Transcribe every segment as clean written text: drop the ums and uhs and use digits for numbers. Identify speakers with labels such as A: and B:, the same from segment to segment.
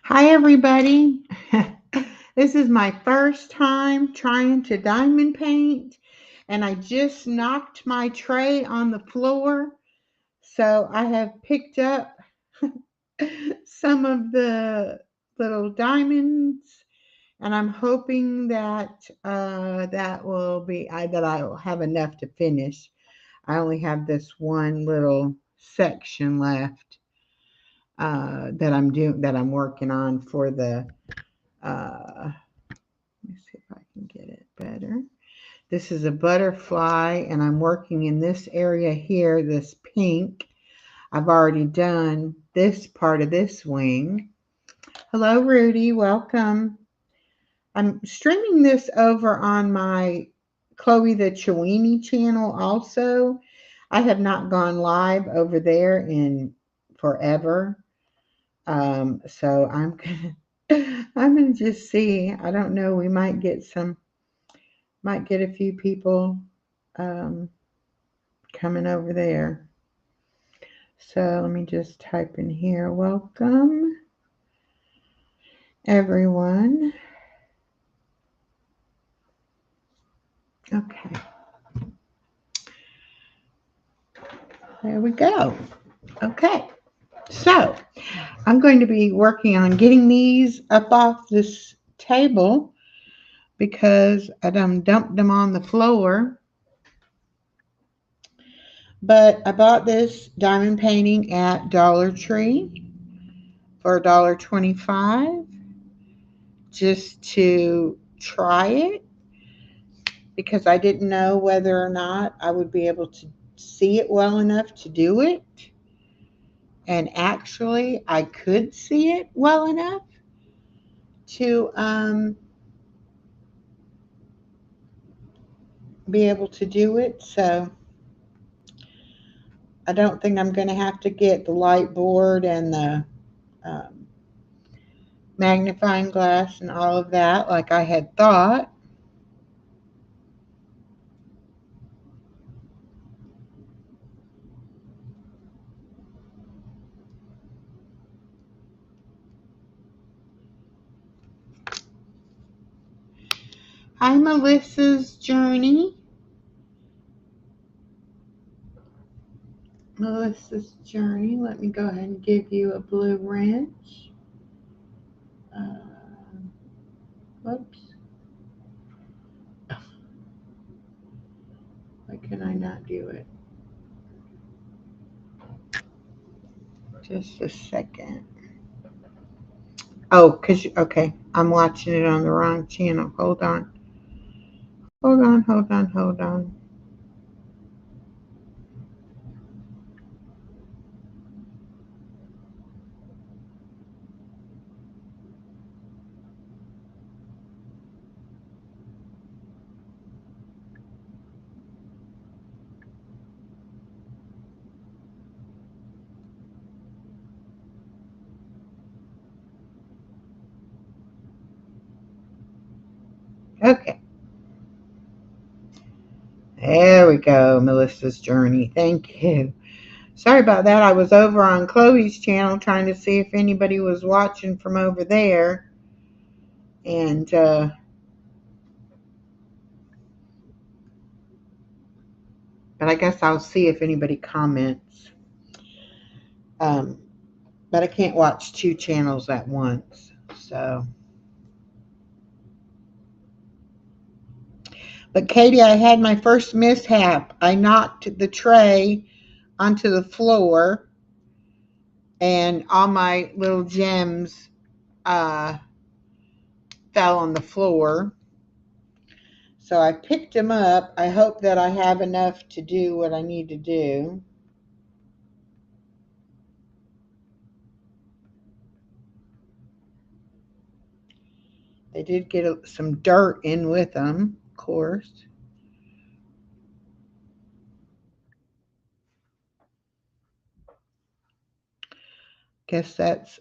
A: Hi, everybody. This is my first time trying to diamond paint, and I just knocked my tray on the floor. So I have picked up some of the little diamonds, and I'm hoping that that I will have enough to finish. I only have this one little section left that I'm working on for the let me see if I can get it better. This is a butterfly, and I'm working in this area here, this pink. I've already done this part of this wing. Hello, Rudy. Welcome. I'm streaming this over on my Chloe the Chewini channel also. I have not gone live over there in forever. So I'm gonna just see. I don't know. We might get a few people um, coming over there. So let me just type in here. Welcome, everyone. Okay, there we go. Okay, so I'm going to be working on getting these up off this table because I done dumped them on the floor. But I bought this diamond painting at Dollar Tree for $1.25 just to try it because I didn't know whether or not I would be able to see it well enough to do it. And actually, I could see it well enough to be able to do it. So I don't think I'm going to have to get the light board and the um, magnifying glass and all of that like I had thought. Hi, Melissa's Journey. Melissa's Journey. Let me go ahead and give you a blue wrench. Uh, Whoops. Why can I not do it? Just a second. Oh, okay, I'm watching it on the wrong channel. Hold on. Hold on. Okay. There we go, Melissa's Journey. Thank you. Sorry about that. I was over on Chloe's channel trying to see if anybody was watching from over there. And but I guess I'll see if anybody comments. Um, but I can't watch two channels at once. So, but Katie, I had my first mishap. I knocked the tray onto the floor, and all my little gems uh, fell on the floor. So I picked them up. I hope that I have enough to do what I need to do. They did get some dirt in with them, of course. Guess that's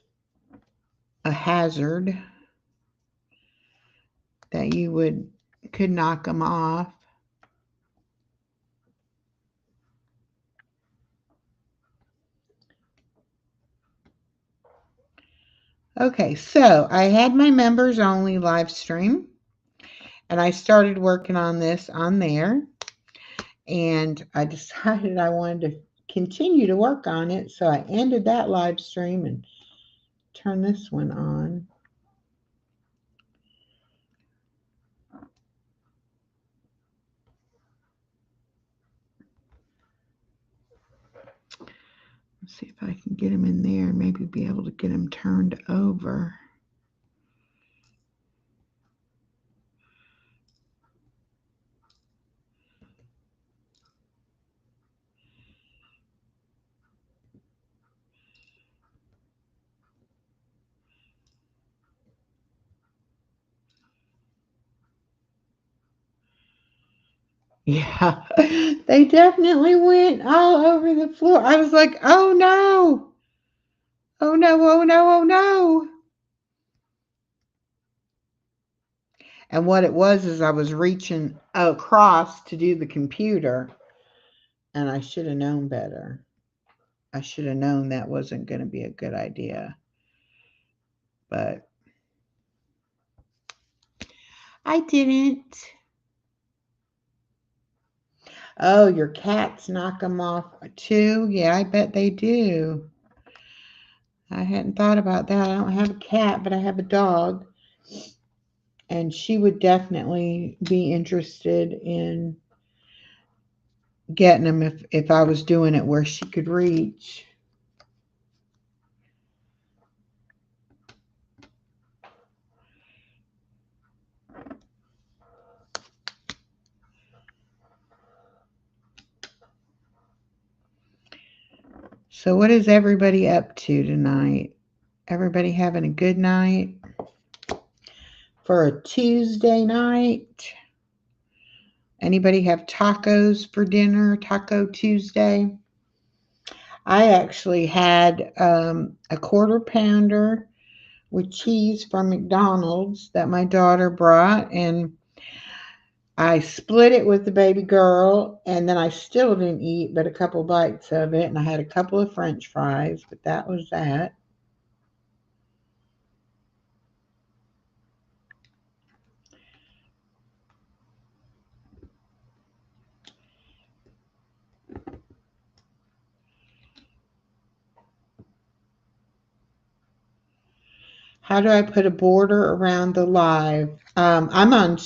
A: a hazard that you could knock them off. Okay, so I had my members only live stream and I started working on this on there, and I decided I wanted to continue to work on it, so I ended that live stream and turned this one on. Let's see if I can get him in there, maybe be able to get him turned over. Yeah, they definitely went all over the floor. I was like, oh no, oh no, oh no, oh no. And what it was is I was reaching across to do the computer, and I should have known better. I should have known that wasn't going to be a good idea. But I didn't. Oh, your cats knock them off too? Yeah, I bet they do. I hadn't thought about that. I don't have a cat, but I have a dog. And she would definitely be interested in getting them if I was doing it where she could reach. So what is everybody up to tonight? Everybody having a good night for a Tuesday night? Anybody have tacos for dinner? Taco Tuesday? I actually had a quarter pounder with cheese from McDonald's that my daughter brought, and I split it with the baby girl, and then I still didn't eat but a couple bites of it, and I had a couple of French fries, but that was that. How do I put a border around the live? I'm on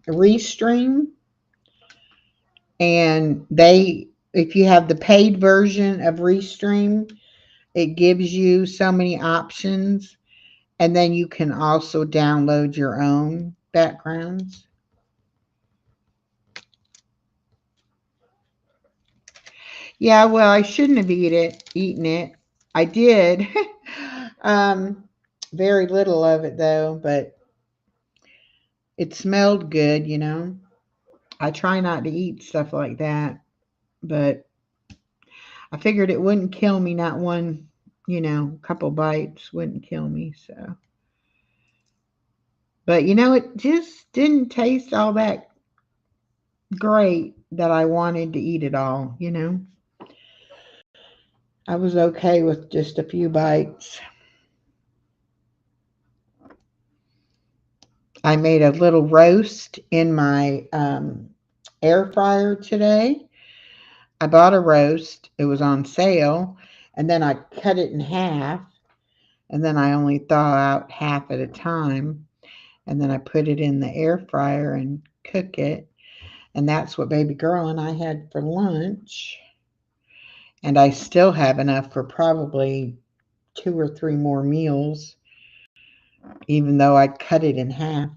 A: Restream, and if you have the paid version of Restream, it gives you so many options, and then you can also download your own backgrounds. Yeah, well, I shouldn't have eaten it. I did. um, very little of it though, but it smelled good. I try not to eat stuff like that, but I figured it wouldn't kill me. Not one, couple bites wouldn't kill me. So, but it just didn't taste all that great that I wanted to eat it all. I was okay with just a few bites. I made a little roast in my air fryer today. I bought a roast, it was on sale, and then I cut it in half, and then I only thaw out half at a time, and then I put it in the air fryer and cook it. And that's what baby girl and I had for lunch. And I still have enough for probably 2 or 3 more meals, even though I cut it in half.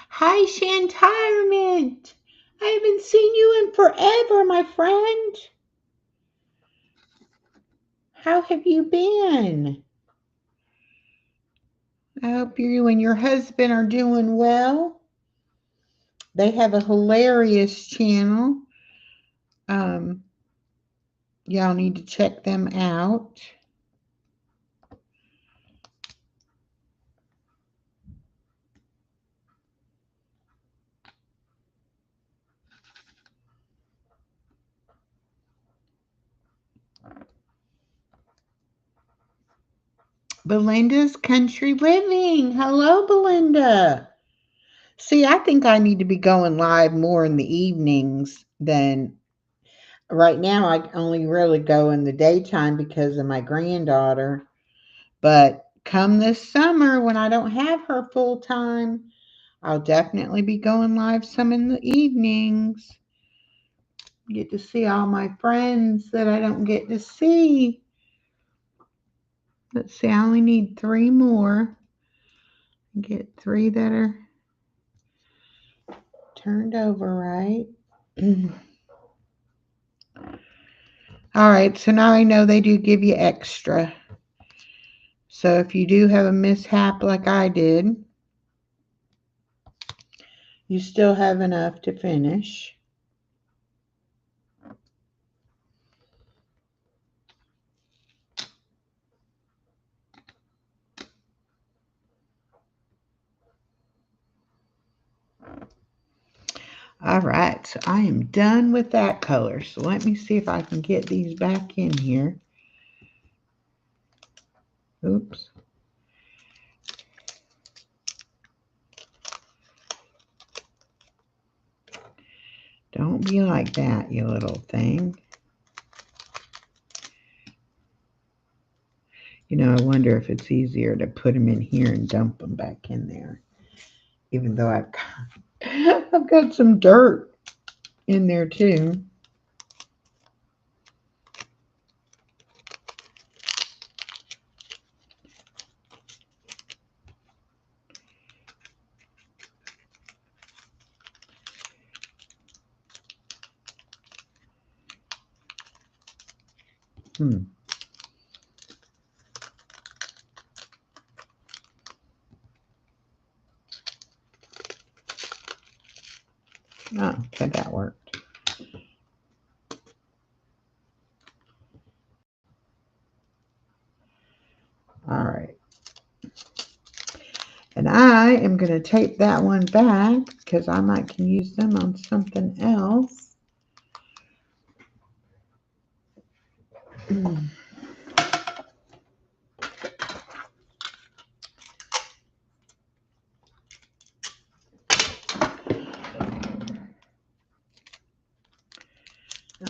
A: Hi, Shantirement. I haven't seen you in forever, my friend. How have you been? I hope you and your husband are doing well. They have a hilarious channel. Um, y'all need to check them out. Belinda's Country Living. Hello, Belinda. See, I think I need to be going live more in the evenings than right now. I only really go in the daytime because of my granddaughter. But come this summer, when I don't have her full time, I'll definitely be going live some in the evenings. Get to see all my friends that I don't get to see. Let's see, I only need 3 more. Get 3 that are turned over right. All right, so now I know they do give you extra. So if you do have a mishap like I did, you still have enough to finish. All right, so I am done with that color. So let me see if I can get these back in here. Oops. Don't be like that, you little thing. You know, I wonder if it's easier to put them in here and dump them back in there. Even though I've got some dirt in there too. Oh, okay, that worked. All right. And I am going to tape that one back because I might can use them on something else.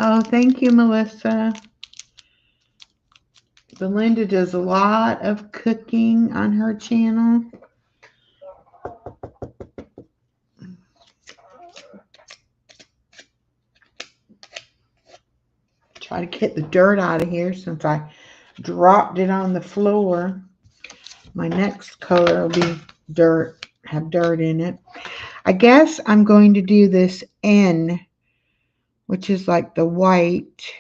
A: Oh, thank you, Melissa. Belinda does a lot of cooking on her channel. Try to get the dirt out of here since I dropped it on the floor. My next color will be dirt, have dirt in it. I guess I'm going to do this N, which is like the white.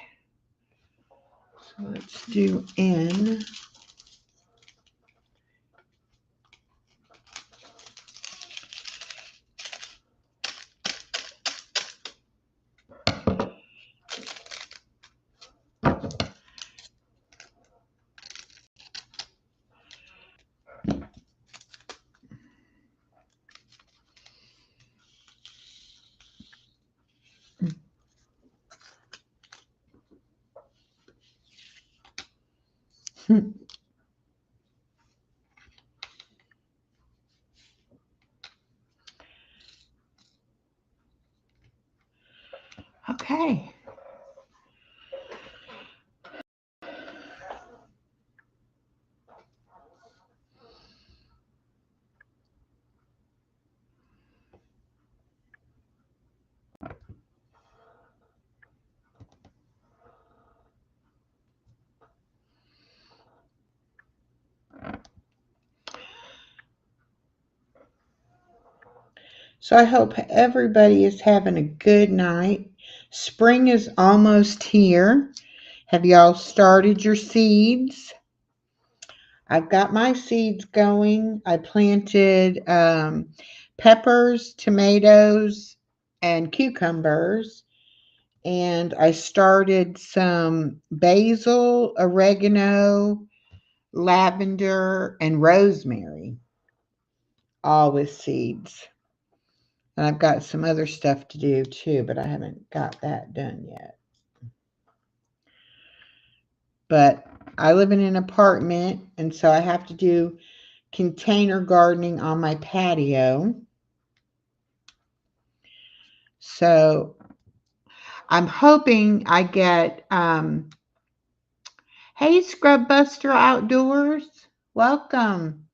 A: So let's do N. Okay. So I hope everybody is having a good night. Spring is almost here. Have y'all started your seeds? I've got my seeds going. I planted peppers, tomatoes, and cucumbers. And I started some basil, oregano, lavender, and rosemary, all with seeds. And I've got some other stuff to do too, but I haven't got that done yet. But I live in an apartment, and so I have to do container gardening on my patio. So I'm hoping I get, hey, Scrub Buster Outdoors, welcome.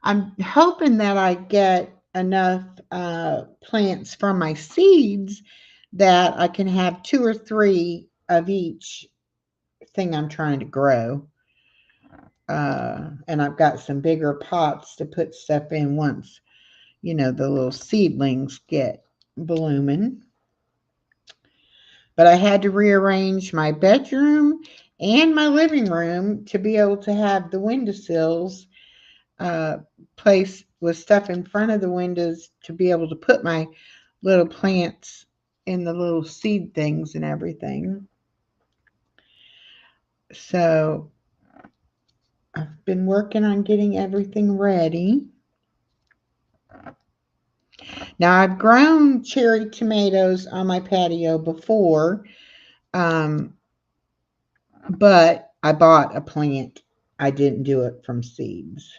A: I'm hoping that I get enough plants from my seeds that I can have 2 or 3 of each thing I'm trying to grow. And I've got some bigger pots to put stuff in once, the little seedlings get blooming. But I had to rearrange my bedroom and my living room to be able to have the windowsills placed with stuff in front of the windows to be able to put my little plants in the little seed things and everything. So I've been working on getting everything ready. Now I've grown cherry tomatoes on my patio before, but I bought a plant. I didn't do it from seeds.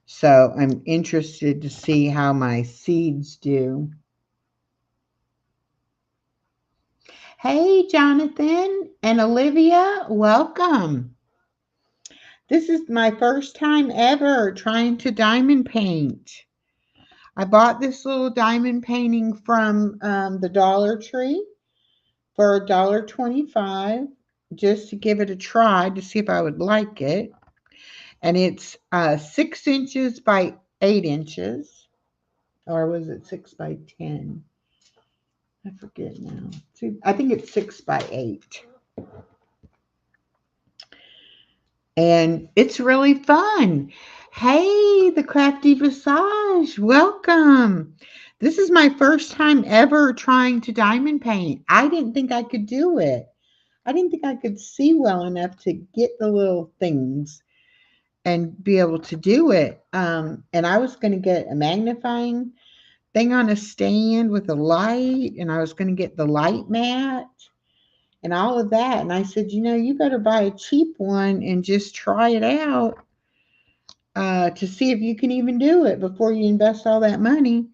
A: So I'm interested to see how my seeds do. Hey, Jonathan and Olivia, welcome. This is my first time ever trying to diamond paint. I bought this little diamond painting from the Dollar Tree for $1.25 just to give it a try to see if I would like it. And it's 6 inches by 8 inches. Or was it 6 by 10? I forget now. I think it's 6 by 8. And it's really fun. Hey, the Crafty Visage, welcome. This is my first time ever trying to diamond paint. I didn't think I could do it. I didn't think I could see well enough to get the little things and be able to do it. And I was going to get a magnifying thing on a stand with a light, and I was going to get the light mat and all of that. And I said, you better buy a cheap one and just try it out to see if you can even do it before you invest all that money.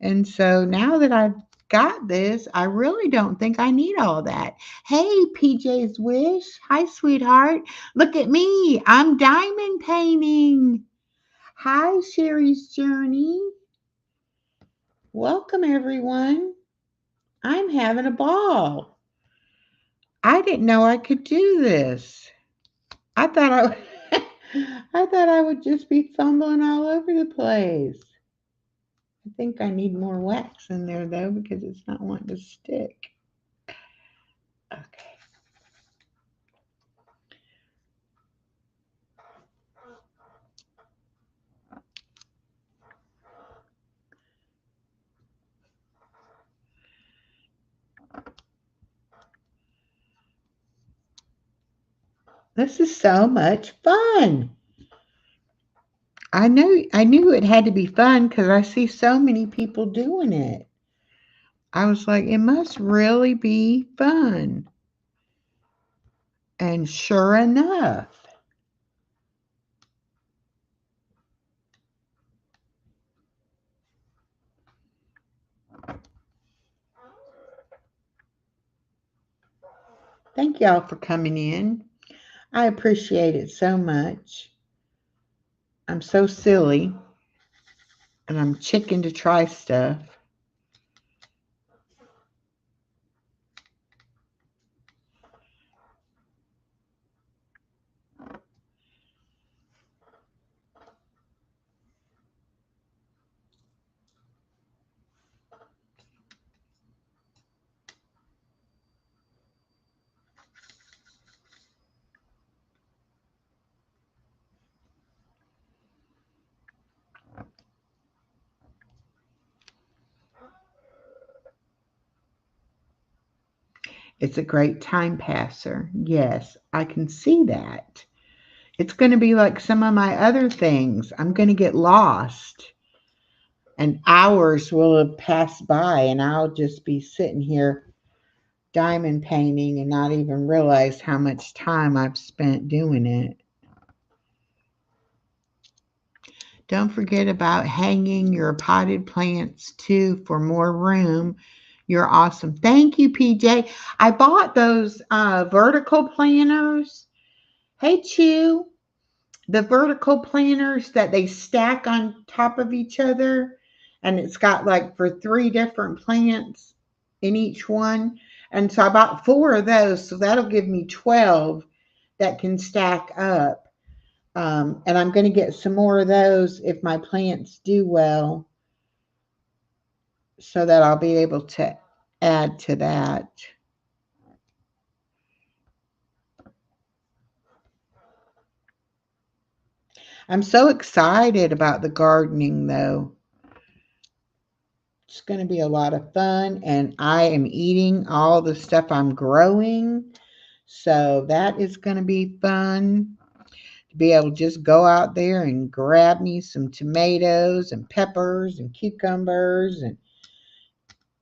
A: And so now that I've got this, I really don't think I need all that. Hey, PJ's Wish. Hi, sweetheart. Look at me. I'm diamond painting. Hi, Sherry's Journey. Welcome, everyone. I'm having a ball. I didn't know I could do this. I thought I would just be fumbling all over the place. I think I need more wax in there though because it's not wanting to stick. Okay. This is so much fun. I knew it had to be fun because I see so many people doing it. I was like, it must really be fun. And sure enough. Thank y'all for coming in. I appreciate it so much. I'm so silly and I'm chicken to try stuff. It's a great time passer. Yes, I can see that. It's going to be like some of my other things. I'm going to get lost and hours will have passed by and I'll just be sitting here diamond painting and not even realize how much time I've spent doing it. Don't forget about hanging your potted plants too for more room. You're awesome. Thank you, PJ. I bought those vertical planters. Hey, Chew. The vertical planters that they stack on top of each other. And it's got like for 3 different plants in each one. And so I bought 4 of those. So that'll give me 12 that can stack up. And I'm going to get some more of those if my plants do well, so that I'll be able to add to that. I'm so excited about the gardening, though. It's going to be a lot of fun, and I am eating all the stuff I'm growing. So that is going to be fun to be able to just go out there and grab me some tomatoes and peppers and cucumbers and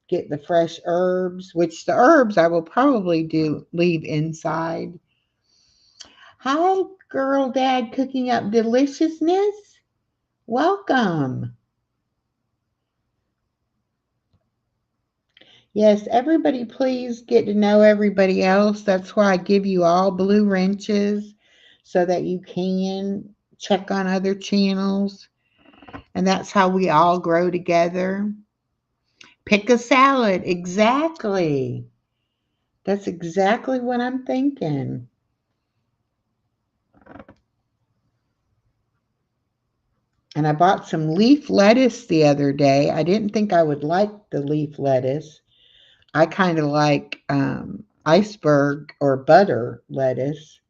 A: get the fresh herbs, which the herbs I will probably leave inside. Hi, girl dad cooking up deliciousness. Welcome. Yes, everybody please get to know everybody else. That's why I give you all blue wrenches so that you can check on other channels. And that's how we all grow together. Pick a salad. Exactly. That's exactly what I'm thinking. And I bought some leaf lettuce the other day. I didn't think I would like the leaf lettuce. I kind of like iceberg or butter lettuce.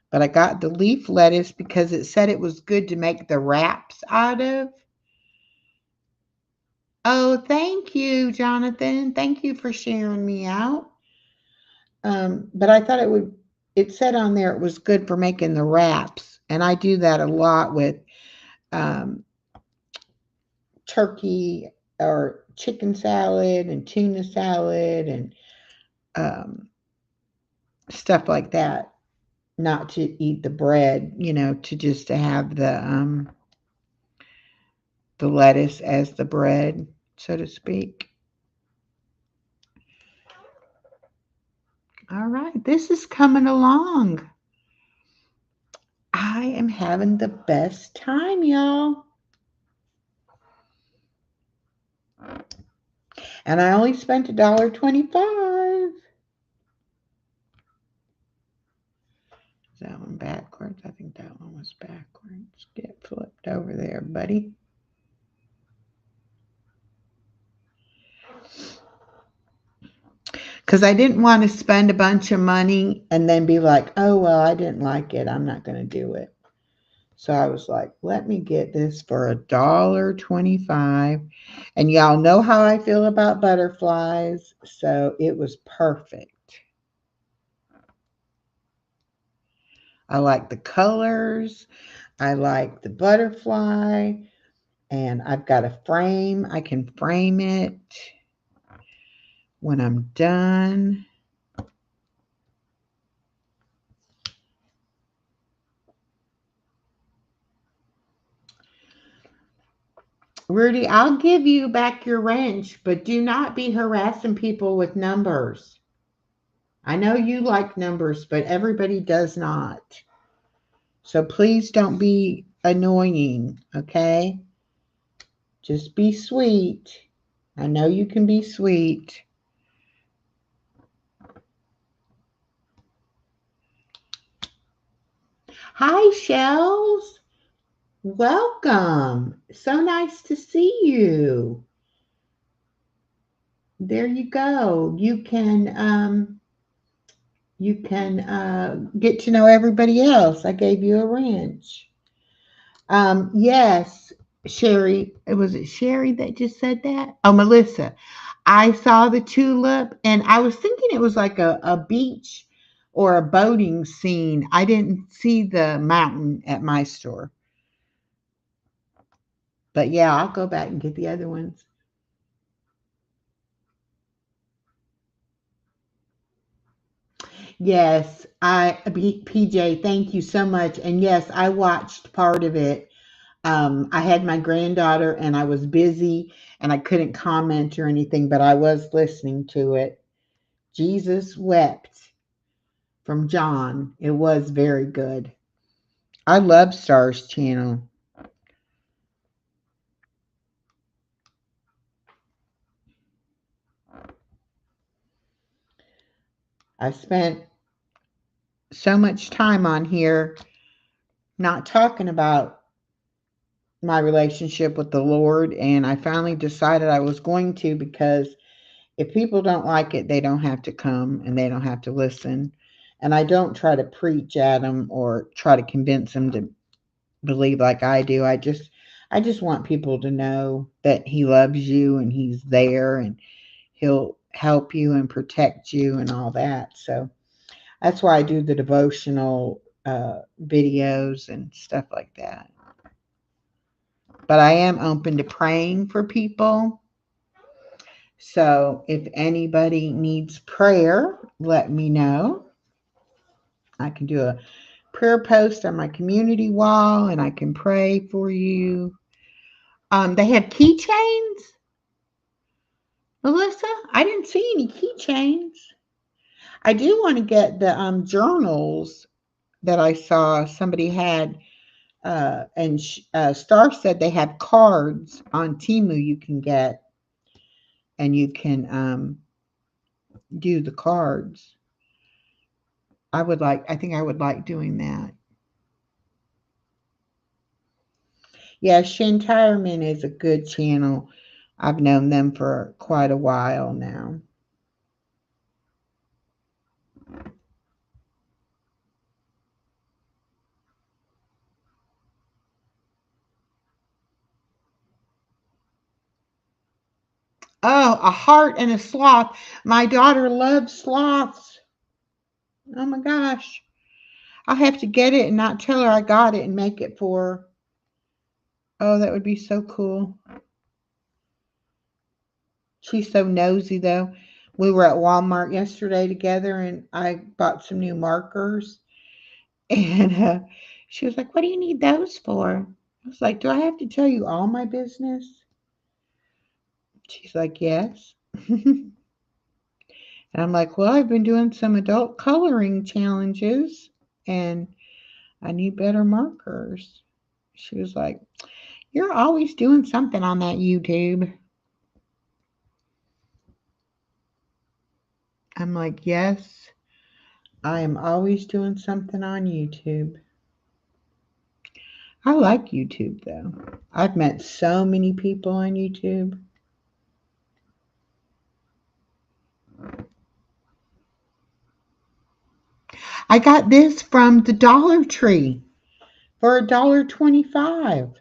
A: But I got the leaf lettuce because it said it was good to make the wraps out of. Oh, thank you, Jonathan. Thank you for sharing me out. But I thought it said on there it was good for making the wraps. And I do that a lot with um, turkey or chicken salad and tuna salad and um, stuff like that. Not to eat the bread, to just to have the lettuce as the bread, so to speak. All right, this is coming along. I am having the best time, y'all. And I only spent $1.25. Is that one backwards? I think that one was backwards. Get flipped over there, buddy. Because I didn't want to spend a bunch of money and then be like, oh, well, I didn't like it. I'm not going to do it. So I was like, let me get this for $1.25. And y'all know how I feel about butterflies. So it was perfect. I like the colors. I like the butterfly. And I've got a frame. I can frame it when I'm done. Rudy, I'll give you back your wrench, but do not be harassing people with numbers. I know you like numbers, but everybody does not. So please don't be annoying, okay? Just be sweet. I know you can be sweet. Hi, Shells. Welcome. So nice to see you. There you go. You can get to know everybody else. I gave you a wrench. Yes, Sherry. Was it Sherry that just said that? Oh, Melissa. I saw the tulip and I was thinking it was like a beach or a boating scene. I didn't see the mountain at my store. But yeah, I'll go back and get the other ones. Yes, PJ, thank you so much. And yes, I watched part of it. I had my granddaughter and I was busy and I couldn't comment or anything, but I was listening to it. Jesus wept from John. It was very good. I love Stars Channel. I spent so much time on here not talking about my relationship with the Lord, and I finally decided I was going to, because if people don't like it, they don't have to come and they don't have to listen. And I don't try to preach at them or try to convince them to believe like I do. I just want people to know that he loves you and he's there and he'll help you and protect you and all that. So that's why I do the devotional videos and stuff like that. But I am open to praying for people. So if anybody needs prayer, let me know. I can do a prayer post on my community wall and I can pray for you. They have keychains, Melissa. I didn't see any keychains. I do want to get the journals that I saw somebody had, and Star said they have cards on Temu you can get, and you can do the cards. I think I would like doing that. Yeah, Shintireman is a good channel. I've known them for quite a while now. Oh, a heart and a sloth. My daughter loves sloths. Oh my gosh. I'll have to get it and not tell her I got it and make it for her. Oh, that would be so cool. She's so nosy though. We were at Walmart yesterday together and I bought some new markers. And she was like, "What do you need those for?" I was like, "Do I have to tell you all my business?" She's like, "Yes." And I'm like, "Well, I've been doing some adult coloring challenges and I need better markers." She was like, "You're always doing something on that YouTube." I'm like, "Yes, I am always doing something on YouTube." I like YouTube though. I've met so many people on YouTube. I got this from the Dollar Tree for $1.25.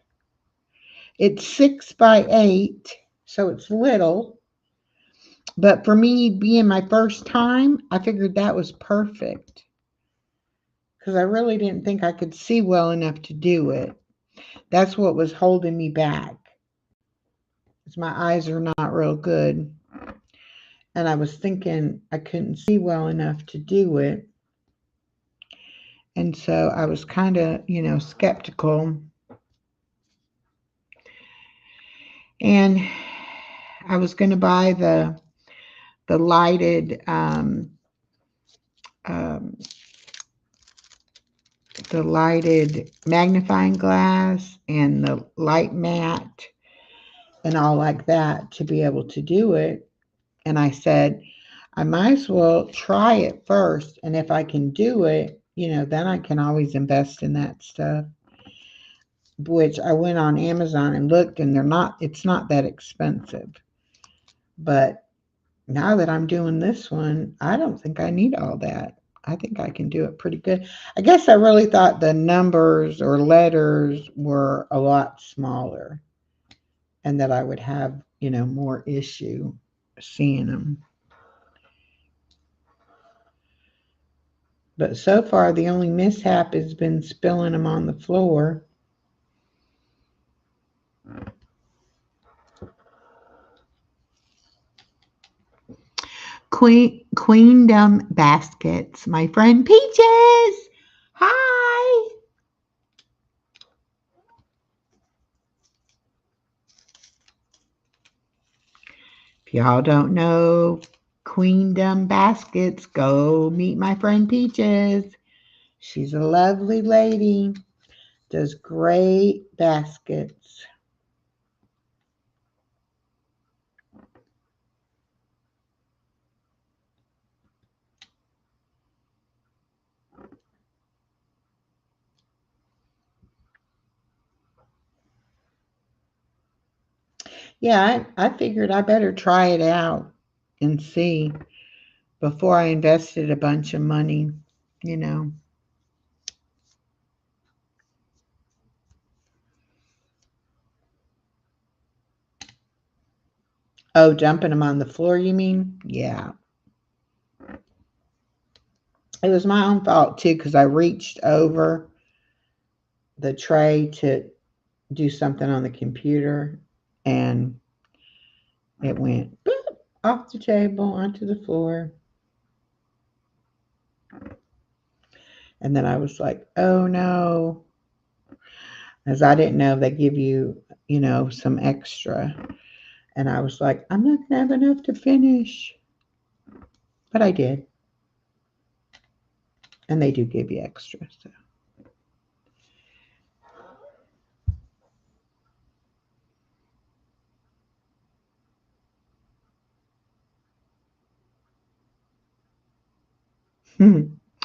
A: It's 6 by 8, so it's little. But for me being my first time, I figured that was perfect because I really didn't think I could see well enough to do it. That's what was holding me back. Because my eyes are not real good. And I was thinking I couldn't see well enough to do it. And so I was kind of, skeptical. And I was going to buy the lighted um, the lighted magnifying glass and the light mat and all like that to be able to do it. And I said, I might as well try it first. And if I can do it, then I can always invest in that stuff. Which I went on Amazon and looked, and it's not that expensive. But now that I'm doing this one, I don't think I need all that. I think I can do it pretty good. I guess I really thought the numbers or letters were a lot smaller and that I would have, more issue seeing them. But so far, the only mishap has been spilling them on the floor. Queendom Baskets. My friend Peaches. Hi. If y'all don't know Queendom Baskets, go meet my friend Peaches. She's a lovely lady. Does great baskets. Yeah, I figured I better try it out and see before I invested a bunch of money, you know. Oh, dumping them on the floor, you mean? Yeah. It was my own fault too, because I reached over the tray to do something on the computer and it went boop, off the table onto the floor. And then I was like, oh no. As I didn't know they give you, some extra. And I was like, I'm not going to have enough to finish. But I did. And they do give you extra. So.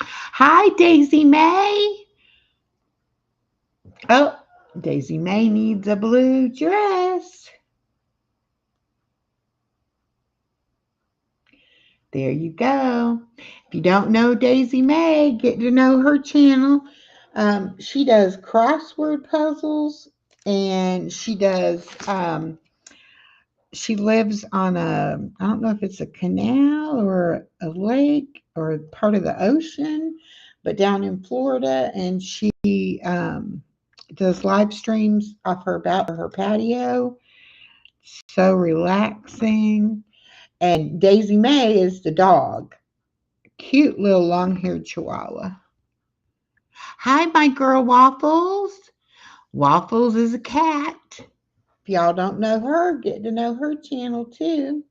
A: Hi, Daisy May. Oh, Daisy May needs a blue dress. There you go. If you don't know Daisy May, get to know her channel. She does crossword puzzles and she does, she lives on I don't know if it's a canal or a lake or part of the ocean, but down in Florida. And she does live streams off her patio. So relaxing. And Daisy May is the dog. Cute little long-haired chihuahua. Hi, my girl Waffles. Waffles is a cat. If y'all don't know her, get to know her channel too.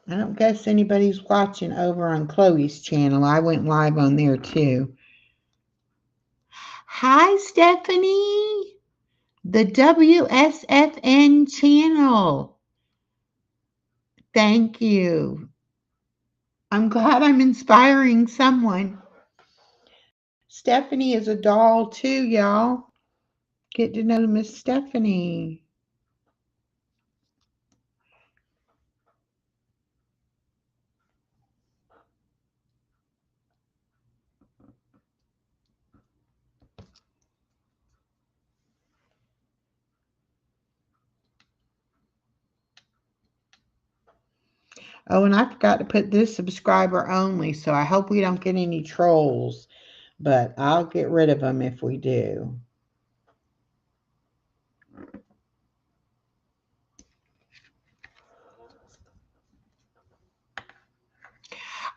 A: I don't guess anybody's watching over on Chloe's channel. I went live on there too. Hi, Stephanie. The WSFN channel. Thank you. I'm glad I'm inspiring someone. Stephanie is a doll too, y'all. Get to know Miss Stephanie. Oh, and I forgot to put this subscriber only, so I hope we don't get any trolls, but I'll get rid of them if we do.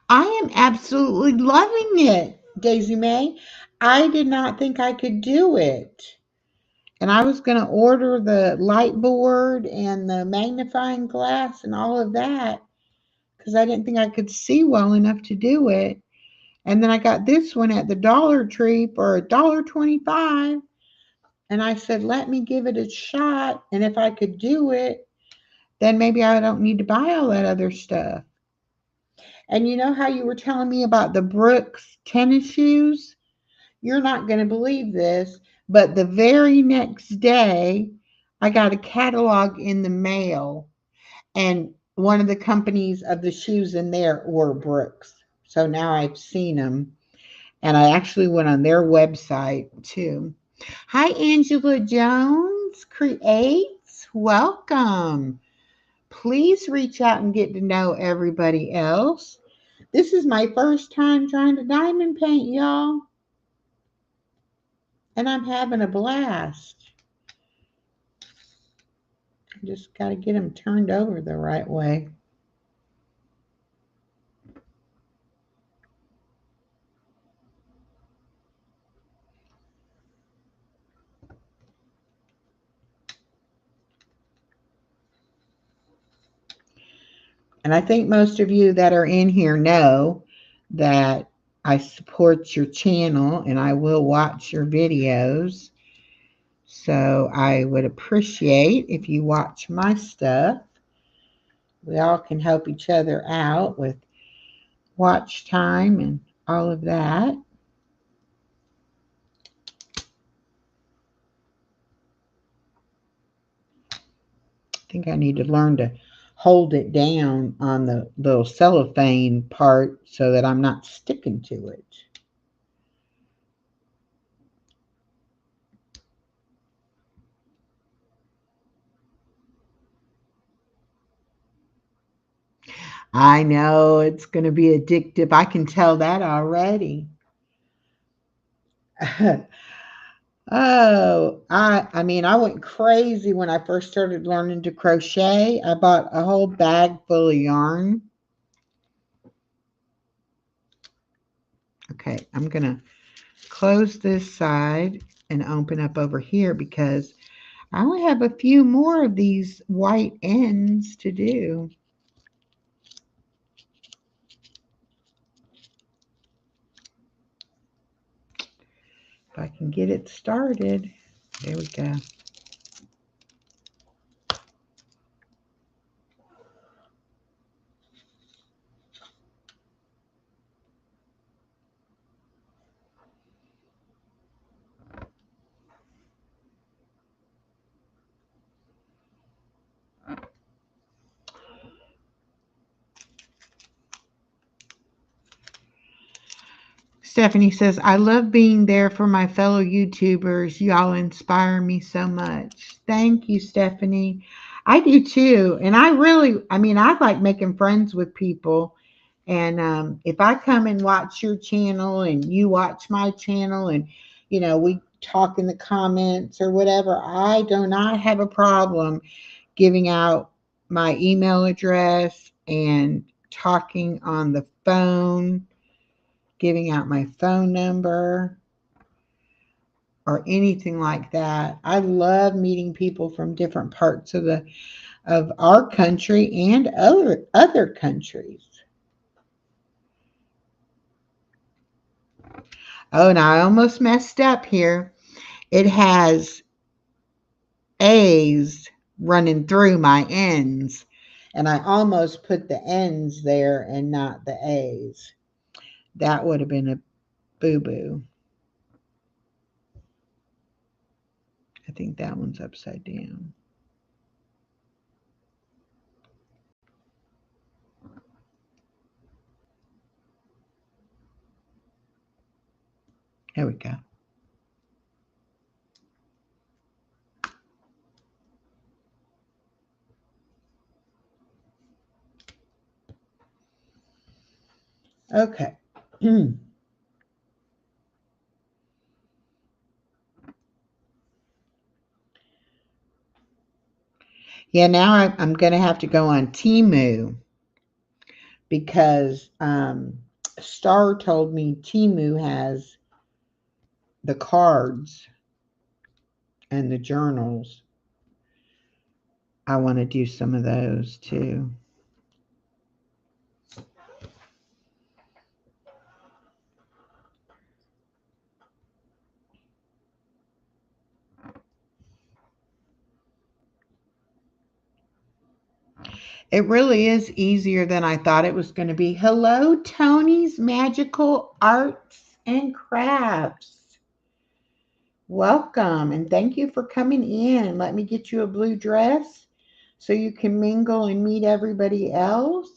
A: I am absolutely loving it, Daisy May. I did not think I could do it. And I was going to order the light board and the magnifying glass and all of that because I didn't think I could see well enough to do it. And then I got this one at the Dollar Tree for $1.25. And I said, let me give it a shot. And if I could do it, then maybe I don't need to buy all that other stuff. And you know how you were telling me about the Brooks tennis shoes? You're not going to believe this, but the very next day, I got a catalog in the mail, and one of the companies of the shoes in there were Brooks. So now I've seen them, and I actually went on their website too. Hi, Angela Jones Creates. Welcome. Please reach out and get to know everybody else. This is my first time trying to diamond paint, y'all. and I'm having a blast. I just got to get them turned over the right way. And I think most of you that are in here know that I support your channel and I will watch your videos. So I would appreciate if you watch my stuff. We all can help each other out with watch time and all of that. I think I need to learn to hold it down on the little cellophane part so that I'm not sticking to it. I know it's going to be addictive. I can tell that already. Oh, I mean, I went crazy when I first started learning to crochet. I bought a whole bag full of yarn. Okay, I'm going to close this side and open up over here because I only have a few more of these white ends to do. If I can get it started. There we go. Stephanie says, I love being there for my fellow YouTubers. Y'all inspire me so much. Thank you, Stephanie. I do too. And I like making friends with people. And if I come and watch your channel and you watch my channel and, we talk in the comments or whatever, I do not have a problem giving out my email address and talking on the phone, giving out my phone number or anything like that. I love meeting people from different parts of our country and other countries. Oh, and I almost messed up here. It has A's running through my N's, and I almost put the N's there and not the A's. That would have been a boo-boo. I think that one's upside down. There we go. Okay. Yeah, now I'm going to have to go on Temu because Star told me Temu has the cards and the journals. I want to do some of those too. It really is easier than I thought it was going to be. Hello, Tony's Magical Arts and Crafts. Welcome and thank you for coming in. Let me get you a blue dress so you can mingle and meet everybody else.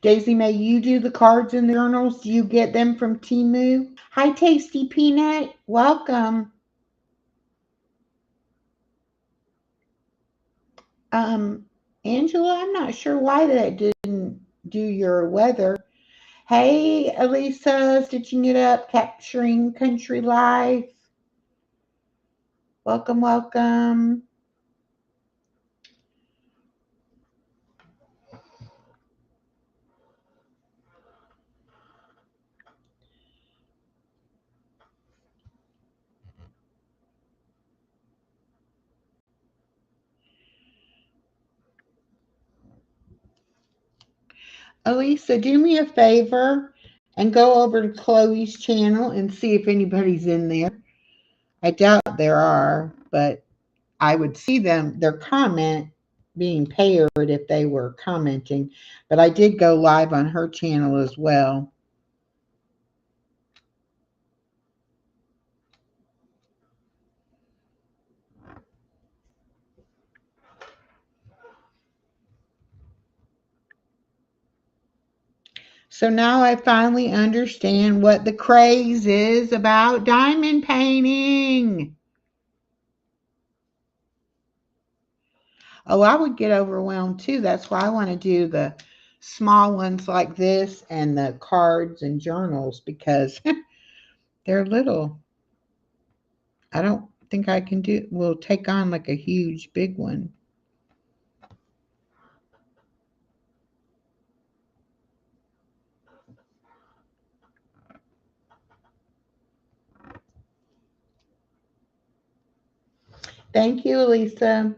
A: Daisy May, you do the cards and the journals? Do you get them from Temu? Hi, Tasty Peanut. Welcome. Angela, I'm not sure why that didn't do your weather. Hey, Elisa, stitching it up, capturing country life. Welcome, welcome. Elisa, do me a favor and go over to Chloe's channel and see if anybody's in there. I doubt there are, but I would see them, their comment being paired if they were commenting. But I did go live on her channel as well. So now I finally understand what the craze is about diamond painting. Oh, I would get overwhelmed too. That's why I want to do the small ones like this and the cards and journals because they're little. I don't think I can will take on like a huge big one. Thank you, Elisa.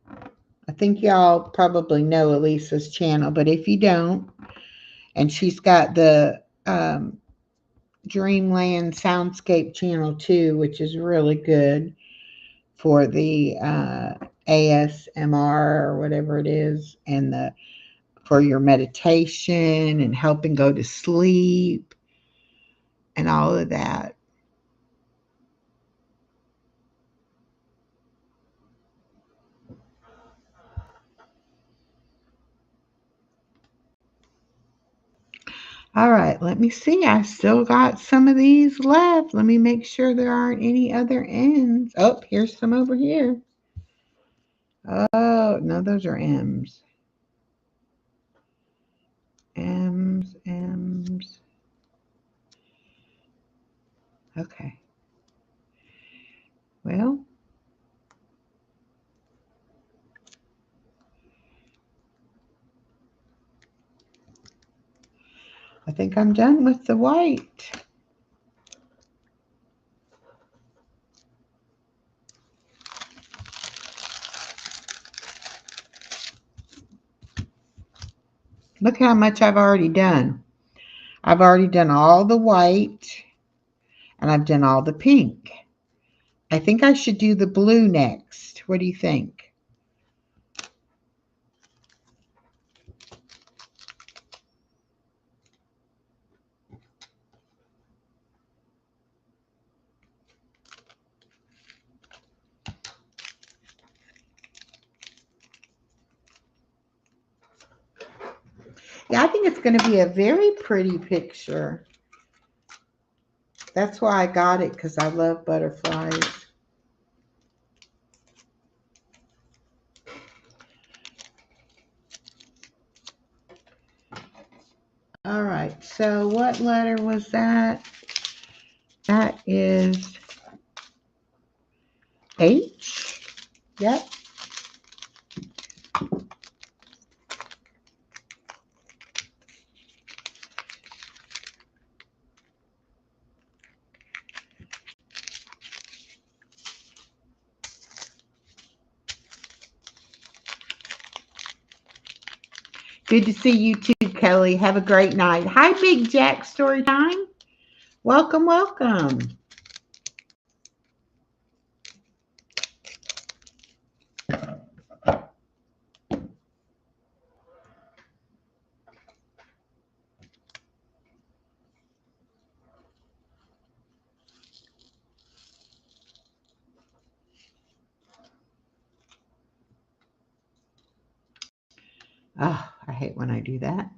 A: I think y'all probably know Elisa's channel, but if you don't, and she's got the Dreamland Soundscape channel too, which is really good for the ASMR or whatever it is, and the for your meditation and helping go to sleep and all of that. All right, let me see. I still got some of these left. Let me make sure there aren't any other ends. Oh, here's some over here. Oh, no, those are M's. M's, M's. Okay. Well, I think I'm done with the white. Look how much I've already done. I've already done all the white and I've done all the pink. I think I should do the blue next. What do you think? Yeah, I think it's going to be a very pretty picture. That's why I got it, because I love butterflies. All right, so what letter was that? That is H. Yep. Good to see you too, Kelly. Have a great night. Hi, Big Jack Storytime. Welcome, welcome. Oh, I hate when I do that.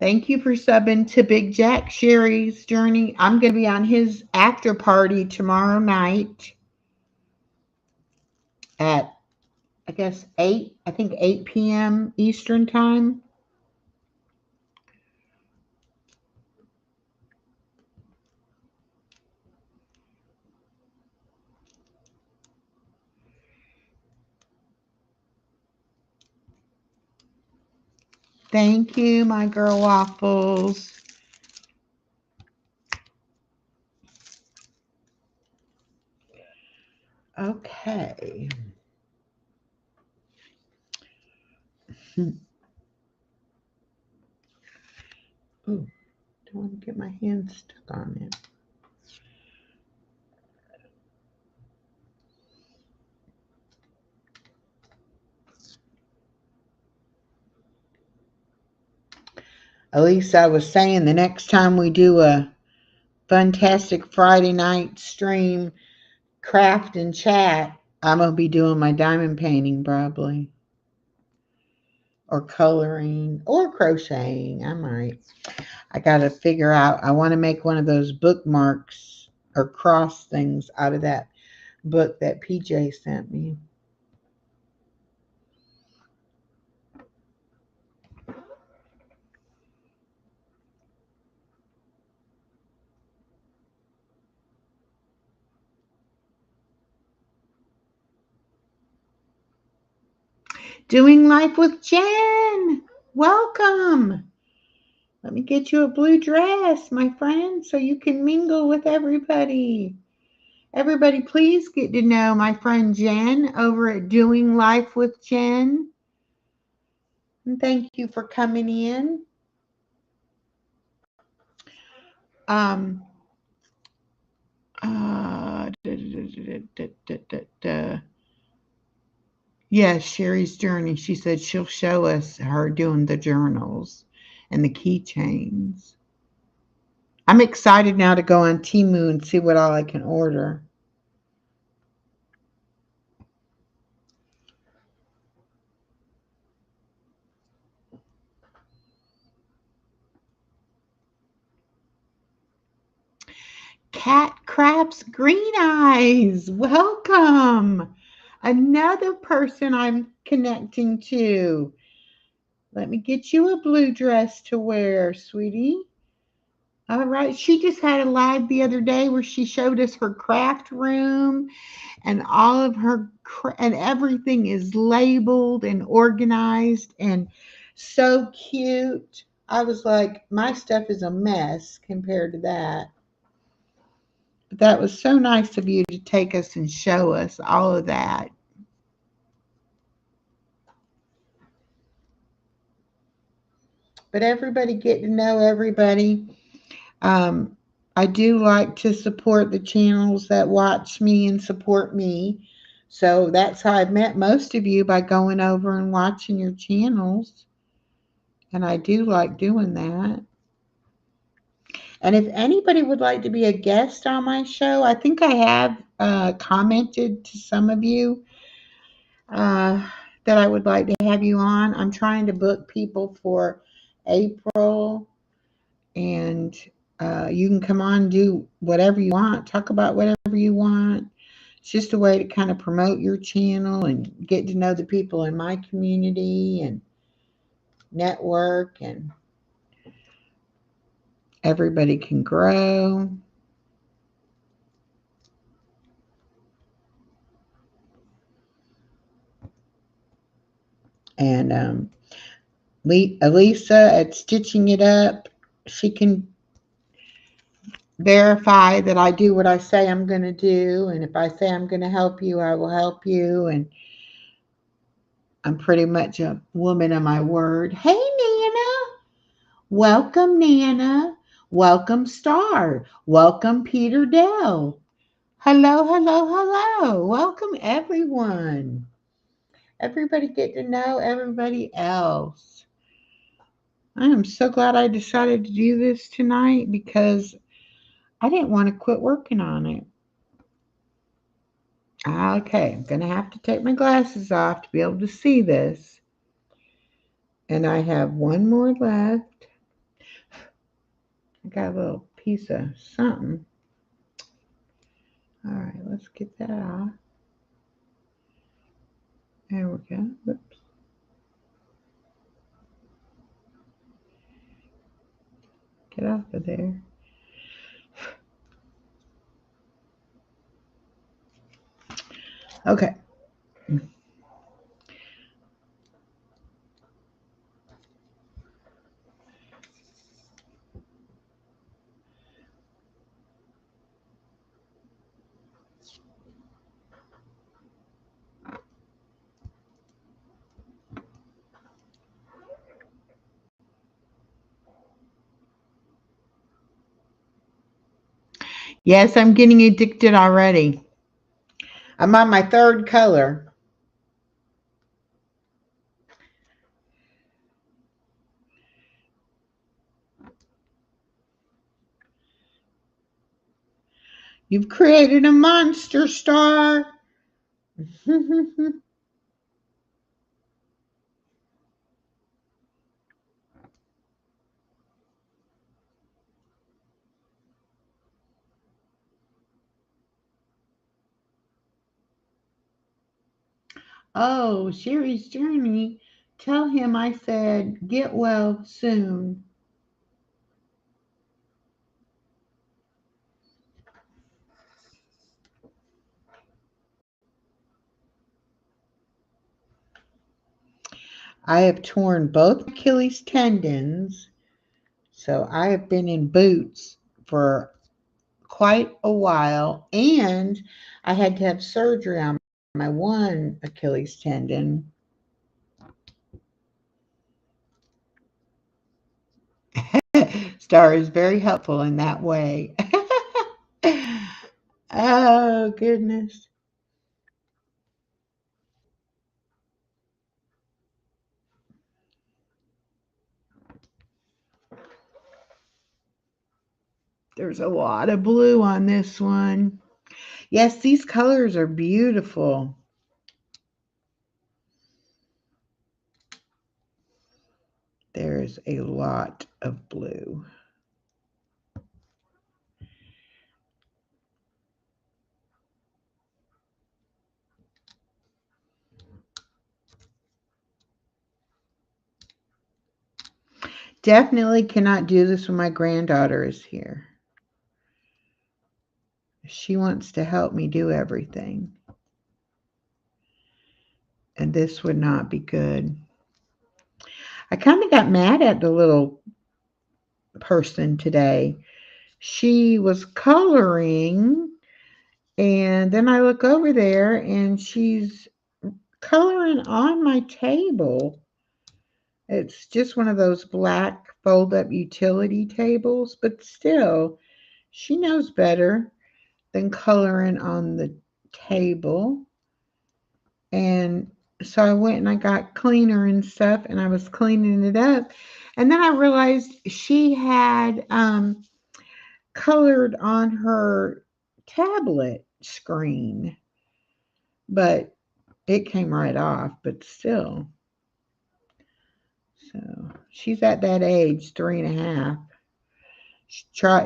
A: Thank you for subbing to Big Jack Sherry's Journey. I'm going to be on his after party tomorrow night at, I guess, 8 p.m. Eastern Time. Thank you, my girl Waffles. Okay. Ooh, don't want to get my hand stuck on it. At least I was saying the next time we do a fantastic Friday night stream, craft and chat, I'm going to be doing my diamond painting probably. Or coloring or crocheting. I might. I got to figure out. I want to make one of those bookmarks or cross things out of that book that PJ sent me. Doing Life with Jen. Welcome. Let me get you a blue dress, my friend, so you can mingle with everybody. Everybody, please get to know my friend Jen over at Doing Life with Jen. And thank you for coming in. Um, uh, Yes, Sherry's journey. She said she'll show us her doing the journals and the keychains. I'm excited now to go on Temu and see what all I can order. Cat Crabs Green Eyes, welcome. Another person I'm connecting to. Let me get you a blue dress to wear, sweetie. All right. She just had a live the other day where she showed us her craft room and all of her and everything is labeled and organized and so cute. I was like, my stuff is a mess compared to that. But that was so nice of you to take us and show us all of that. But everybody get to know everybody. Um, I do like to support the channels that watch me and support me. So that's how I've met most of you, by going over and watching your channels. And I do like doing that. And if anybody would like to be a guest on my show, I think I have commented to some of you that I would like to have you on. I'm trying to book people for April, and you can come on and do whatever you want, talk about whatever you want. It's just a way to kind of promote your channel and get to know the people in my community and network, and everybody can grow. And Elisa at Stitching It Up, she can verify that I do what I say I'm going to do. And if I say I'm going to help you, I will help you. And I'm pretty much a woman of my word. Hey, Nana. Welcome, Nana. Welcome, Star. Welcome, Peter Dell. Hello, hello, hello. Welcome, everyone. Everybody get to know everybody else. I am so glad I decided to do this tonight because I didn't want to quit working on it. Okay, I'm going to have to take my glasses off to be able to see this. And I have one more left. I got a little piece of something. All right, let's get that off. There we go. Oops. Get off of there. Okay. Yes, I'm getting addicted already. I'm on my third color. You've created a monster star. Oh, Sherry's Journey. Tell him I said get well soon. I have torn both Achilles tendons, so I have been in boots for quite a while, and I had to have surgery on my one Achilles tendon. Star is very helpful in that way. Oh, goodness. There's a lot of blue on this one. Yes, these colors are beautiful. There's a lot of blue. Definitely cannot do this when my granddaughter is here. She wants to help me do everything. And this would not be good. I kind of got mad at the little person today. She was coloring, and then I look over there and she's coloring on my table. It's just one of those black fold up utility tables, but still, she knows better than coloring on the table. And so I went and I got cleaner and stuff, and I was cleaning it up. And then I realized she had colored on her tablet screen, but it came right off, but still. So she's at that age, 3.5.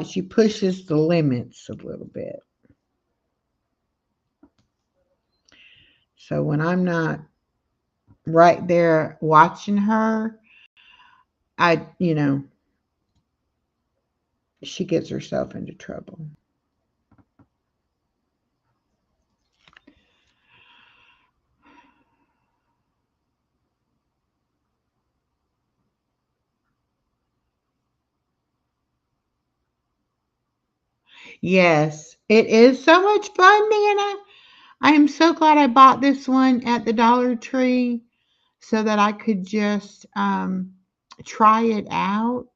A: She pushes the limits a little bit. So when I'm not right there watching her, I she gets herself into trouble. Yes, it is so much fun, Nana. I am so glad I bought this one at the Dollar Tree so that I could just try it out.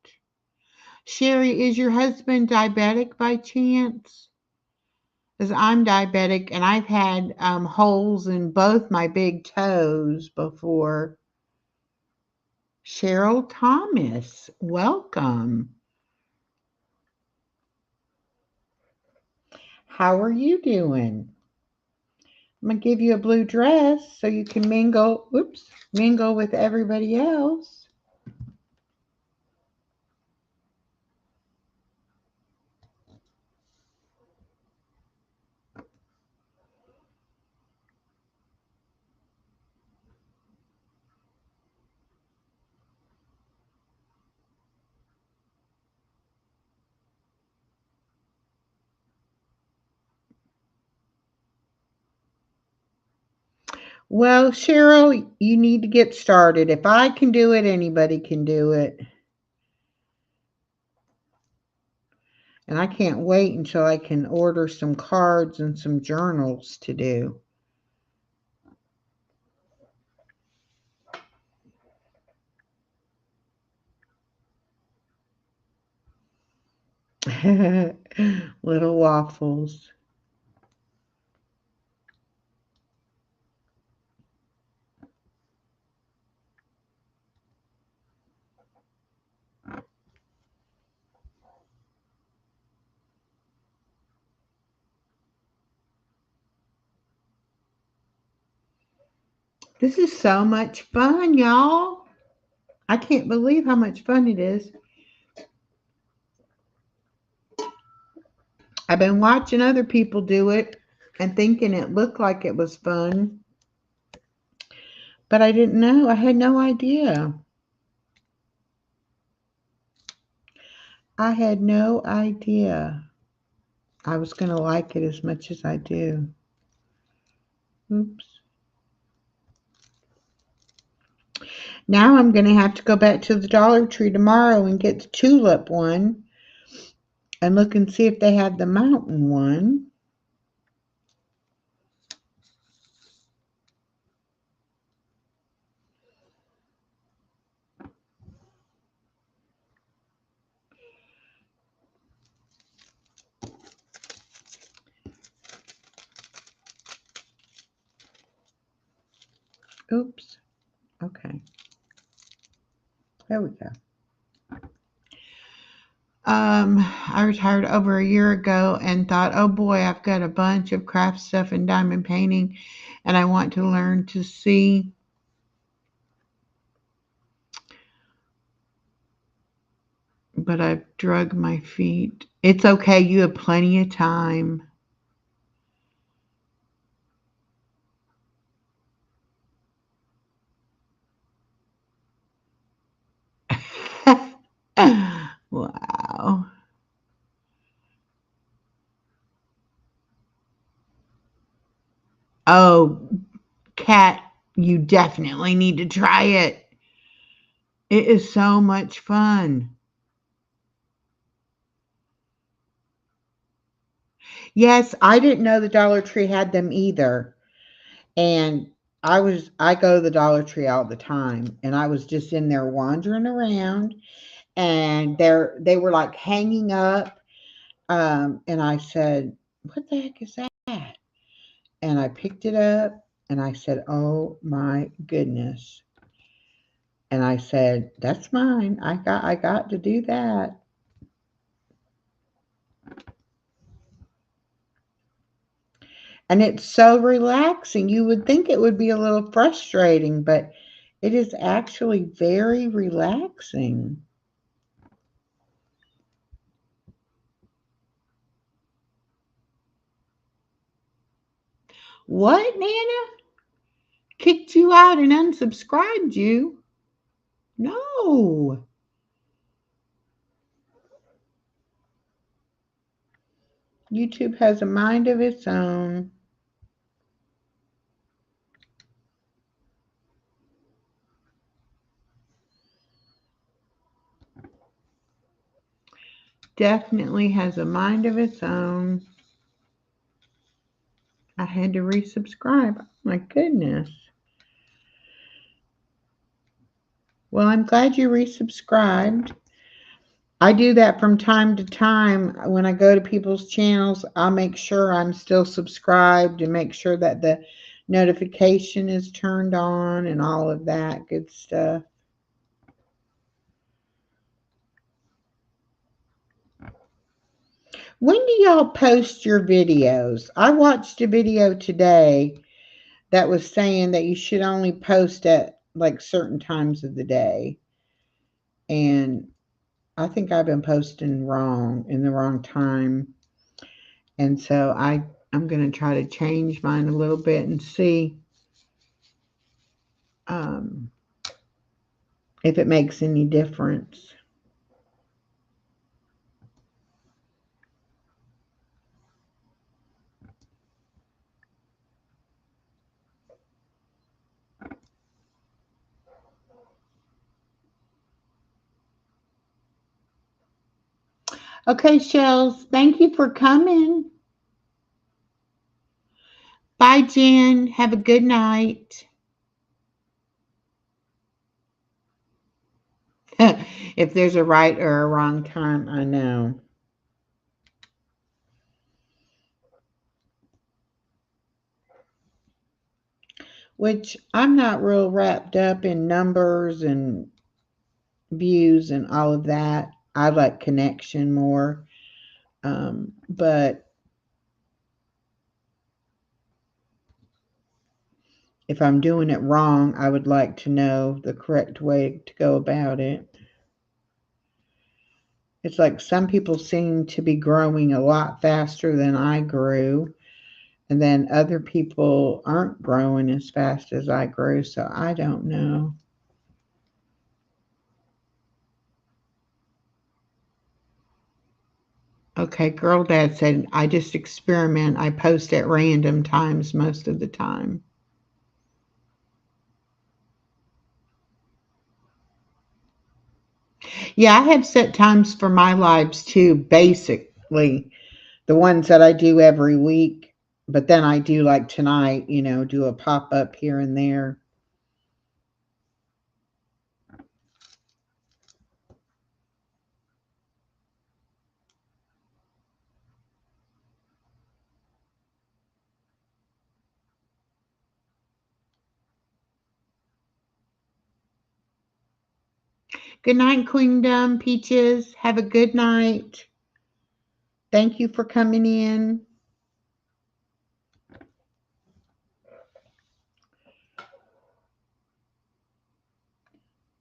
A: Sherry, is your husband diabetic by chance? Because I'm diabetic and I've had holes in both my big toes before. Cheryl Thomas, welcome. How are you doing? I'm gonna give you a blue dress so you can mingle with everybody else. Well, Cheryl, you need to get started. If I can do it, anybody can do it. And I can't wait until I can order some cards and some journals to do. Little waffles. This is so much fun, y'all. I can't believe how much fun it is. I've been watching other people do it and thinking it looked like it was fun, but I didn't know. I had no idea. I had no idea I was going to like it as much as I do. Oops. Now I'm going to have to go back to the Dollar Tree tomorrow and get the tulip one and look and see if they have the mountain one. Oops. Okay. There we go. I retired over a year ago and thought, oh boy, I've got a bunch of craft stuff and diamond painting, and I want to learn to see. But I've drug my feet. It's okay. You have plenty of time. Wow. Oh, Kat, you definitely need to try it. It is so much fun. Yes, I didn't know the Dollar Tree had them either. And I go to the Dollar Tree all the time, and I was just in there wandering around, and they were like hanging up, and I said, "What the heck is that?" And I picked it up, and I said, "Oh my goodness." And I said, "That's mine. I got to do that." And it's so relaxing. You would think it would be a little frustrating, but it is actually very relaxing. What, Nana? Kicked you out and unsubscribed you? No. YouTube has a mind of its own. Definitely has a mind of its own. I had to resubscribe. Oh my goodness. Well, I'm glad you resubscribed. I do that from time to time. When I go to people's channels, I'll make sure I'm still subscribed and make sure that the notification is turned on and all of that good stuff. When do y'all post your videos? I watched a video today that was saying that you should only post at like certain times of the day. And I think I've been posting wrong in the wrong time. And so I'm going to try to change mine a little bit and see um, if it makes any difference. Okay, Shells, thank you for coming. Bye, Jen. Have a good night. If there's a right or a wrong time, I know. Which I'm not real wrapped up in numbers and views and all of that. I like connection more. But if I'm doing it wrong, I would like to know the correct way to go about it. It's like some people seem to be growing a lot faster than I grew, and then other people aren't growing as fast as I grew, so I don't know. Okay, Girl Dad said, I just experiment. I post at random times most of the time. Yeah, I have set times for my lives too, basically. The ones that I do every week. But then I do like tonight, do a pop up here and there. Good night, Queendom Peaches. Have a good night. Thank you for coming in.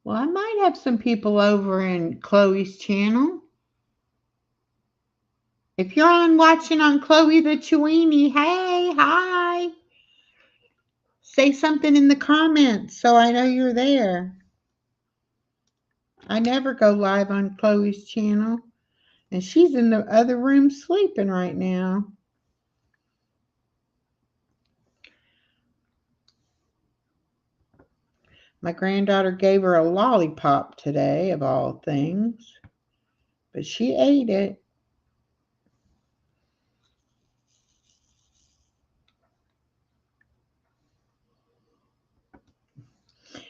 A: Well, I might have some people over in Chloe's channel. If you're on watching on Chloe the Chewini, hey, hi. Say something in the comments so I know you're there. I never go live on Chloe's channel. And she's in the other room sleeping right now. My granddaughter gave her a lollipop today, of all things. But she ate it.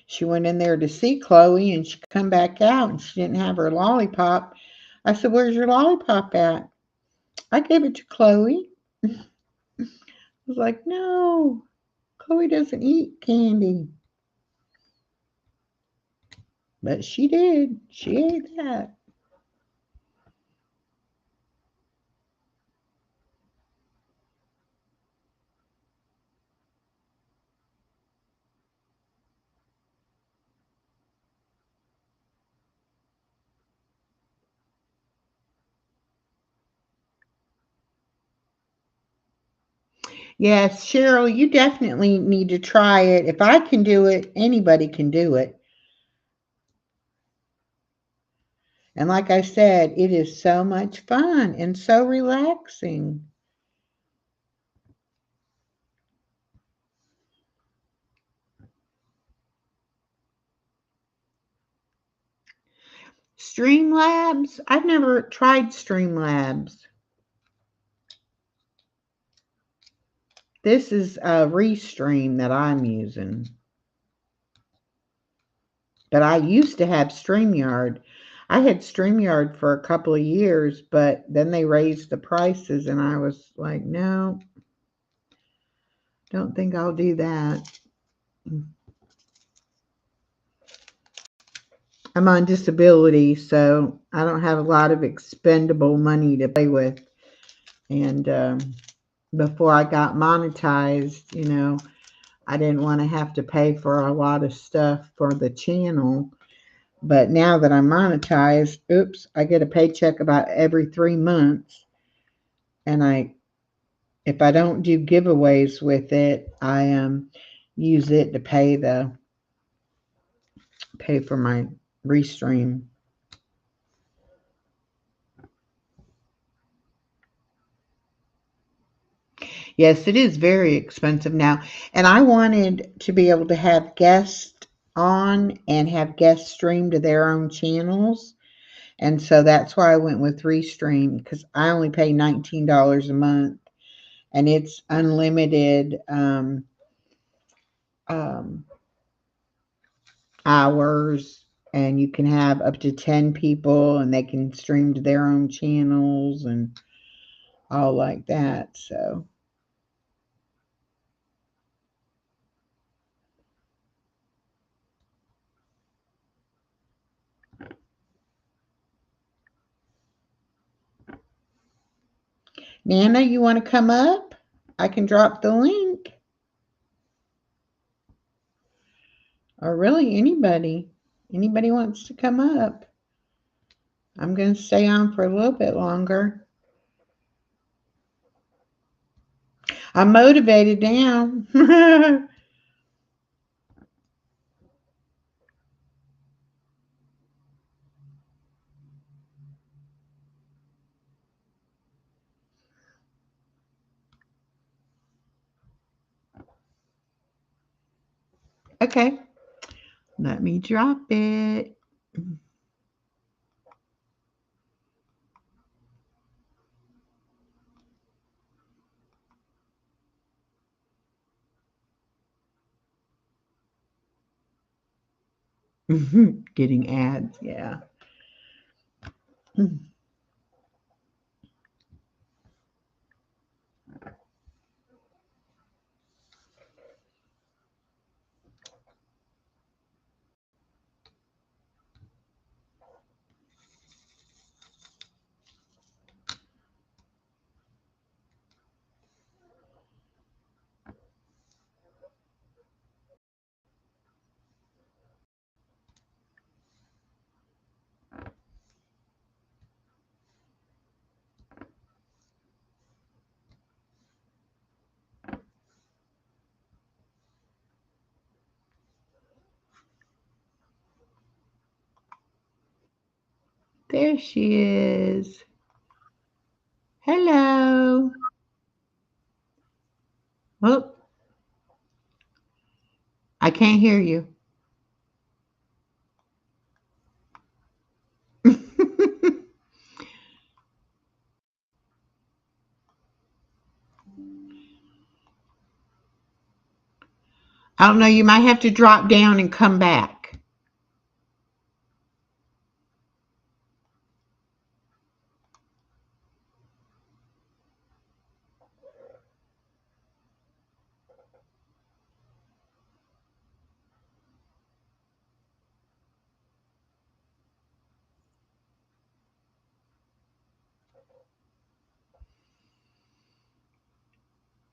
A: She went in there to see Chloe and she come back out and she didn't have her lollipop. I said, where's your lollipop at? I gave it to Chloe. I was like, no, Chloe doesn't eat candy. But she did. She ate that. Yes, Cheryl, you definitely need to try it. If I can do it, anybody can do it. And like I said, it is so much fun and so relaxing. Streamlabs? I've never tried Streamlabs. This is a Restream that I'm using. But I used to have StreamYard. I had StreamYard for a couple of years, but then they raised the prices and I was like, no, don't think I'll do that. I'm on disability, so I don't have a lot of expendable money to play with. And before I got monetized, I didn't want to have to pay for a lot of stuff for the channel. But now that I'm monetized, oops, I get a paycheck about every 3 months. And if I don't do giveaways with it, I use it to pay for my Restream. Yes, it is very expensive now. And I wanted to be able to have guests on and have guests stream to their own channels. And so that's why I went with Restream, because I only pay $19 a month, and it's unlimited um, hours, and you can have up to 10 people, and they can stream to their own channels and all like that. So Nana, you want to come up? I can drop the link. Or really anybody. Anybody wants to come up. I'm going to stay on for a little bit longer. I'm motivated now. Okay, let me drop it. Getting ads, yeah. There she is. Hello. Oh, I can't hear you. I don't know. You might have to drop down and come back.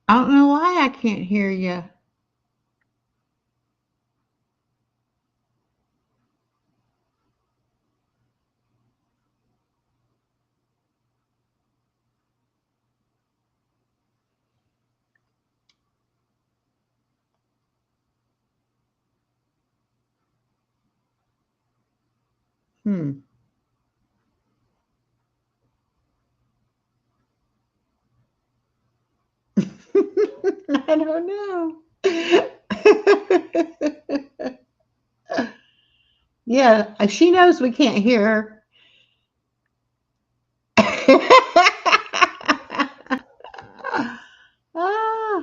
A: I don't know why I can't hear you. Hmm. I don't know. Yeah, she knows we can't hear her. Ah.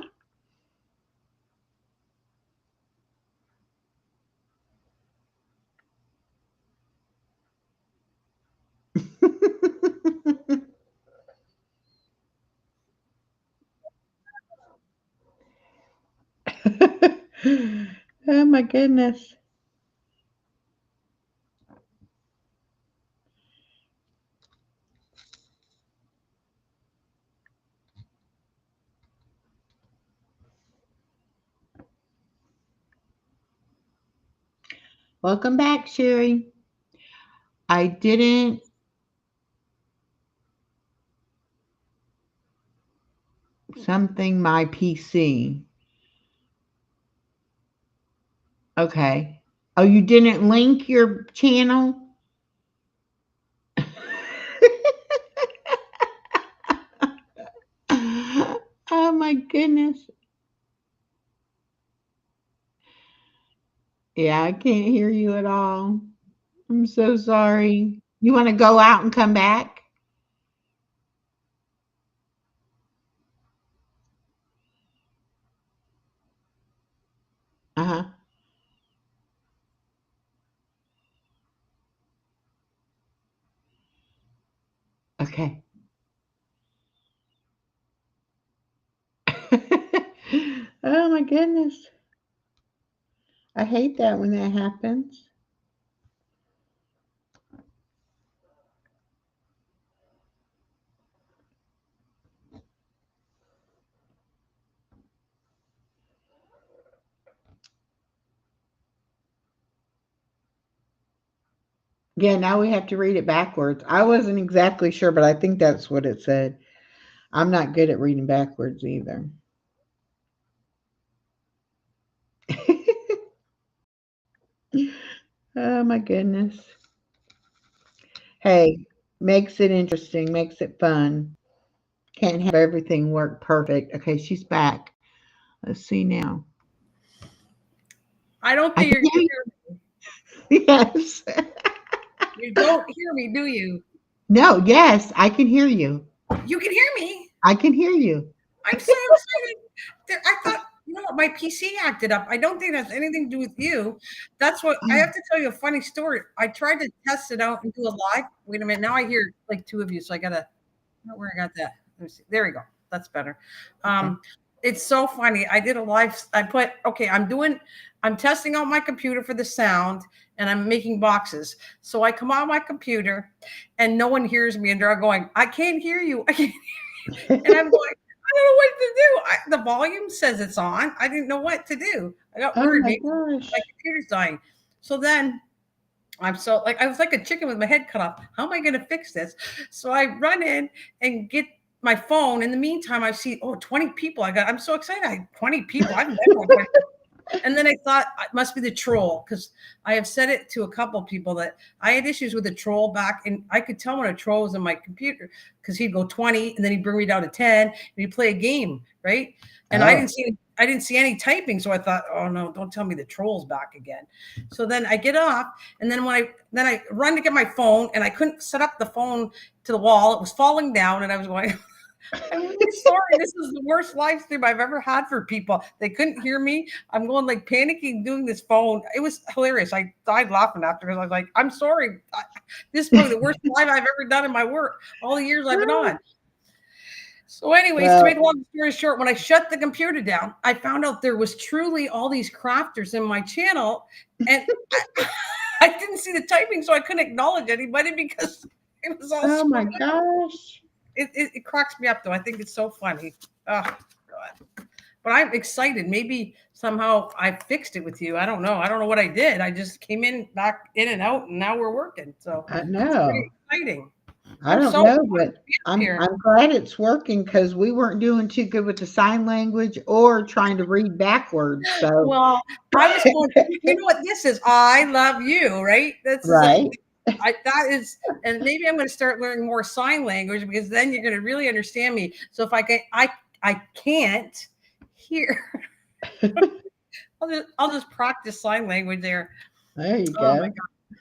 A: Oh my goodness. Welcome back, Sherry. I didn't something my PC. Okay. Oh, you didn't link your channel? Oh my goodness. Yeah, I can't hear you at all. I'm so sorry. You want to go out and come back? Uh-huh. Okay. Oh my goodness. I hate that when that happens. Yeah, now we have to read it backwards. I wasn't exactly sure, but I think that's what it said. I'm not good at reading backwards either. Oh my goodness. Hey, makes it interesting, makes it fun. Can't have everything work perfect. Okay, she's back. Let's see now.
B: I don't
A: I
B: think
A: can
B: you're gonna
A: hear
B: hear
A: you. Yes.
B: me. You don't hear me, do you?
A: No, yes, I can hear you.
B: You can hear me.
A: I can hear you.
B: I'm so excited. I thought, you know what, my PC acted up. I don't think that's anything to do with you. That's what I have to tell you a funny story. I tried to test it out and do a live. Wait a minute. Now I hear like two of you. So I gotta, I don't know where I got that. Let me see. There we go. That's better.
A: Okay.
B: It's so funny. I did a live, I put, okay, I'm testing out my computer for the sound and I'm making boxes. So I come on my computer and no one hears me and they're going, I can't hear you. I can't. And I'm going, I don't know what to do. The volume says it's on. I didn't know what to do. I got
A: Oh
B: worried.
A: my
B: Maybe my
A: gosh.
B: computer's dying. So then I'm so like, I was like a chicken with my head cut off. How am I going to fix this? So I run in and get my phone. In the meantime, I see, 20 people. I'm so excited. 20 people. I've never had 20. And then I thought it must be the troll because I have said it to a couple of people that I had issues with the troll back, and I could tell when a troll was in my computer because he'd go 20 and then he'd bring me down to 10 and he'd play a game, right? And
A: Oh.
B: I didn't see any typing, so I thought, oh no, don't tell me the troll's back again. So then I get off, and then I run to get my phone, and I couldn't set up the phone to the wall. It was falling down, and I was going, I'm really sorry. This is the worst live stream I've ever had for people. They couldn't hear me. I'm going like panicking doing this phone. It was hilarious. I died laughing after because I was like, I'm sorry. This is probably the worst live I've ever done in my work, all the years I've been on. So, anyways, to make a
A: Well,
B: long story short, when I shut the computer down, I found out there was truly all these crafters in my channel, and I didn't see the typing, so I couldn't acknowledge anybody because it was all
A: oh my
B: screwed up.
A: gosh.
B: It cracks me up though. I think it's so funny. Oh God. But I'm excited. Maybe somehow I fixed it with you. I don't know. I don't know what I did. I just came in back in and out and now we're working. So
A: I
B: it's pretty
A: know.
B: exciting.
A: I
B: I'm
A: don't
B: so
A: know,
B: glad
A: but
B: to be up
A: I'm
B: here.
A: I'm glad it's working because we weren't doing too good with the sign language or trying to read backwards. So
B: Well, I was going, you know what this is? I love you, right? This is a
A: right.
B: that is, and maybe I'm going to start learning more sign language because then you're going to really understand me. So if I can't hear, I'll just practice sign language there.
A: There you
B: Oh my
A: go.
B: God.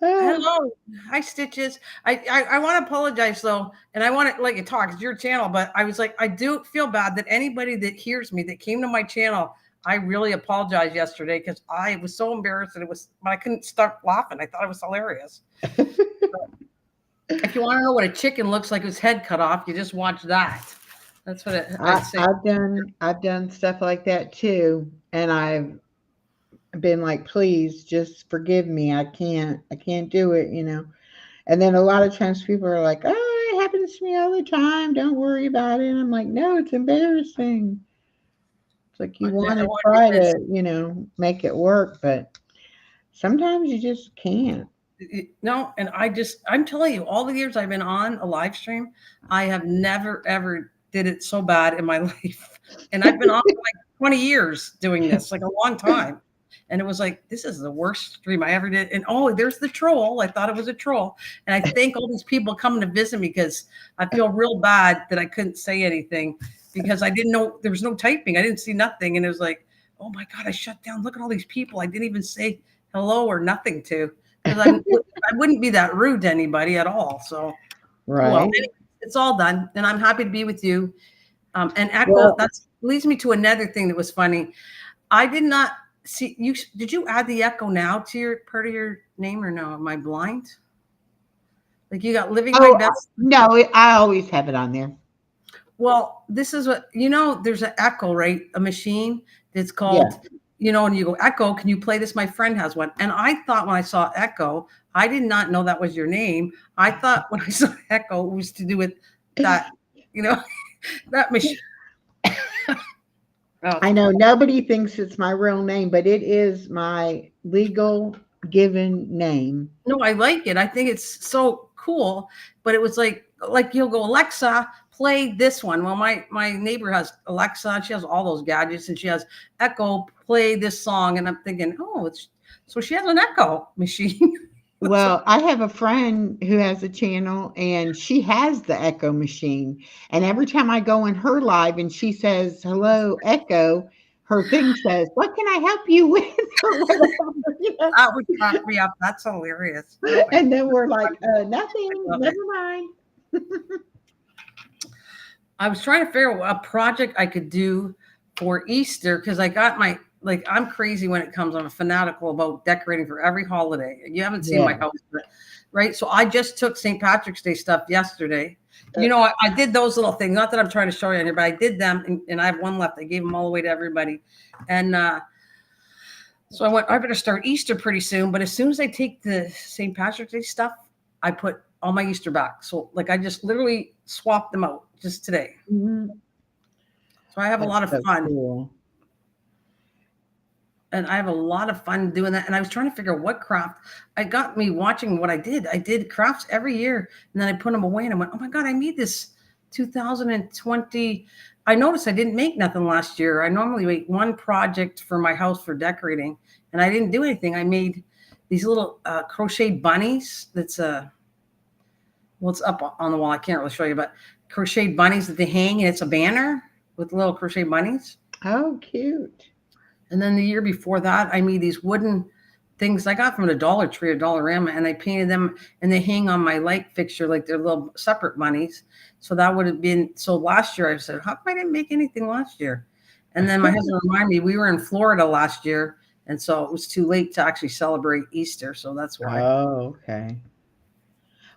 A: Oh,
B: Hello. Hi, Stitches. I want to apologize though, and I want to let you talk. It's your channel, but I was like, I do feel bad that anybody that hears me that came to my channel, I really apologize yesterday because I was so embarrassed and but I couldn't stop laughing. I thought it was hilarious. If you want to know what a chicken looks like, his head cut off, you just watch that. That's what I'd say.
A: I've done stuff like that too, and I've been like, please just forgive me. I can't do it. And then a lot of times people are like, oh, it happens to me all the time. Don't worry about it. And I'm like, no, it's embarrassing. It's like you want to
B: What
A: try
B: it is.
A: to make it work, but sometimes you just can't.
B: No, and I'm telling you, all the years I've been on a live stream, I have never ever did it so bad in my life. And I've been on for like 20 years doing this, like a long time. And it was like, this is the worst stream I ever did. And there's the troll. I thought it was a troll. And I thank all these people coming to visit me because I feel real bad that I couldn't say anything because I didn't know there was no typing. I didn't see nothing. And it was like, oh my God, I shut down. Look at all these people I didn't even say hello or nothing to because I wouldn't be that rude to anybody at all. So, well,
A: Right.
B: anyway, it's all done, and I'm happy to be with you. And Echo,
A: Well,
B: that leads me to another thing that was funny. I did not see you. Did you add the Echo now to your part of your name or no? Am I blind? Like you got living my
A: oh,
B: best.
A: no, I always have it on there.
B: Well, this is what there's an Echo, right? A machine that's
A: Yeah.
B: called, and you go, Echo, can you play this? My friend has one. And I thought when I saw Echo, I did not know that was your name. I thought when I saw Echo, it was to do with that, that machine. Oh,
A: I know nobody thinks it's my real name, but it is my legal given name.
B: no, I like it. I think it's so cool. But it was like you'll go, Alexa, play this one. Well, my neighbor has Alexa, and she has all those gadgets, and she has Echo, play this song. And I'm thinking, oh, so she has an Echo machine.
A: Well, I have a friend who has a channel and she has the Echo machine. And every time I go in her live and she says, "Hello, Echo," her thing says, "What can I help you with?" or whatever.
B: That would crack me up. That's hilarious.
A: And then we're like, nothing, never mind.
B: I was trying to figure out a project I could do for Easter because I got I'm crazy when it comes. I'm fanatical about decorating for every holiday. You haven't seen my
A: Yeah.
B: house, right? So I just took St. Patrick's Day stuff yesterday. I did those little things. Not that I'm trying to show you here, but I did them, and I have one left. I gave them all away to everybody, and so I went. I better start Easter pretty soon. But as soon as I take the St. Patrick's Day stuff, I put all my Easter back. So I just literally swapped them out just today.
A: Mhm.
B: So I have a lot of
A: That's so
B: fun.
A: cool.
B: And I have a lot of fun doing that. And I was trying to figure out what craft. I got me watching what I did. I did crafts every year, and then I put them away, and I went, oh my God, I made this 2020. I noticed I didn't make nothing last year. I normally make one project for my house for decorating, and I didn't do anything. I made these little crocheted bunnies. It's up on the wall. I can't really show you, but crocheted bunnies that they hang, and it's a banner with little crochet bunnies.
A: Oh, cute.
B: And then the year before that, I made these wooden things I got from the Dollar Tree or Dollarama, and I painted them, and they hang on my light fixture like they're little separate bunnies. So that would have been, so last year I said, how come I didn't make anything last year? And then my husband reminded me, we were in Florida last year, and so it was too late to actually celebrate Easter. So that's why.
A: Oh, okay.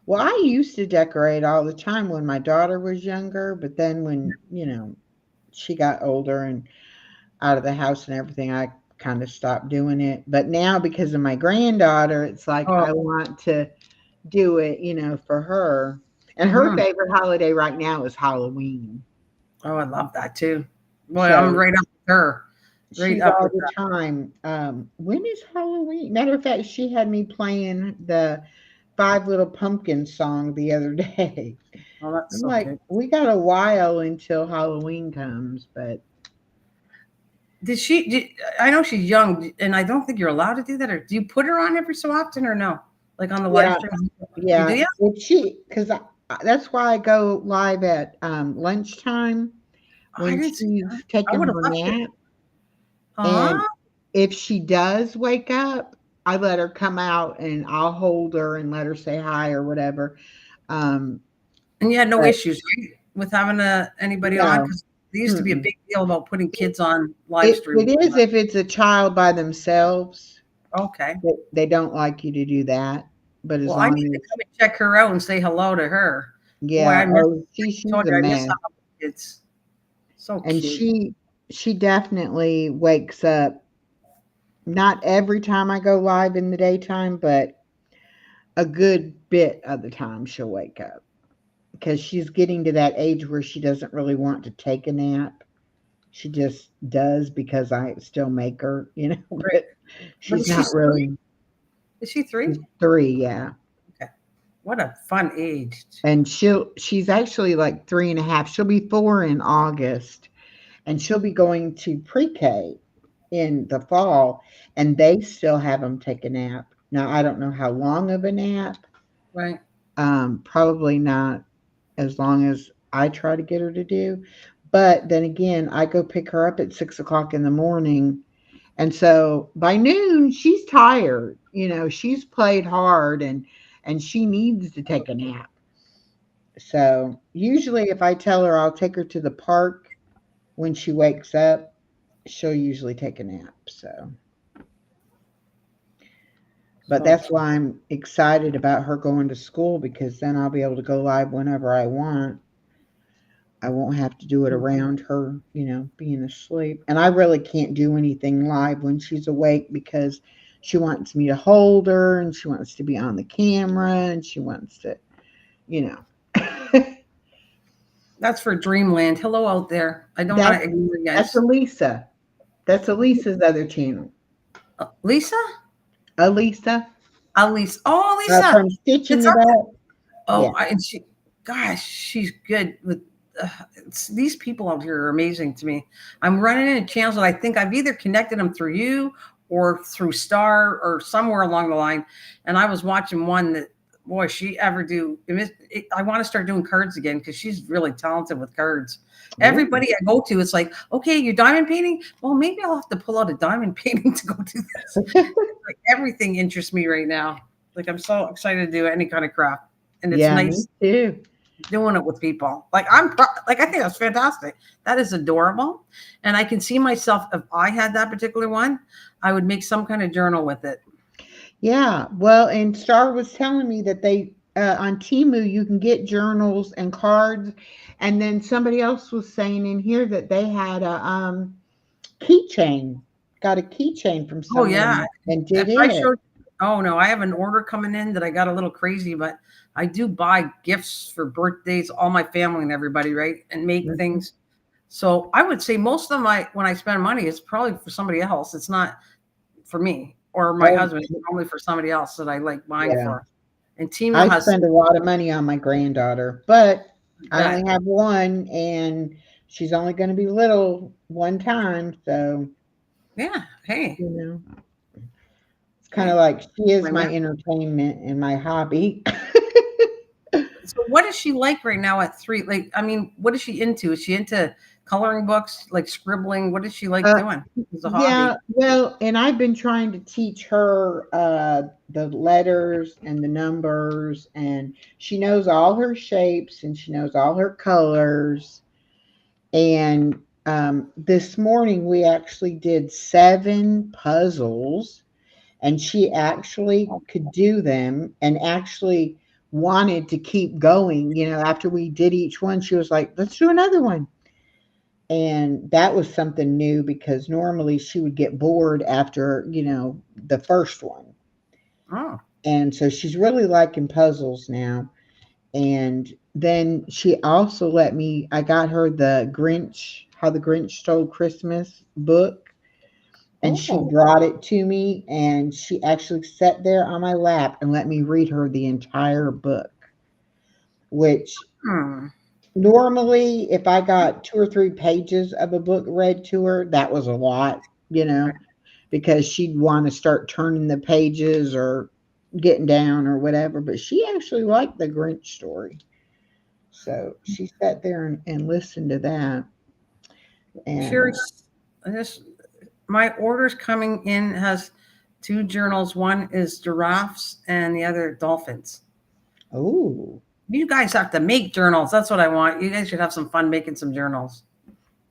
A: Well, I used to decorate all the time when my daughter was younger, but then when, she got older and out of the house and everything, I kind of stopped doing it. But now because of my granddaughter, it's like
B: Oh,
A: I want to do it, for her. And her
B: mhm.
A: favorite holiday right now is Halloween.
B: Oh, I love that too. Boy, I'm
A: So
B: right up with her. Right
A: she's
B: up
A: all
B: with
A: the
B: her.
A: time. When is Halloween? Matter of fact, she had me playing the Five Little Pumpkins song the other day.
B: Oh, that's
A: I'm
B: so
A: like,
B: good.
A: we got a while until Halloween comes, but
B: I know she's young, and I don't think you're allowed to do that. Or do you put her on every so often, or no? Like on the live
A: yeah,
B: stream? You do,
A: yeah.
B: yeah?
A: Because that's why I go live at lunchtime
B: Oh, I
A: when
B: didn't see that.
A: she's
B: I
A: taking
B: would have
A: her
B: left it.
A: nap. And
B: Ah,
A: if she does wake up, I let her come out and I'll hold her and let her say hi or whatever. Um,
B: and you had no
A: but
B: issues, right, with having anybody on?
A: no,
B: Because there used to be a
A: mm-mm.
B: big deal about putting kids on live stream.
A: It is if it's a child by themselves.
B: Okay.
A: They don't like you to do that. But as
B: Well, I
A: long
B: need to
A: as,
B: come and check her out and say hello to her. Boy,
A: yeah, oh, she's
B: told
A: a
B: you I miss
A: mess.
B: how it's so
A: And
B: cute.
A: she definitely wakes up, not every time I go live in the daytime, but a good bit of the time she'll wake up because she's getting to that age where she doesn't really want to take a nap. She just does because I still make her,
B: Right.
A: but
B: But
A: she's
B: is she
A: not
B: three?
A: really.
B: Is she
A: She's
B: 3?
A: 3, yeah.
B: Okay. What a fun age.
A: And she's actually like 3.5. She'll be 4 in August, and she'll be going to pre-K in the fall, and they still have them take a nap. Now I don't know how long of a nap.
B: Right.
A: Probably not as long as I try to get her to do. But then again, I go pick her up at 6 o'clock in the morning, And so by noon, she's tired. She's played hard and she needs to take a nap. So usually if I tell her I'll take her to the park when she wakes up, she'll usually take a nap. But
B: So,
A: that's why I'm excited about her going to school, because then I'll be able to go live whenever I want. I won't have to do it around her, being asleep. And I really can't do anything live when she's awake because she wants me to hold her and she wants to be on the camera and she wants to, you know.
B: that's for Dreamland. Hello out there. I don't want
A: That's
B: to ignore you
A: that's
B: guys.
A: Elisa. That's Elisa's other channel.
B: Lisa?
A: Elisa
B: Elise. Oh, Lisa.
A: from Stitching
B: It's
A: It
B: up.
A: Up.
B: Oh,
A: Yeah.
B: and she, gosh, she's good with. These people out here are amazing to me. I'm running into channels that I think I've either connected them through you or through Star or somewhere along the line. And I was watching one that, boy, she ever do. I want to start doing cards again because she's really talented with cards. Everybody I go to, it's like, okay, you're diamond painting. Well, maybe I'll have to pull out a diamond painting to go do this. Like everything interests me right now. Like I'm so excited to do any kind of craft, and it's
A: Yeah,
B: nice
A: me too.
B: doing it with people. Like like I think that's fantastic. That is adorable, and I can see myself if I had that particular one, I would make some kind of journal with it.
A: Yeah. Well, and Star was telling me that they on Timu you can get journals and cards, and then somebody else was saying in here that they had a keychain. Got a keychain from
B: Oh yeah,
A: someone and
B: if
A: did
B: I
A: it.
B: showed, oh no, I have an order coming in that I got a little crazy, but I do buy gifts for birthdays, all my family and everybody, right, and make
A: Mhm.
B: things. So I would say most of my when I spend money, it's probably for somebody else. It's not for me or my
A: Oh,
B: husband. It's probably for somebody else that I like buying
A: yeah.
B: for. And Timo
A: I
B: has
A: spend a lot of money on my granddaughter, but I
B: that.
A: only have one, and she's only going to be little one time. So,
B: Yeah. Hey.
A: you know, it's kind of
B: Hey.
A: like she is
B: My
A: my
B: man.
A: entertainment and my hobby.
B: So what is she like right now at 3? Like, I mean, what is she into? Is she into coloring books, like scribbling? What does she like
A: Uh,
B: doing as a
A: yeah,
B: hobby?
A: well, and I've been trying to teach her the letters and the numbers, and she knows all her shapes and she knows all her colors. And this morning we actually did 7 puzzles, and she actually could do them and actually wanted to keep going. After we did each one, she was like, let's do another one. And that was something new because normally she would get bored after, the first one.
B: Oh,
A: And so she's really liking puzzles now. And then she also I got her the Grinch, How the Grinch Stole Christmas book. And she
B: oh,
A: brought it to me and she actually sat there on my lap and let me read her the entire book, which
B: hmm.
A: normally if I got 2 or 3 pages of a book read to her, that was a lot, because she'd want to start turning the pages or getting down or whatever. But she actually liked the Grinch story. So she sat there and listened to that. And
B: Sure. This my orders coming in has 2 journals. One is giraffes and the other dolphins.
A: oh,
B: You guys have to make journals. That's what I want. You guys should have some fun making some journals.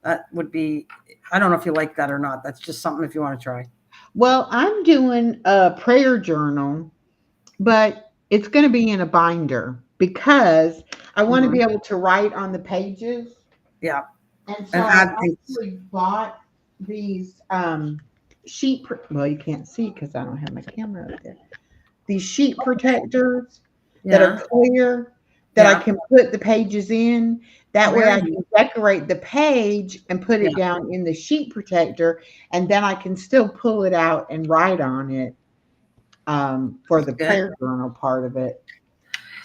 B: That would be. I don't know if you like that or not. That's just something if you want to try.
A: well, I'm doing a prayer journal, but it's going to be in a binder because I want to
B: Mhm.
A: be able to write on the pages.
B: Yeah,
A: And so
B: and
A: I
B: add things.
A: actually bought these well, you can't see because I don't have my camera up there. These sheet protectors that are
B: Yeah,
A: clear that I
B: yeah.
A: can put the pages in. That way I
B: Very.
A: can decorate the page and put
B: Yeah,
A: it down in the sheet protector, and then I can still pull it out and write on it for the
B: good.
A: prayer journal part of it.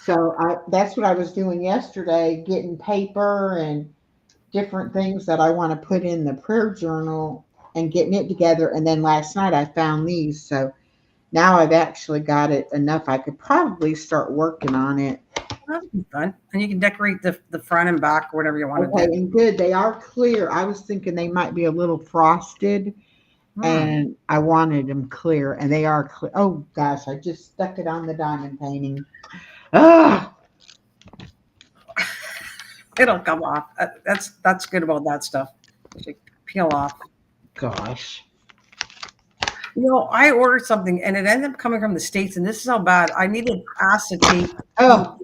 A: So that's what I was doing yesterday, getting paper and different things that I want to put in the prayer journal and getting it together. And then last night I found these. So now I've actually got it enough. I could probably start working on it.
B: That'd be fun. And you can decorate the front and back or whatever you want to
A: Okay,
B: do.
A: and good. They are clear. I was thinking they might be a little frosted, and I wanted them clear, and they are clear. Oh gosh, I just stuck it on the diamond painting. Ah,
B: It'll come off. That's good about that stuff. They peel off.
A: gosh.
B: I ordered something and it ended up coming from the States, and this is how bad. I needed acetate.
A: Oh,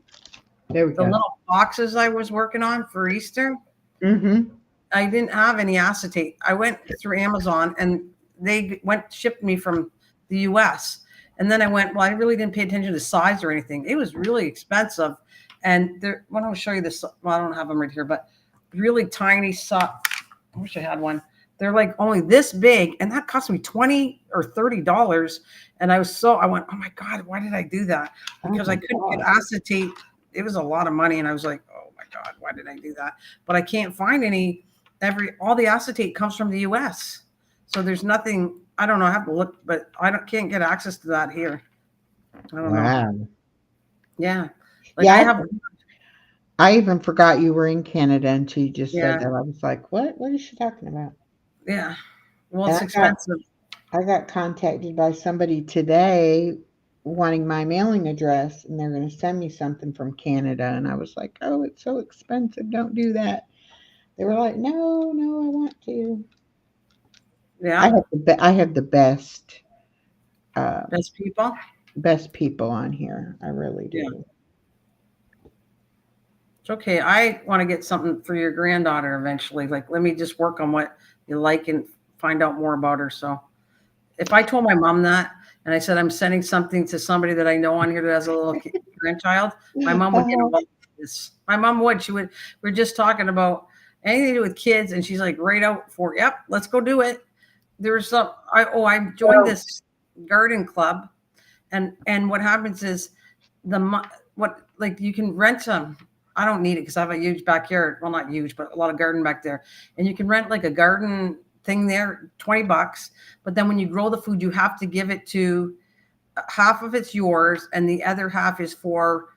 A: there we
B: The
A: go.
B: little boxes I was working on for Easter,
A: Mm-hmm.
B: I didn't have any acetate. I went through Amazon and they shipped me from the US. And then I went, well, I really didn't pay attention to size or anything. It was really expensive. And there, well, I'll show you this. Well, I don't have them right here, but really tiny I wish I had one. They're like only this big, and that cost me $20 or $30. And I went, oh my God, why did I do that? Because I couldn't get acetate. It was a lot of money. And I was like, oh my God, why did I do that? But I can't find any. All the acetate comes from the US. So there's nothing, I don't know, I have to look, but can't get access to that here. I don't know.
A: Wow.
B: Yeah.
A: Yeah. I even forgot you were in Canada until you just
B: Yeah.
A: said that. I was like, what? What is she talking about?
B: Yeah. Well, it's expensive.
A: I got contacted by somebody today wanting my mailing address, and they're going to send me something from Canada. And I was like, oh, it's so expensive. Don't do that. They were like, no, I want to.
B: Yeah.
A: I have the best
B: people
A: on here. I really do.
B: Yeah. It's okay. I want to get something for your granddaughter eventually. Like, let me just work on what you like and find out more about her. So if I told my mom that and I said I'm sending something to somebody that I know on here that has a little grandchild, my mom would get involved with this. My mom would. We're just talking about anything to do with kids, and she's like, right out for, yep, let's go do it. There's I joined this garden club, and what happens is you can rent some. I don't need it because I have a huge backyard. Well, not huge, but a lot of garden back there. And you can rent like a garden thing there, $20. But then when you grow the food, you have to give it to half of it's yours, and the other half is for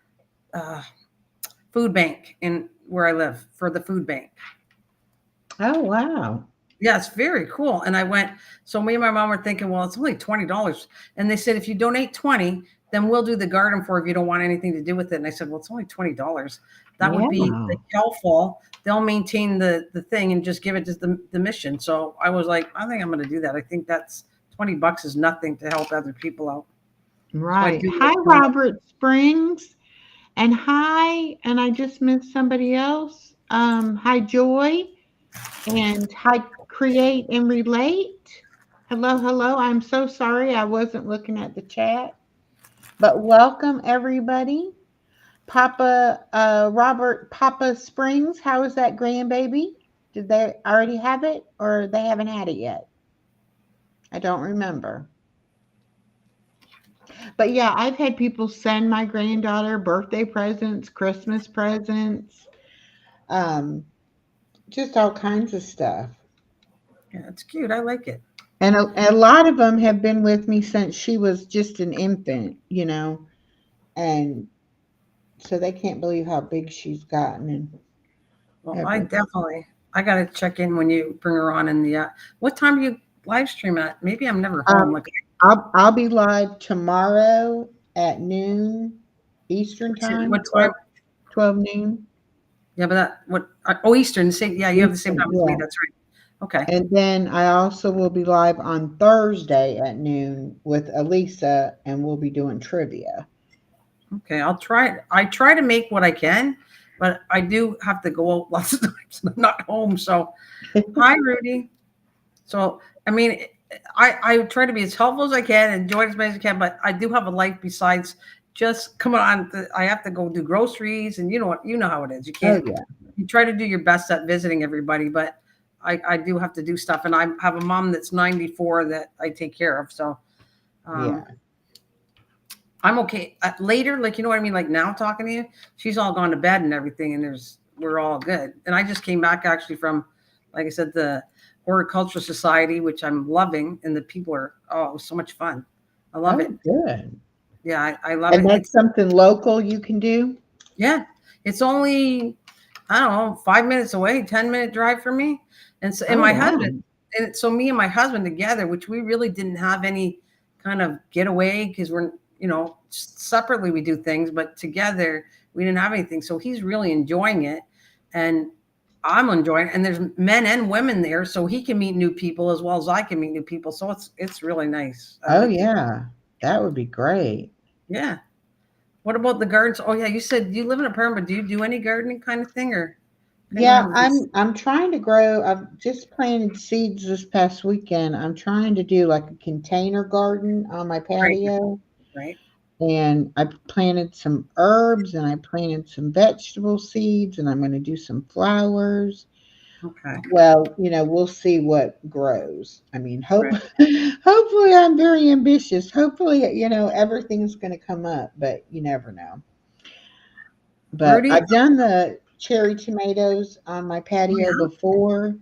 B: food bank in where I live, for the food bank.
A: Oh, wow.
B: Yeah, it's very cool. And I went, so me and my mom were thinking, well, it's only $20. And they said, if you donate 20, then we'll do the garden for if you don't want anything to do with it. And I said, well, it's only $20. That would be helpful. They'll maintain the thing and just give it to the mission. So I was like, I think I'm going to do that. I think that's $20 is nothing to help other people out.
A: Right. So hi, Robert Springs. And hi, and I just missed somebody else. Hi, Joy. And hi, Create and Relate. Hello. I'm so sorry I wasn't looking at the chat. But welcome, everybody. Papa Robert Papa Springs, how is that grandbaby? Did they already have it, or they haven't had it yet? I don't remember. But yeah, I've had people send my granddaughter birthday presents, Christmas presents, just all kinds of stuff.
B: Yeah, it's cute. I like it.
A: And a lot of them have been with me since she was just an infant, and so they can't believe how big she's gotten. And
B: well, I got to check in when you bring her on in the, what time do you live stream at? Maybe I'm never home.
A: I'll be live tomorrow at noon Eastern time.
B: What time?
A: 12 noon.
B: Yeah, but Eastern, same. Yeah, you have the same time as me. That's right. Okay.
A: And then I also will be live on Thursday at noon with Elisa, and we'll be doing trivia.
B: Okay, I'll try it. I try to make what I can, but I do have to go out lots of times. I'm not home. So, hi, Rudy. So, I mean, I try to be as helpful as I can, enjoy as much as I can, but I do have a life besides just coming on. I have to go do groceries, and you know how it is. You can't. Oh, yeah. You try to do your best at visiting everybody, but I do have to do stuff, and I have a mom that's 94 that I take care of. So, yeah. I'm okay. Later, like, you know what I mean? Like now talking to you, she's all gone to bed and everything, and we're all good. And I just came back actually from, like I said, the Horticultural Society, which I'm loving, and the people it was so much fun. I love it.
A: Good.
B: Yeah, I love it.
A: And that's something local you can do?
B: Yeah. It's only, I don't know, 5 minutes away, 10-minute drive for me. And so, and my husband, and so me and my husband together, which we really didn't have any kind of getaway because we're, separately we do things, but together we didn't have anything. So he's really enjoying it, and I'm enjoying it. And there's men and women there, so he can meet new people as well as I can meet new people. So it's really nice. I
A: Oh
B: like it.
A: yeah, that would be great.
B: Yeah. What about the gardens? Oh yeah, you said you live in a apartment, but do you do any gardening kind of thing or? Couldn't
A: Yeah,
B: remember if you
A: I'm trying to grow. I've just planted seeds this past weekend. I'm trying to do like a container garden on my
B: right,
A: patio.
B: right.
A: And I planted some herbs and I planted some vegetable seeds and I'm going to do some flowers.
B: Okay.
A: Well, we'll see what grows. I mean,
B: Right.
A: hopefully I'm very ambitious. Hopefully, everything's going to come up, but you never know. But
B: Rudy?
A: I've done the cherry tomatoes on my
B: Oh,
A: patio
B: yeah.
A: before,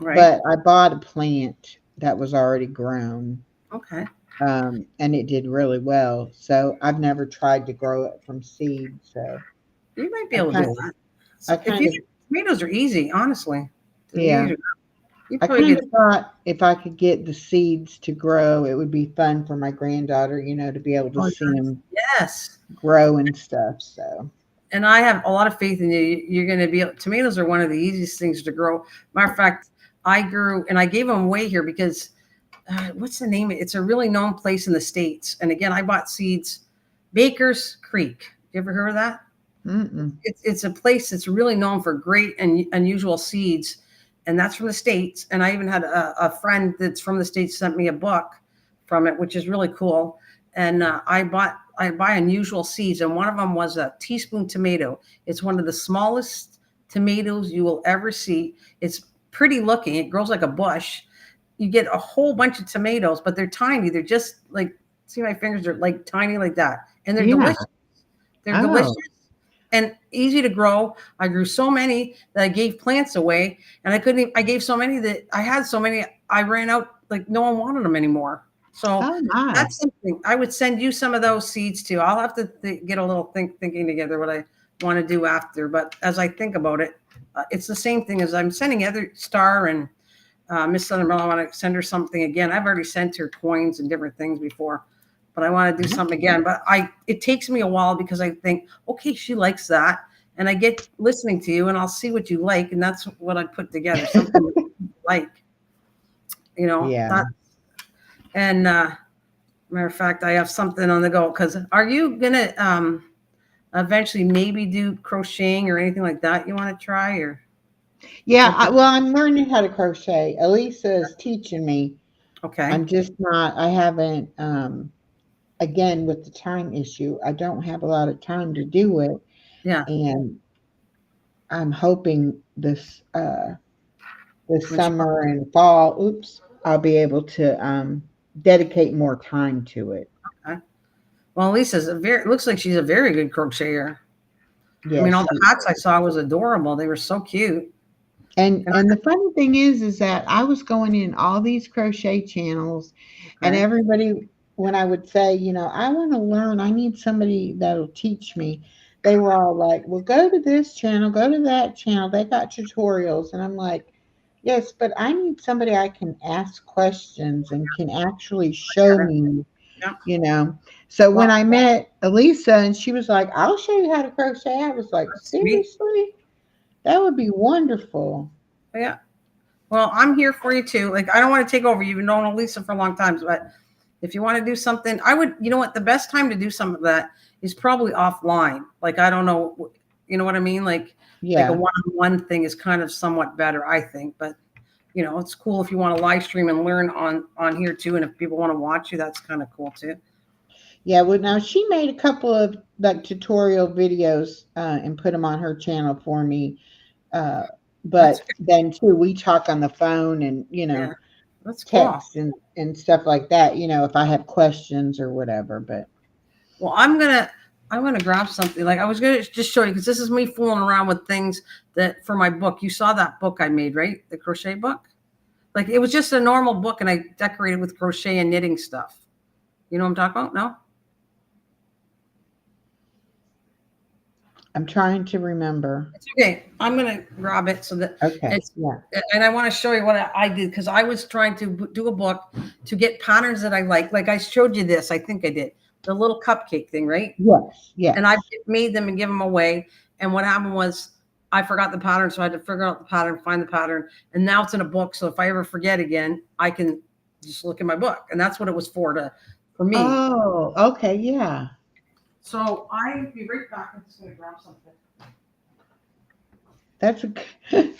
B: Right.
A: but I bought a plant that was already grown.
B: Okay.
A: And it did really well. So I've never tried to grow it from seed. So
B: You might be
A: I
B: able to
A: kind
B: do that.
A: I
B: So if
A: kind
B: you
A: of
B: tomatoes are easy, honestly.
A: yeah,
B: Tomatoes you
A: I
B: probably
A: kind
B: get
A: of thought if I could get the seeds to grow, it would be fun for my granddaughter, to be able to
B: oh
A: see them
B: yes.
A: grow and stuff. So
B: And I have a lot of faith in you. You're going to be tomatoes are one of the easiest things to grow. Matter of fact, I grew and I gave them away here because what's the name? It's a really known place in the States. And again, I bought seeds, Baker's Creek. You ever heard of that?
A: mm-mm.
B: It's a place that's really known for great and unusual seeds, and that's from the States. And I even had a friend that's from the States sent me a book from it, which is really cool. And I buy unusual seeds, and one of them was a teaspoon tomato. It's one of the smallest tomatoes you will ever see. It's pretty looking. It grows like a bush. You get a whole bunch of tomatoes, but they're tiny. They're just like, see my fingers are like tiny like that, and they're
A: Yeah.
B: delicious. They're delicious
A: Oh,
B: and easy to grow. I grew so many that I gave plants away, and I couldn't. I gave so many that I had so many I ran out. Like no one wanted them anymore. So
A: oh my.
B: that's something I would send you some of those seeds too. I'll have to get a little thinking together what I want to do after. But as I think about it, it's the same thing as I'm sending other Star and Miss Southern. I want to send her something again. I've already sent her coins and different things before, but I want to do something again. But it takes me a while because I think, okay, she likes that, and I get listening to you, and I'll see what you like, and that's what I put together, something that you like,
A: Yeah.
B: that. And matter of fact, I have something on the go. Because are you gonna eventually maybe do crocheting or anything like that? You want to try or
A: Yeah.
B: something?
A: Well, I'm learning how to crochet. Elisa is teaching me.
B: Okay.
A: I'm just not, I haven't, again, with the time issue, I don't have a lot of time to do it.
B: Yeah.
A: And I'm hoping this
B: When she,
A: summer and fall, oops, I'll be able to dedicate more time to it.
B: okay. Well, Lisa's looks like she's a very good crocheter. I mean,
A: Yes,
B: all the hats I saw was adorable. They were so cute.
A: and
B: And
A: and the funny thing is that I was going in all these crochet channels, and
B: okay.
A: everybody, when I would say, I want to learn, I need somebody that'll teach me, they were all like, well, go to this channel, go to that channel, they got tutorials, and I'm like, yes, but I need somebody I can ask questions and can actually show me,
B: Yeah.
A: you know. So when
B: Well,
A: I met Elisa and she was like, I'll show you how to crochet, I was like,
B: sweet.
A: seriously? That would be wonderful.
B: Yeah. Well, I'm here for you too. Like, I don't want to take over. You've known Lisa for a long time, but if you want to do something, I would, you know what, the best time to do some of that is probably offline. Like, I don't know, you know what I mean? Like a
A: Yeah.
B: one-on-one thing is kind of somewhat better, I think. But it's cool if you want to live stream and learn on here too. And if people want to watch you, that's kind of cool too.
A: Yeah, well, now she made a couple of like tutorial videos and put them on her channel for me. Uh,
B: That's
A: but then too, we talk on the phone and
B: yeah, that's cool.
A: text and stuff like that. If I have questions or whatever. But
B: Well, I'm gonna grab something. Like I was gonna just show you because this is me fooling around with things that for my book. You saw that book I made, right? The crochet book. Like it was just a normal book, and I decorated with crochet and knitting stuff. You know what I'm talking about? No.
A: I'm trying to remember.
B: It's okay. I'm gonna grab it so that
A: Okay.
B: it's.
A: Yeah.
B: And I want to show you what I did because I was trying to do a book to get patterns that I like. Like I showed you this. I think I did the little cupcake thing, right?
A: Yes. Yes.
B: And I made them and give them away. And what happened was I forgot the pattern, so I had to figure out the pattern, find the pattern, and now it's in a book. So if I ever forget again, I can just look in my book, and that's what it was for me.
A: Oh, okay. Yeah.
B: So I'll be right back. I'm just gonna grab something.
A: That's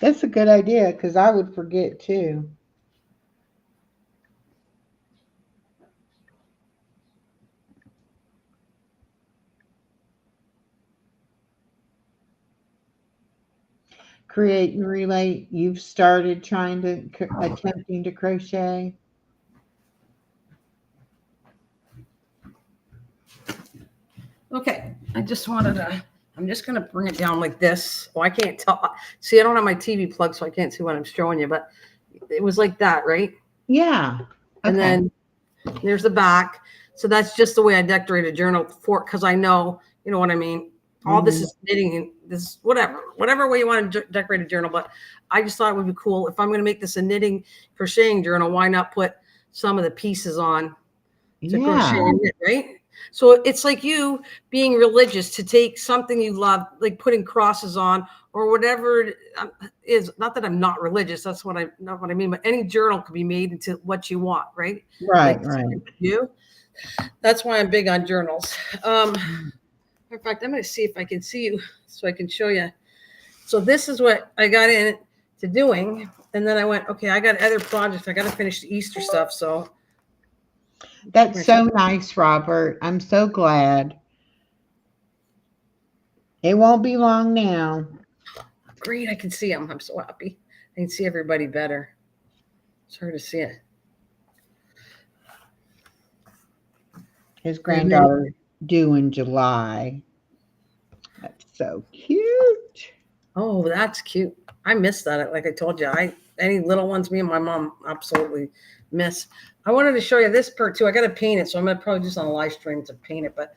A: that's a good idea because I would forget too. Create and relate. You've started trying to attempting to crochet.
B: Okay, I just wanted to. I'm just gonna bring it down like this. Oh, I can't tell. See, I don't have my TV plugged, so I can't see what I'm showing you. But it was like that, right?
A: Yeah.
B: And
A: Okay.
B: then there's the back. So that's just the way I decorate a journal for, because I know, you know what I mean? All this is knitting and this, whatever way you want to decorate a journal. But I just thought it would be cool. If I'm going to make this a knitting crocheting journal, why not put some of the pieces on to crochet and knit, right? So it's like you being religious to take something you love, like putting crosses on or whatever it is. Not that I'm not religious. That's not what I mean. But any journal could be made into what you want, right?
A: Right.
B: Like
A: Right.
B: you. That's why I'm big on journals. In fact, I'm going to see if I can see you so I can show you. So this is what I got into doing. And then I went, okay, I got other projects. I got to finish the Easter stuff. So
A: That's so nice, Robert. I'm so glad. It won't be long now.
B: great. I can see them. I'm so happy. I can see everybody better. It's hard to see it.
A: His granddaughter due in July. That's so cute.
B: Oh, that's cute. I miss that. Like I told you, any little ones, me and my mom absolutely miss. I wanted to show you this part too. I got to paint it, so I'm gonna probably just on a live stream to paint it. But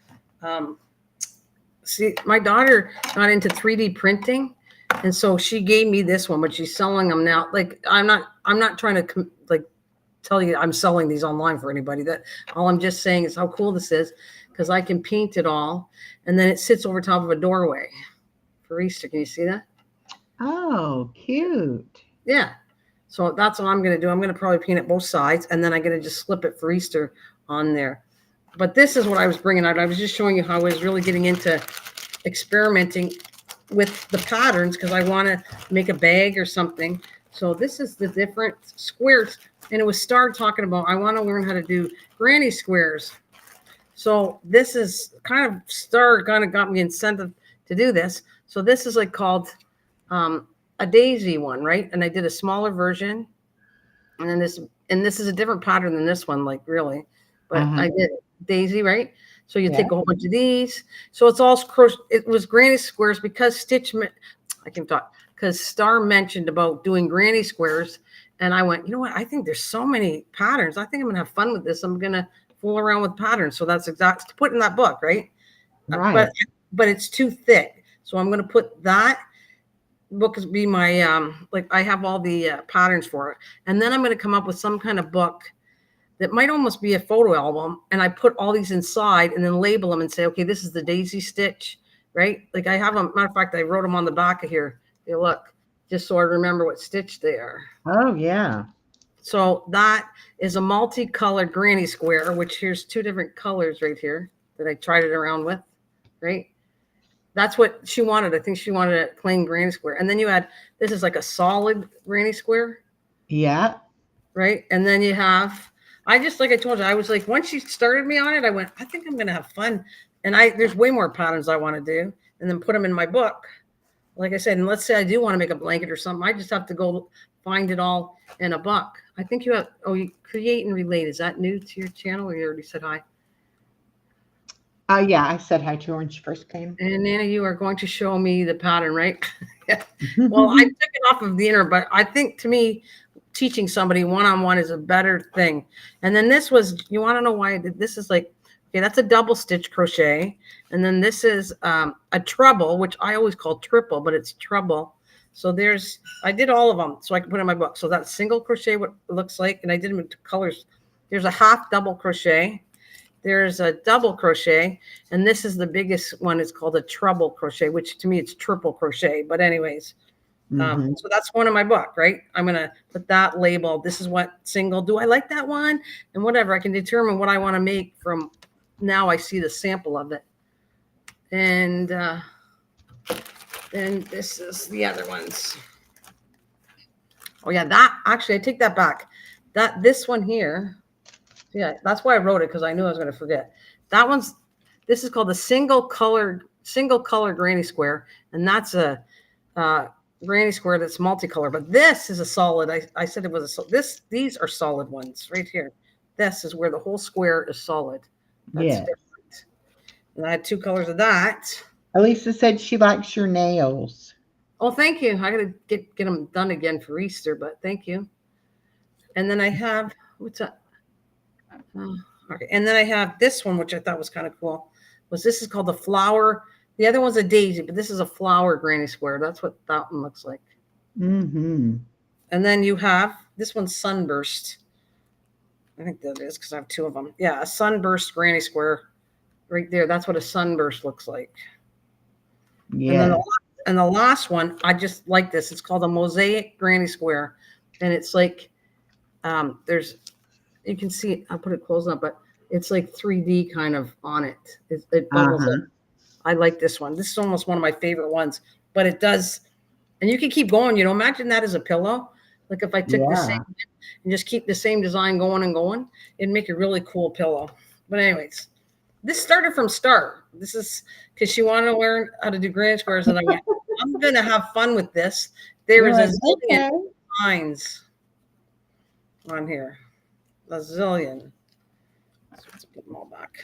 B: see, my daughter got into 3D printing, and so she gave me this one, but she's selling them now. Like I'm not trying to like tell you I'm selling these online for anybody. That all I'm just saying is how cool this is because I can paint it all, and then it sits over top of a doorway for Easter. Can you see that?
A: Oh, cute.
B: Yeah. So that's what I'm going to do. I'm going to probably paint it both sides, and then I'm going to just slip it for Easter on there. But this is what I was bringing out. I was just showing you how I was really getting into experimenting with the patterns because I want to make a bag or something. So this is the different squares. And it was Star talking about, I want to learn how to do granny squares. So this is kind of Star kind of got me incentive to do this. So this is like called a daisy one, right? And I did a smaller version. And then this is a different pattern than this one, like really. But I did daisy, right? So you take a whole bunch of these. So it's all it was granny squares because because Star mentioned about doing granny squares. And I went, you know what? I think there's so many patterns. I think I'm gonna have fun with this. I'm gonna fool around with patterns. So that's exactly to put in that book, right?
A: Right.
B: But it's too thick. So I'm gonna put that book is be my like I have all the patterns for it, and then I'm going to come up with some kind of book that might almost be a photo album, and I put all these inside and then label them and say, okay, this is the daisy stitch, right? Like I have them. Matter of fact, I wrote them on the back of here. Hey, look, just so I remember what stitch they are.
A: Oh yeah.
B: So that is a multicolored granny square, which here's two different colors right here that I tried it around with, right? That's what she wanted. I think she wanted a plain granny square. And then you had, this is like a solid granny square.
A: Yeah.
B: Right. And then you have, like I told you, I was like, once she started me on it, I went, I think I'm going to have fun. And there's way more patterns I want to do and then put them in my book. Like I said, and let's say I do want to make a blanket or something. I just have to go find it all in a book. I think you create and relate. Is that new to your channel or you already said hi?
A: Yeah, I said hi to her when she first came.
B: And Nana, you are going to show me the pattern, right? Well, I took it off of the internet, but I think to me, teaching somebody one-on-one is a better thing. And then this was, you want to know why I did this? Is like Okay, that's a double stitch crochet. And then this is a treble, which I always call triple, but it's treble. So I did all of them so I can put in my book. So that's single crochet, what it looks like. And I did them in colors. There's a half double crochet. There's a double crochet. And this is the biggest one. It's called a treble crochet, which to me it's triple crochet. But anyways, so that's one in my book, right? I'm going to put that label. This is what single. Do I like that one? And whatever. I can determine what I want to make from now. I see the sample of it. And then this is the other ones. Oh yeah, actually I take that back. This one here. Yeah, that's why I wrote it, because I knew I was going to forget. This is called the single color granny square. And that's a granny square that's multicolor, but this is a solid. I said it was these are solid ones right here. This is where the whole square is solid. That's different. And I had 2 colors of that.
A: Elisa said she likes your nails.
B: Oh, thank you. I gotta get them done again for Easter, but thank you. And then I have what's that? Okay. And then I have this one, which I thought was kind of cool. This is called the flower. The other one's a daisy, but this is a flower granny square. That's what that one looks like.
A: Mm-hmm.
B: And then you have this one's sunburst. I think that is because I have 2 of them. Yeah, a sunburst granny square right there. That's what a sunburst looks like.
A: Yeah.
B: And the last one, I just like this. It's called a mosaic granny square. And it's like, you can see it. I'll put it close up, but it's like 3D kind of on it. It bubbles up. I like this one. This is almost one of my favorite ones, but it does. And you can keep going. Imagine that as a pillow. Like if I took the same and just keep the same design going and going, it'd make a really cool pillow. But anyways, this started from start. This is because she wanted to learn how to do granny squares. And I went, I'm going to have fun with this. There is a zillion designs on here. A zillion. Let's put them all back.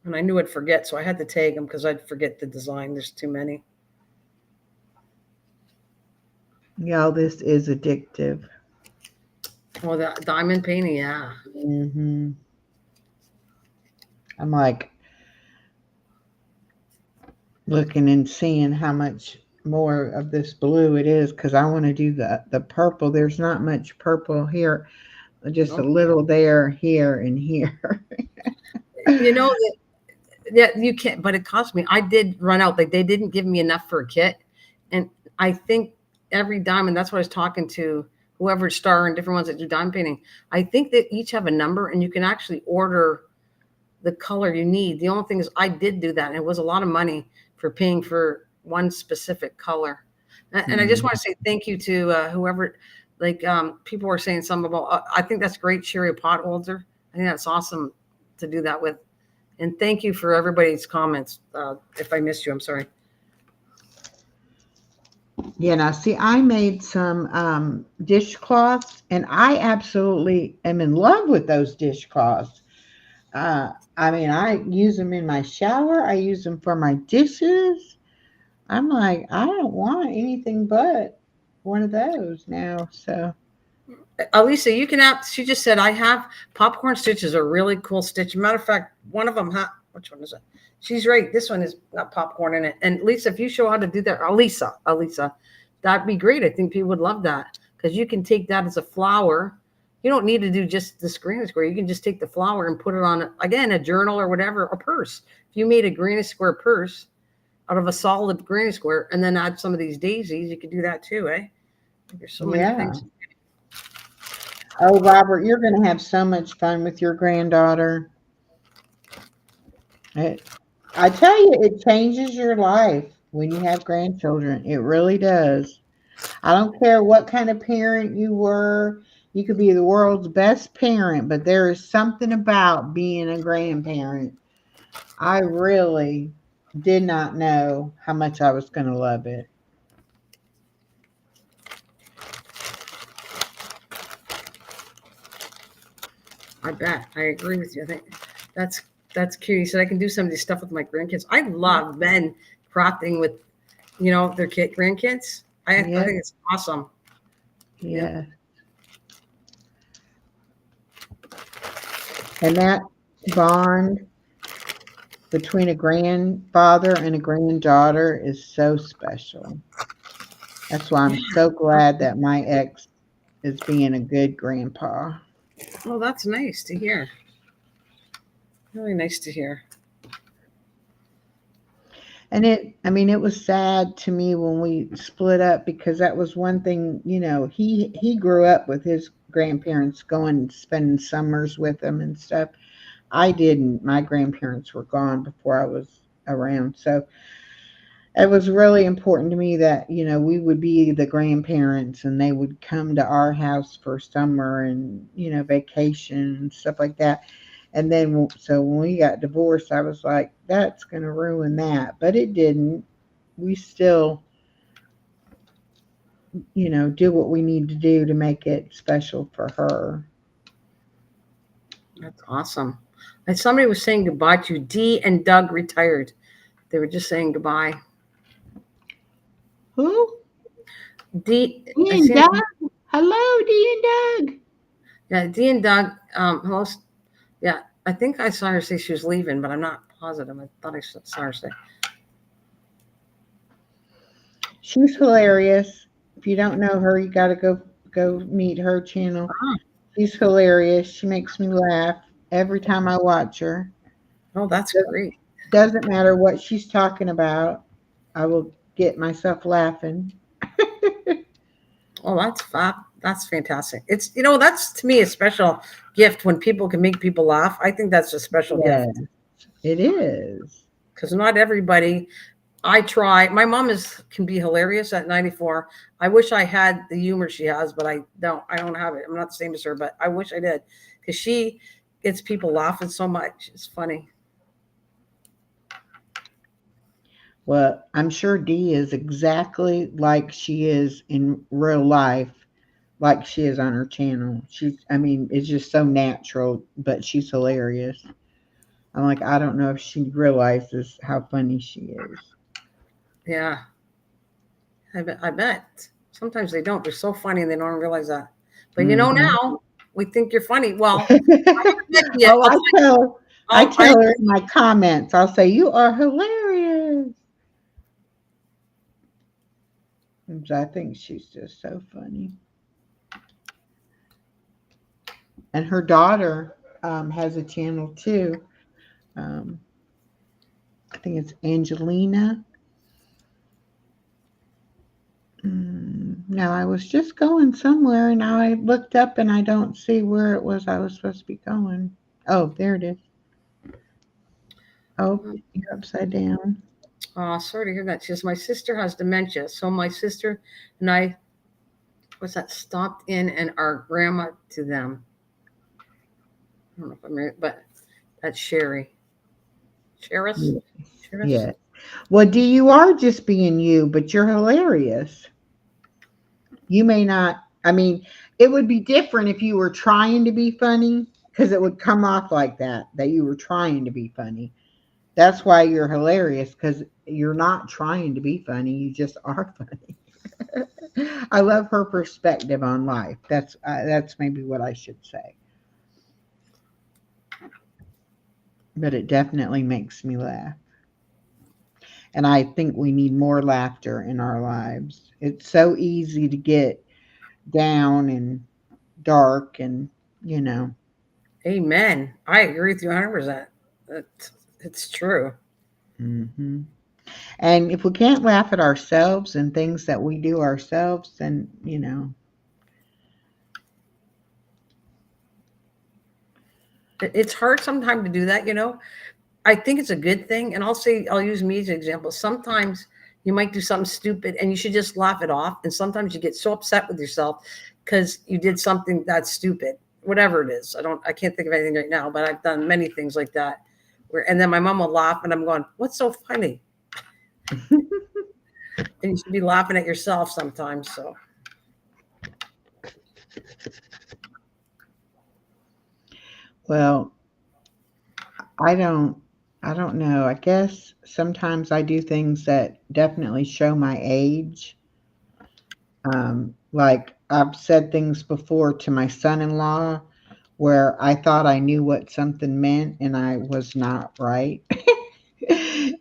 B: And I knew I'd forget, so I had to tag them because I'd forget the design. There's too many.
A: Yeah, this is addictive.
B: Oh, the diamond painting, yeah.
A: Mm-hmm. I'm like looking and seeing how much more of this blue it is, because I want to do the purple. There's not much purple here, just a little there, here, and here.
B: Yeah, you can't, but it cost me. I did run out. Like they didn't give me enough for a kit. And I think every diamond, that's what I was talking to whoever Star and different ones that do diamond painting. I think they each have a number and you can actually order the color you need. The only thing is I did do that. And it was a lot of money for paying for one specific color. And I just want to say thank you to whoever, people were saying something about, I think that's great, Sherry Potholder. I think that's awesome to do that with. And thank you for everybody's comments. If I missed you, I'm sorry.
A: Yeah, now see, I made some dishcloths, and I absolutely am in love with those dishcloths. I mean, I use them in my shower. I use them for my dishes. I'm like, I don't want anything but one of those now. So,
B: Elisa, you can have, she just said, I have popcorn stitches, a really cool stitch. Matter of fact, one of them, which one is it? She's right. This one is got popcorn in it. And Lisa, if you show how to do that, Elisa, that'd be great. I think people would love that because you can take that as a flower. You don't need to do just the granny square. You can just take the flower and put it on, again, a journal or whatever, a purse. If you made a granny square purse out of a solid granny square and then add some of these daisies, you could do that too, eh? There's so many things.
A: Oh, Robert, you're going to have so much fun with your granddaughter. I tell you, it changes your life when you have grandchildren. It really does. I don't care what kind of parent you were. You could be the world's best parent, but there is something about being a grandparent. I really did not know how much I was going to love it.
B: I bet. I agree with you. I think that's cute. He said I can do some of this stuff with my grandkids. I love men crafting with, their grandkids. I think it's awesome.
A: Yeah. And that bond between a grandfather and a granddaughter is so special. That's why I'm so glad that my ex is being a good grandpa.
B: Oh, that's nice to hear. Really nice to hear.
A: And it was sad to me when we split up because that was one thing, he grew up with his grandparents going and spending summers with them and stuff. I didn't. My grandparents were gone before I was around. So it was really important to me that, we would be the grandparents and they would come to our house for summer and, vacation and stuff like that. And then, so when we got divorced, I was like, that's going to ruin that. But it didn't. We still, do what we need to do to make it special for her.
B: That's awesome. And somebody was saying goodbye to you. Dee and Doug retired. They were just saying goodbye.
A: Who?
B: Dee
A: and Doug. Hello, Dee and Doug.
B: Yeah, Dee and Doug. Yeah, I think I saw her say she was leaving, but I'm not positive. I thought I saw her say.
A: She's hilarious. If you don't know her, you got to go meet her channel. She's hilarious. She makes me laugh every time I watch her.
B: Oh, that's great.
A: Doesn't matter what she's talking about. I will get myself laughing.
B: Oh, that's fab. That's fantastic. It's, that's to me a special gift when people can make people laugh. I think that's a special gift.
A: It is.
B: Because not everybody, I try. My mom can be hilarious at 94. I wish I had the humor she has, but I don't have it. I'm not the same as her, but I wish I did. Because she gets people laughing so much. It's funny.
A: Well, I'm sure Dee is exactly like she is in real life, like she is on her channel. It's just so natural, but she's hilarious. I'm like, I don't know if she realizes how funny she is.
B: Yeah. I bet. Sometimes they don't. They're so funny and they don't realize that. But now we think you're funny. Well,
A: I tell her in my comments, I'll say, you are hilarious. I think she's just so funny. And her daughter has a channel too. I think it's Angelina. No, I was just going somewhere and now I looked up and I don't see where it was I was supposed to be going. Oh, there it is. Oh, you're upside down.
B: Oh, sorry to hear that. She says, my sister has dementia. So my sister and I, stopped in and our grandma to them. I don't know if I'm right, but that's Sherry. Cheris?
A: Yeah. Well, Dee, you are just being you, but you're hilarious. You may not, it would be different if you were trying to be funny, because it would come off like that you were trying to be funny. That's why you're hilarious, because you're not trying to be funny. You just are funny. I love her perspective on life. That's maybe what I should say. But it definitely makes me laugh. And I think we need more laughter in our lives. It's so easy to get down and dark and,
B: Amen. I agree with you 100%. It's true.
A: Mm-hmm. And if we can't laugh at ourselves and things that we do ourselves, then,
B: It's hard sometimes to do that, I think it's a good thing. And I'll use me as an example. Sometimes you might do something stupid and you should just laugh it off. And sometimes you get so upset with yourself because you did something that's stupid, whatever it is. I can't think of anything right now, but I've done many things like that. And then my mom will laugh and I'm going, what's so funny? And you should be laughing at yourself sometimes. So.
A: Well, I don't know. I guess sometimes I do things that definitely show my age. Like I've said things before to my son-in-law where I thought I knew what something meant and I was not right.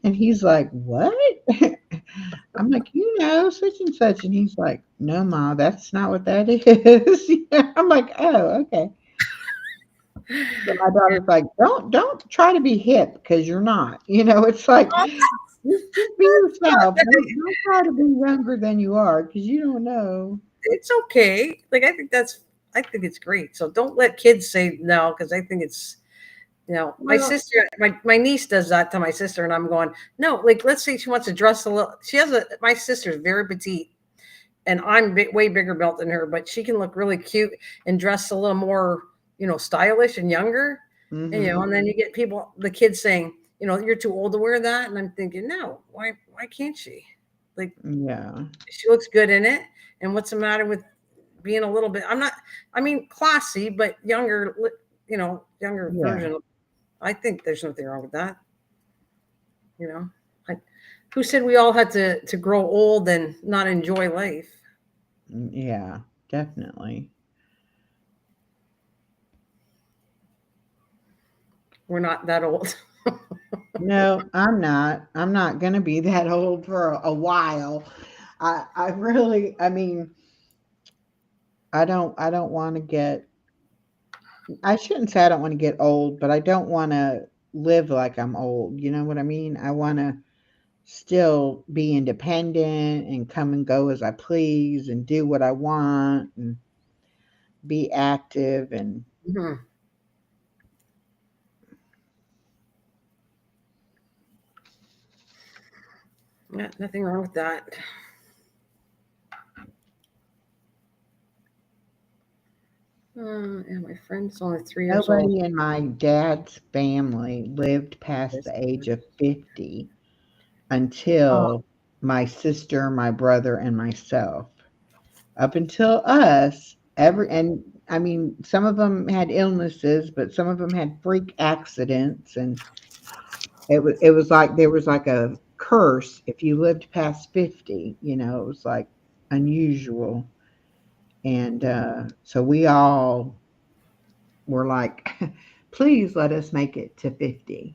A: And he's like, "What?" I'm like, such and such. And he's like, "No, Ma, that's not what that is." I'm like, "Oh, okay." So my daughter's like, don't try to be hip because you're not. It's like just be yourself. Don't try to be younger than you are because you don't know.
B: It's okay. Like I think it's great. So don't let kids say no because I think it's my
A: Well,
B: sister, my niece does that to my sister, and I'm going, no, like let's say she wants to dress a little. My sister's very petite, and I'm way bigger built than her, but she can look really cute and dress a little more, stylish and younger. And
A: hmm
B: and then you get the kids saying, you're too old to wear that, and I'm thinking, no, why can't she? Like
A: yeah,
B: she looks good in it, and what's the matter with being a little bit? I mean, classy, but younger, younger
A: yeah,
B: version. I think there's nothing wrong with that. You know, I, who said we all had to grow old and not enjoy life?
A: yeah, definitely.
B: We're not that old.
A: No, I'm not. I'm not gonna be that old for a while. I mean, I don't want to get. I shouldn't say I don't want to get old, but I don't want to live like I'm old. You know what I mean? I want to still be independent and come and go as I please and do what I want and be active and
B: Mhm. Yeah, nothing wrong with that. And my friend's only 3 years old.
A: nobody in my dad's family lived past the age of 50
B: Oh,
A: until my sister, my brother, and myself. Up until us, and I mean, some of them had illnesses, but some of them had freak accidents, and it was like there was like a curse if you lived past 50. It was like unusual, and so we all were like, "Please let us make it to 50."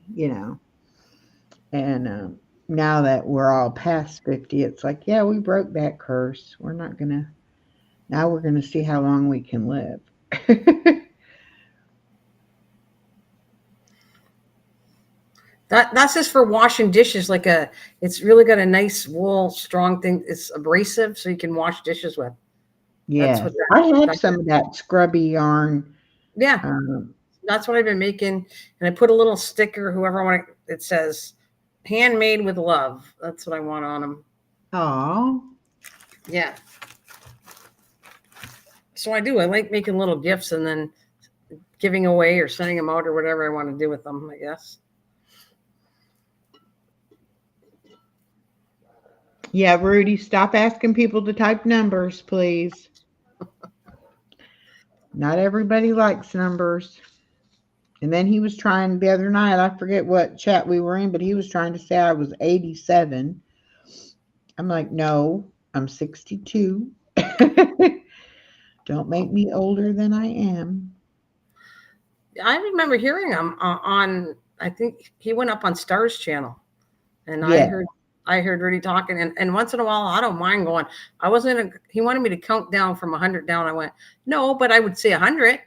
A: And now that we're all past 50, it's like, yeah, we broke that curse. We're not gonna. Now we're gonna see how long we can live.
B: that's just for washing dishes. It's really got a nice wool, strong thing. It's abrasive, so you can wash dishes with. That's
A: Yes,
B: what
A: I have
B: that.
A: some of that scrubby yarn.
B: Yeah,
A: Um,
B: that's what I've been making, and I put a little sticker. Whoever I want it says "handmade with love." That's what I want on them.
A: aw,
B: Yeah. So I do. I like making little gifts and then giving away or sending them out or whatever I want to do with them, I guess.
A: yeah, Rudy, stop asking people to type numbers, please. Not everybody likes numbers. And then he was trying the other night, I forget what chat we were in, but he was trying to say I was 87. I'm like, no, I'm 62. Don't make me older than I am.
B: I remember hearing him on, I think he went up on Stars channel and
A: Yeah,
B: I heard Rudy talking and once in a while, I don't mind going, he wanted me to count down from 100 down. I went, no, but I would say 100.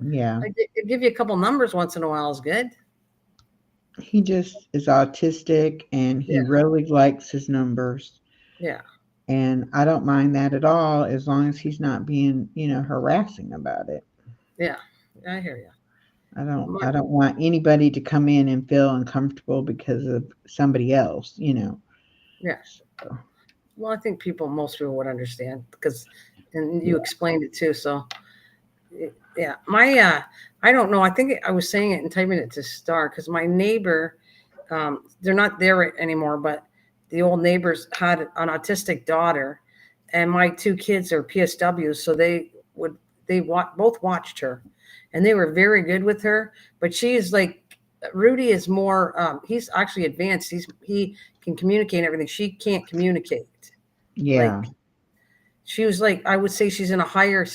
A: yeah.
B: I'd give you a couple numbers once in a while is good.
A: He just is autistic and he
B: Yeah.
A: really likes his numbers.
B: Yeah.
A: And I don't mind that at all as long as he's not being, harassing about it.
B: Yeah. I hear you.
A: I don't want anybody to come in and feel uncomfortable because of somebody else.
B: Yeah.
A: So,
B: Well, I think most people would understand and you
A: yeah.
B: explained it too. So yeah, I don't know. I think I was saying it and typing it to Star because my neighbor, they're not there anymore, but the old neighbors had an autistic daughter, and my two kids are PSWs, so both watched her, and they were very good with her. But she's like Rudy is more. He's actually advanced. He can communicate everything. She can't communicate.
A: Yeah.
B: Like she was like I would say she's in a higher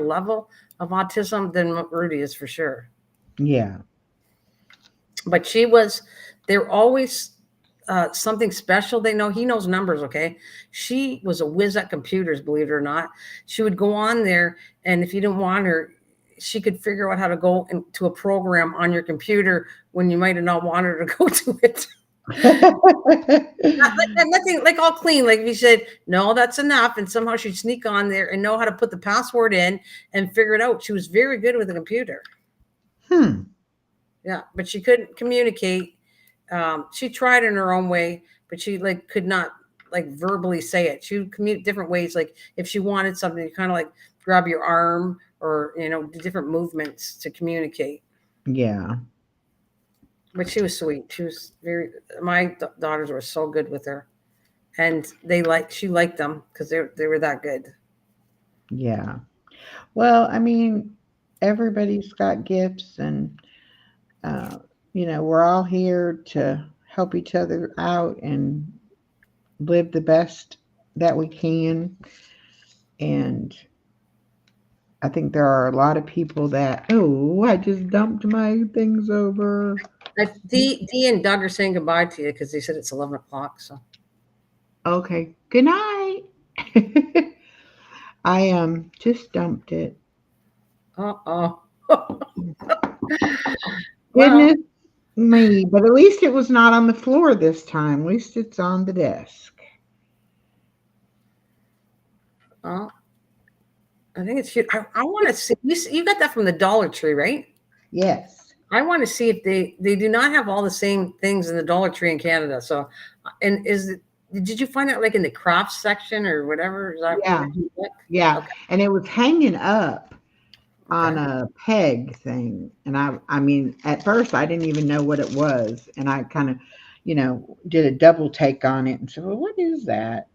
B: level of autism than what Rudy is for sure.
A: Yeah.
B: But they're always something special. He knows numbers. Okay. She was a whiz at computers, believe it or not. She would go on there, and if you didn't want her, she could figure out how to go into a program on your computer when you might have not wanted her to go to it. Nothing like all clean. Like if you said, no, that's enough. And somehow she'd sneak on there and know how to put the password in and figure it out. She was very good with the computer. Yeah, but she couldn't communicate. She tried in her own way, but she like could not like verbally say it. She would communicate different ways. Like if she wanted something, you kind of like grab your arm or, different movements to communicate.
A: Yeah.
B: But she was sweet. She was my daughters were so good with her, and she liked them because they were that good.
A: Yeah. Well, I mean, everybody's got gifts, and we're all here to help each other out and live the best that we can. And I think there are a lot of people that, oh, I just dumped my things over.
B: Dee and Doug are saying goodbye to you because they said it's 11 o'clock. So,
A: okay, good night. I just dumped it.
B: Uh-oh.
A: Goodness me, but at least it was not on the floor this time. At least it's on the desk.
B: I think it's cute. I want to see. You got that from the Dollar Tree, right?
A: Yes.
B: I want to see if they do not have all the same things in the Dollar Tree in Canada. So, and did you find that like in the crafts section or whatever? Is that
A: Yeah. Yeah. Okay. And it was hanging up on a peg thing. And I mean, at first I didn't even know what it was. And I kind of, did a double take on it and said, well, what is that?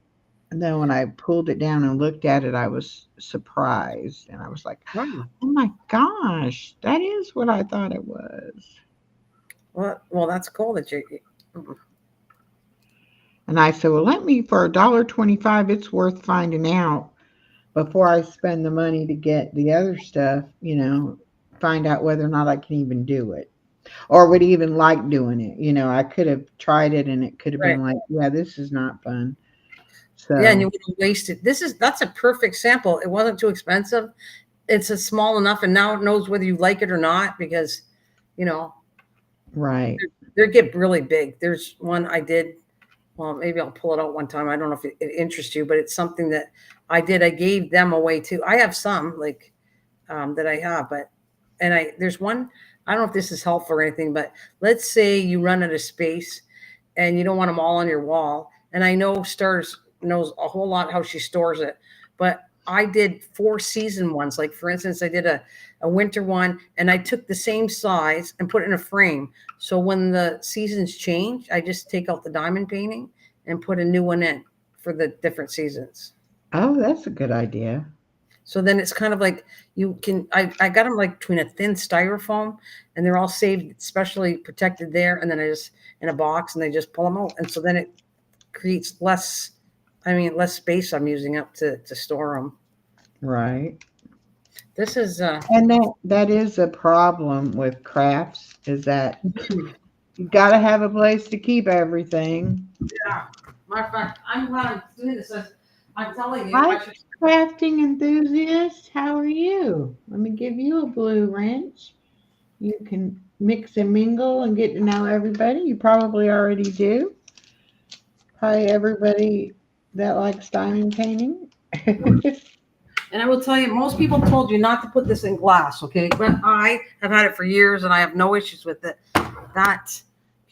A: And then when I pulled it down and looked at it, I was surprised. And I was like, oh my gosh, that is what I thought it was.
B: Well, that's cool that you.
A: And I said, well, for $1.25, it's worth finding out before I spend the money to get the other stuff, find out whether or not I can even do it or would even like doing it. I could have tried it and it could have been like, yeah, this is not fun. So,
B: yeah, and you would have wasted. That's a perfect sample. It wasn't too expensive. It's a small enough, and now it knows whether you like it or not because,
A: right.
B: They get really big. There's one I did. Well, maybe I'll pull it out one time. I don't know if it interests you, but it's something that I did. I gave them away too. I have some like that I have, there's one. I don't know if this is helpful or anything, but let's say you run out of space and you don't want them all on your wall. And I know Stars knows a whole lot how she stores it, but I did 4 season ones. Like for instance, I did a winter one and I took the same size and put it in a frame. So when the seasons change, I just take out the diamond painting and put a new one in for the different seasons.
A: Oh, that's a good idea.
B: So then it's kind of like I got them like between a thin styrofoam and they're all saved, specially protected there. And then I just in a box and they just pull them out. And so then it creates less space I'm using up to store them.
A: Right.
B: This is
A: and that is a problem with crafts is that you got to have a place to keep everything.
B: Yeah. Matter of fact, I'm glad I'm doing this. I'm telling you.
A: Hi, crafting enthusiast. How are you? Let me give you a blue wrench. You can mix and mingle and get to know everybody. You probably already do. Probably everybody that likes diamond painting.
B: And I will tell you, most people told you not to put this in glass, okay? But I have had it for years and I have no issues with it. That,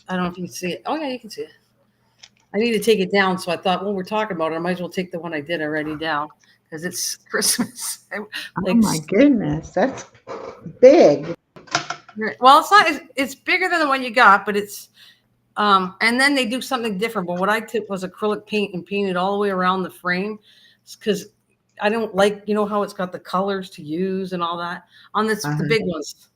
B: I don't know if you can see it. Oh, yeah, you can see it. I need to take it down. So I thought, well, we're talking about it. I might as well take the one I did already down because it's Christmas.
A: Oh, my goodness. That's big.
B: Well, it's not. It's bigger than the one you got, but it's, and then they do something different. But what I took was acrylic paint and painted all the way around the frame because I don't like, how it's got the colors to use and all that on this, the big ones.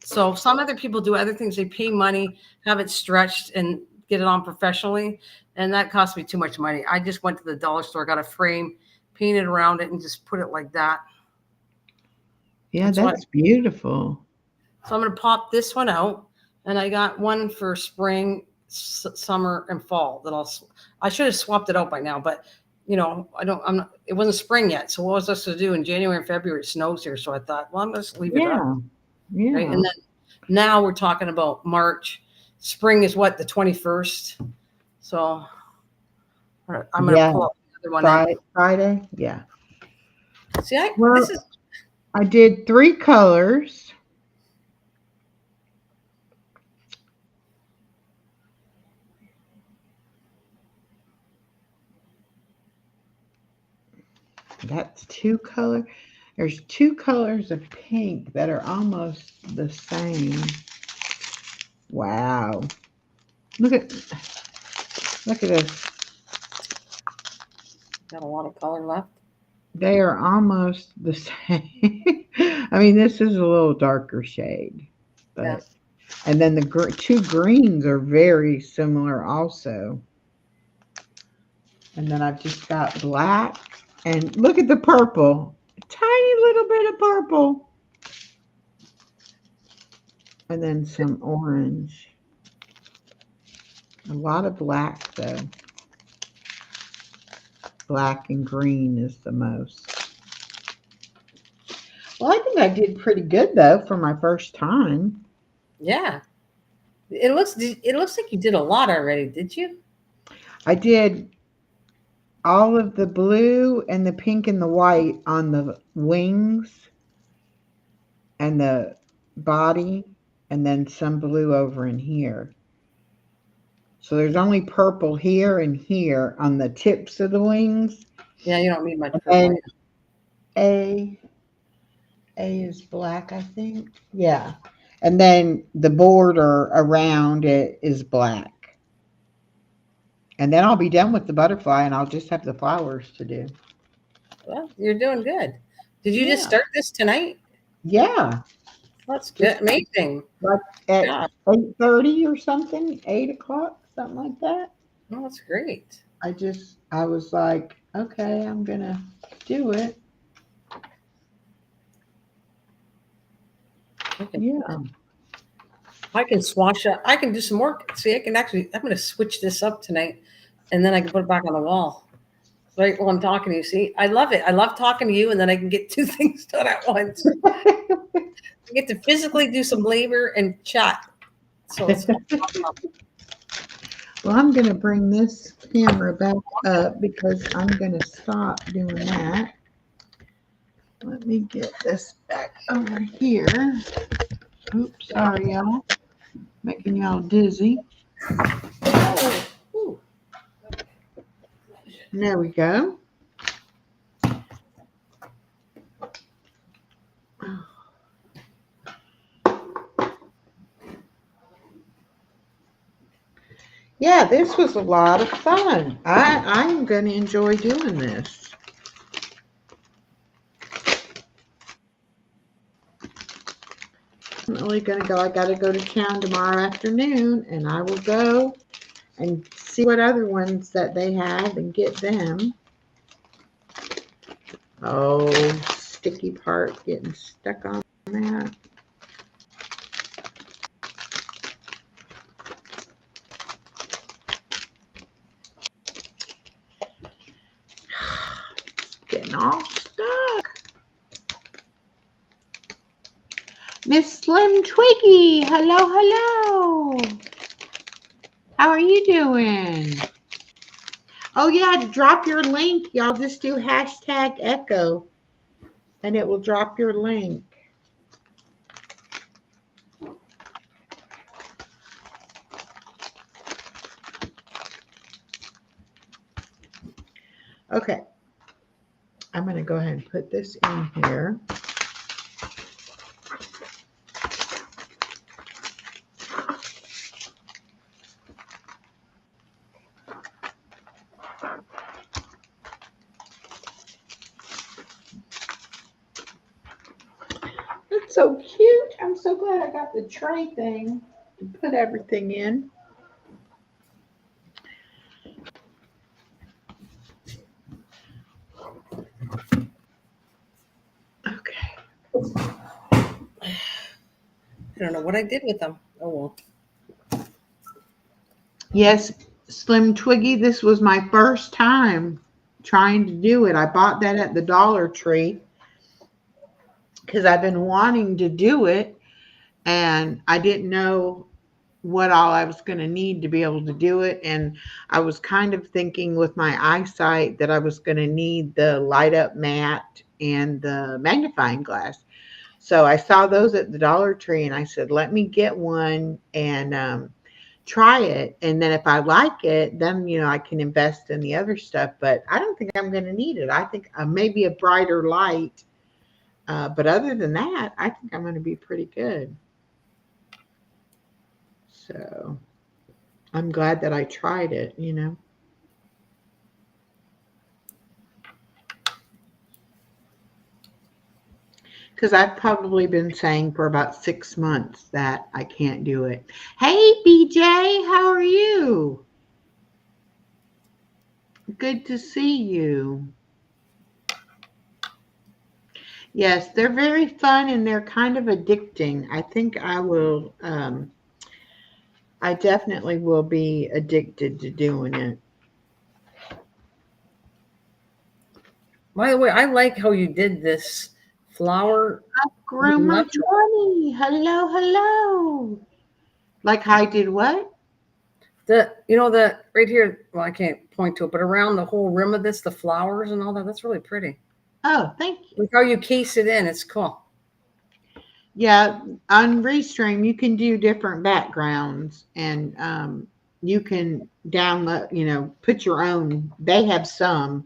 B: So some other people do other things. They pay money, have it stretched and get it on professionally. And that cost me too much money. I just went to the dollar store, got a frame, painted around it and just put it like that.
A: Yeah,
B: That's why.
A: that's beautiful.
B: So I'm going to pop this one out, and I got one for spring, summer, and fall. I should have swapped it out by now, but you know, it wasn't spring yet. So what was I supposed to do in January and February? It snows here, so I thought, well, I'm going to just leave it up,
A: Yeah.
B: right?
A: Yeah.
B: And then now we're talking about March. Spring is what, the 21st. So I'm going to
A: Yeah.
B: pull up the other one in.
A: Friday. Yeah.
B: See,
A: Well,
B: this is.
A: I did 3 colors. That's 2 colors. There's 2 colors of pink that are almost the same. Wow. Look at this.
B: Got a lot of color left.
A: They are almost the same. I mean, this is a little darker shade, but
B: Yeah.
A: and then the 2 greens are very similar also. And then I've just got black, and look at the purple. Tiny little bit of purple. And then some orange. A lot of black though. Black and green is the most. Well, I think I did pretty good though for my first time.
B: Yeah. It looks like you did a lot already, did you?
A: I did all of the blue and the pink and the white on the wings and the body, and then some blue over in here. So there's only purple here and here on the tips of the wings.
B: Yeah, you don't need much purple.
A: And A is black, I think. Yeah. And then the border around it is black. And then I'll be done with the butterfly and I'll just have the flowers to do.
B: Well, you're doing good. Did you just
A: Yeah.
B: start this tonight?
A: Yeah.
B: That's good. Amazing.
A: Like at
B: Yeah.
A: 8:30 or something, 8 o'clock, something like that.
B: Oh, that's great.
A: I was like, okay, I'm gonna do it.
B: Okay.
A: Yeah.
B: I can swatch up. I can do some more. See, I'm going to switch this up tonight, and then I can put it back on the wall. Right while I'm talking to you. See, I love it. I love talking to you, and then I can get 2 things done at once. I get to physically do some labor and chat. So it's
A: Well, I'm gonna bring this camera back up because I'm gonna stop doing that. Let me get this back over here. Oops, sorry, y'all. Making y'all dizzy.
B: Ooh.
A: There we go. Yeah, this was a lot of fun. I'm going to enjoy doing this. I'm really going to go. I got to go to town tomorrow afternoon, and I will go and see what other ones that they have and get them. Oh, sticky part getting stuck on that. Getting all stuck. Miss Slim Twiggy, hello, hello. How are you doing? Oh yeah, drop your link. Y'all just do #echo and it will drop your link. Okay. I'm going to go ahead and put this in here. That's so cute. I'm so glad I got the tray thing to put everything in. Okay.
B: don't know what I did with them. Oh well.
A: Yes, Slim Twiggy, this was my first time trying to do it. I bought that at the Dollar Tree because I've been wanting to do it and I didn't know what all I was going to need to be able to do it. And I was kind of thinking with my eyesight that I was going to need the light up mat and the magnifying glass. So I saw those at the Dollar Tree and I said, let me get one and try it. And then if I like it, then, I can invest in the other stuff. But I don't think I'm going to need it. I think maybe a brighter light. But other than that, I think I'm going to be pretty good. So I'm glad that I tried it, Because I've probably been saying for about 6 months that I can't do it. Hey, BJ, how are you? Good to see you. Yes, they're very fun and they're kind of addicting. I think I definitely will be addicted to doing it.
B: By the way, I like how you did this flower.
A: Groomer 20. Hello, hello. Like I did what?
B: The right here, well, I can't point to it, but around the whole rim of this, the flowers and all that, that's really pretty.
A: Oh, thank you.
B: Like how you case it in, it's cool.
A: Yeah, on Restream you can do different backgrounds and you can download, put your own. They have some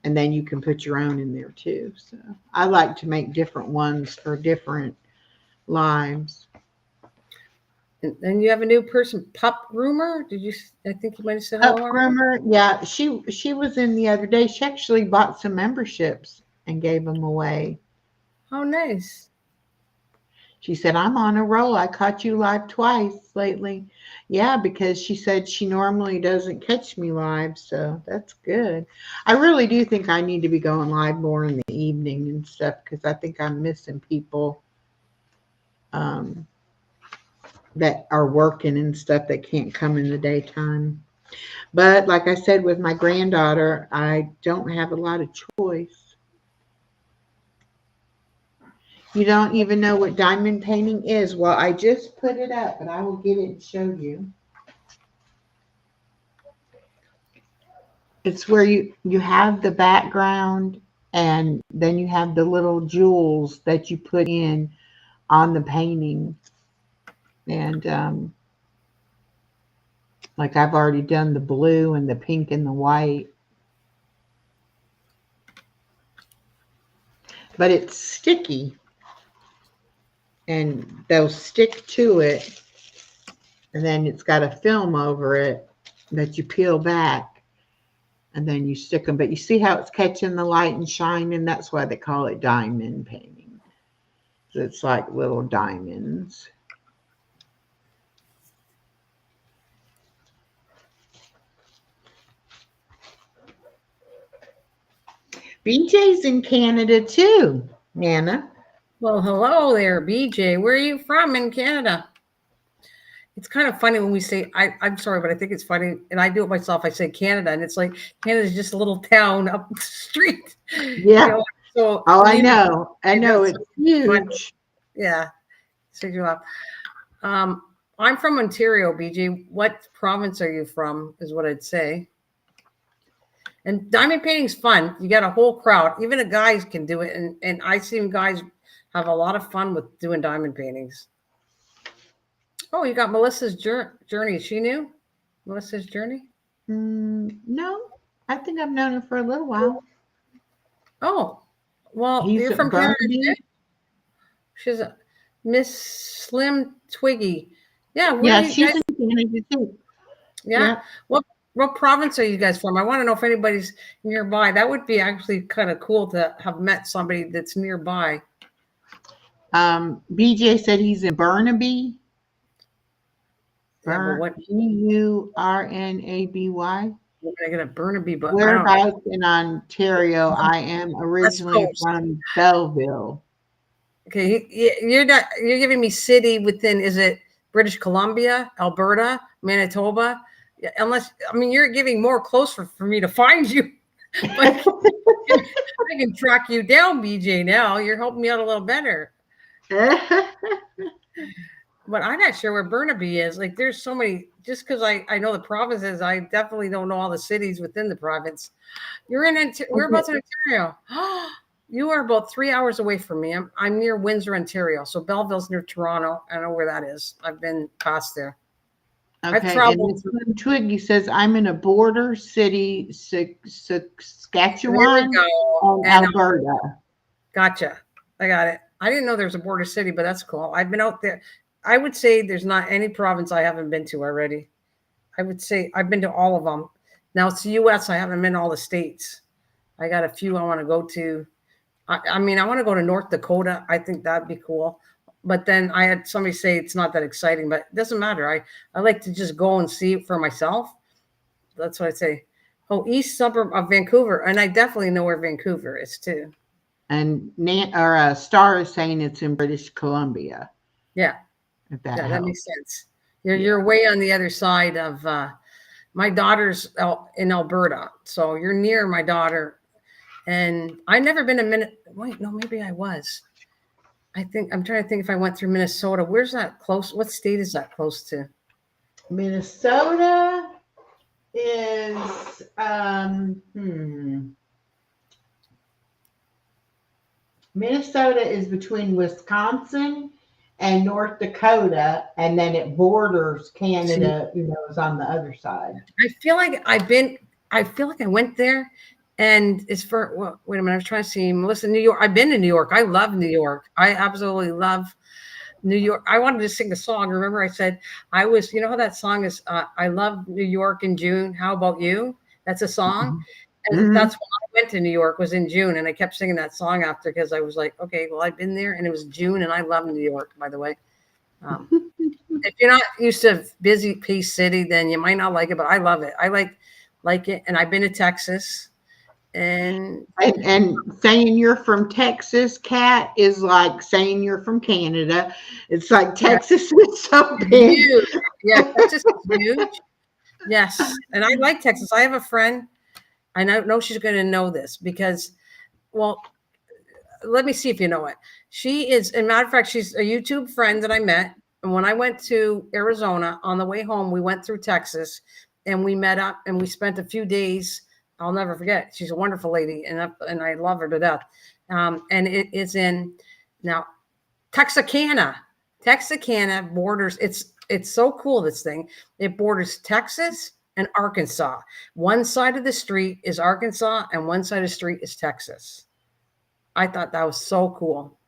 A: and then you can put your own in there too. So I like to make different ones for different lives.
B: And then you have a new person, Pup Groomer. I think you might have said
A: Pup
B: hello.
A: Groomer, yeah, she was in the other day. She actually bought some memberships and gave them away.
B: Oh, nice.
A: She said, I'm on a roll. I caught you live twice lately. Yeah, because she said she normally doesn't catch me live. So that's good. I really do think I need to be going live more in the evening and stuff because I think I'm missing people that are working and stuff that can't come in the daytime. But like I said, with my granddaughter, I don't have a lot of choice. You don't even know what diamond painting is. Well, I just put it up, but I will get it and show you. It's where you have the background and then you have the little jewels that you put in on the painting. And like I've already done the blue and the pink and the white. But it's sticky. And they'll stick to it. And then it's got a film over it that you peel back. And then you stick them. But you see how it's catching the light and shining? That's why they call it diamond painting. It's like little diamonds. BJ's in Canada too, Nana.
B: Well, hello there, BJ. Where are you from in Canada? It's kind of funny when we say, I'm sorry, but I think it's funny, and I do it myself. I say Canada, and it's like Canada's just a little town up the street.
A: Yeah. So I know. It's huge.
B: Yeah. So you laugh. I'm from Ontario, BJ. What province are you from? Is what I'd say. And diamond painting's fun. You got a whole crowd. Even the guys can do it, and I've seen guys have a lot of fun with doing diamond paintings. Oh, you got Melissa's journey. Is she new? Melissa's journey?
A: No, I think I've known her for a little while.
B: Oh, well, you're from Canada. She's a Miss Slim Twiggy. Yeah,
A: she's in Canada too.
B: Yeah. What province are you guys from? I want to know if anybody's nearby. That would be actually kind of cool to have met somebody that's nearby.
A: BJ said he's in Burnaby. Burnaby.
B: I get a Burnaby, but
A: whereabouts in Ontario? I am originally from Belleville.
B: Okay, you're not. You're giving me city within. Is it British Columbia, Alberta, Manitoba? Yeah, unless I mean you're giving more close for me to find you. But I can track you down, BJ. Now you're helping me out a little better. But I'm not sure where Burnaby is. Like, there's so many. Just because I know the provinces, I definitely don't know all the cities within the province. You're in whereabouts in Ontario? You are about 3 hours away from me. I'm near Windsor, Ontario. So Belleville's near Toronto. I know where that is. I've been past there. I've
A: Okay, and
B: traveled.
A: Miss Lynn Twiggy says, I'm in a border city,
B: There we
A: Saskatchewan
B: go.
A: and
B: And
A: Alberta.
B: gotcha. I got it. I didn't know there was a border city, but that's cool. I've been out there. I would say there's not any province I haven't been to already. I would say I've been to all of them. Now it's the U.S. I haven't been to all the states. I got a few I want to go to. I mean, I want to go to North Dakota. I think that'd be cool. But then I had somebody say it's not that exciting, but it doesn't matter. I like to just go and see it for myself. That's what I say. Oh, east suburb of Vancouver. And I definitely know where Vancouver is too.
A: And Star is saying it's in British Columbia.
B: Yeah.
A: If that
B: Yeah,
A: helps.
B: that makes sense. You're way on the other side of my daughter's in Alberta. So you're near my daughter. And I've never been to wait, no, maybe I was. I think I'm trying to think if I went through Minnesota. Where's that close? What state is that close to?
A: Minnesota is Minnesota is between Wisconsin and North Dakota, and then it borders Canada, is on the other side.
B: I feel like I went there, and it's for wait a minute, I was trying to see Melissa, New York. I've been to New York. I love New York. I absolutely love New York. I wanted to sing a song. Remember I said I was, how that song is, I love New York in June. How about you? That's a song. And that's when I went to New York, was in June. And I kept singing that song after, because I was like, okay, well, I've been there, and it was June, and I love New York, by the way. If you're not used to busy Peace City, then you might not like it, but I love it. I like it. And I've been to Texas. And
A: saying you're from Texas, Kat, is like saying you're from Canada. It's like Texas is so big.
B: Huge. Yeah, Texas is huge. Yes. And I like Texas. I have a friend. I know she's going to know this because, well, let me see if you know it. She is, as a matter of fact, she's a YouTube friend that I met. And when I went to Arizona on the way home, we went through Texas and we met up and we spent a few days. I'll never forget. She's a wonderful lady, and I love her to death. And it is in now Texarkana. Texarkana borders. It's so cool, this thing. It borders Texas and Arkansas. One side of the street is Arkansas, and one side of the street is Texas. I thought that was so cool.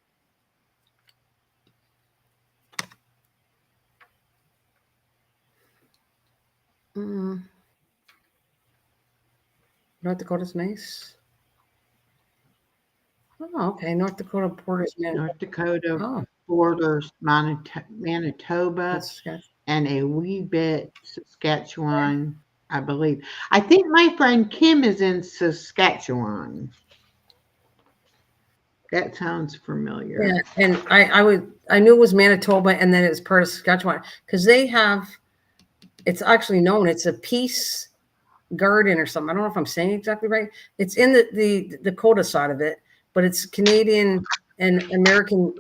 B: North Dakota's nice. Oh, okay. North Dakota borders
A: North Dakota borders Manitoba and a wee bit Saskatchewan, I believe. I think my friend Kim is in Saskatchewan. That sounds familiar.
B: Yeah, and I knew it was Manitoba, and then it's part of Saskatchewan, because it's actually known, it's a peace garden or something. I don't know if I'm saying exactly right. It's in the Dakota side of it, but it's Canadian and American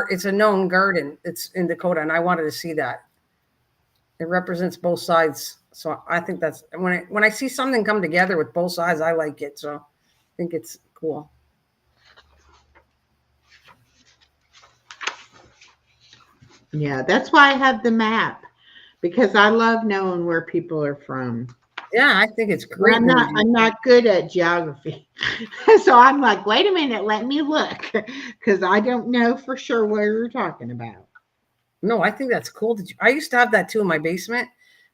B: it's a known garden. It's in Dakota, and I wanted to see that. It represents both sides. So I think that's when I see something come together with both sides, I like it. So I think it's cool.
A: Yeah, that's why I have the map, because I love knowing where people are from.
B: Yeah, I think it's great.
A: I'm not good at geography. So I'm like, wait a minute, let me look, because I don't know for sure what you're talking about.
B: No, I think that's cool. I used to have that too in my basement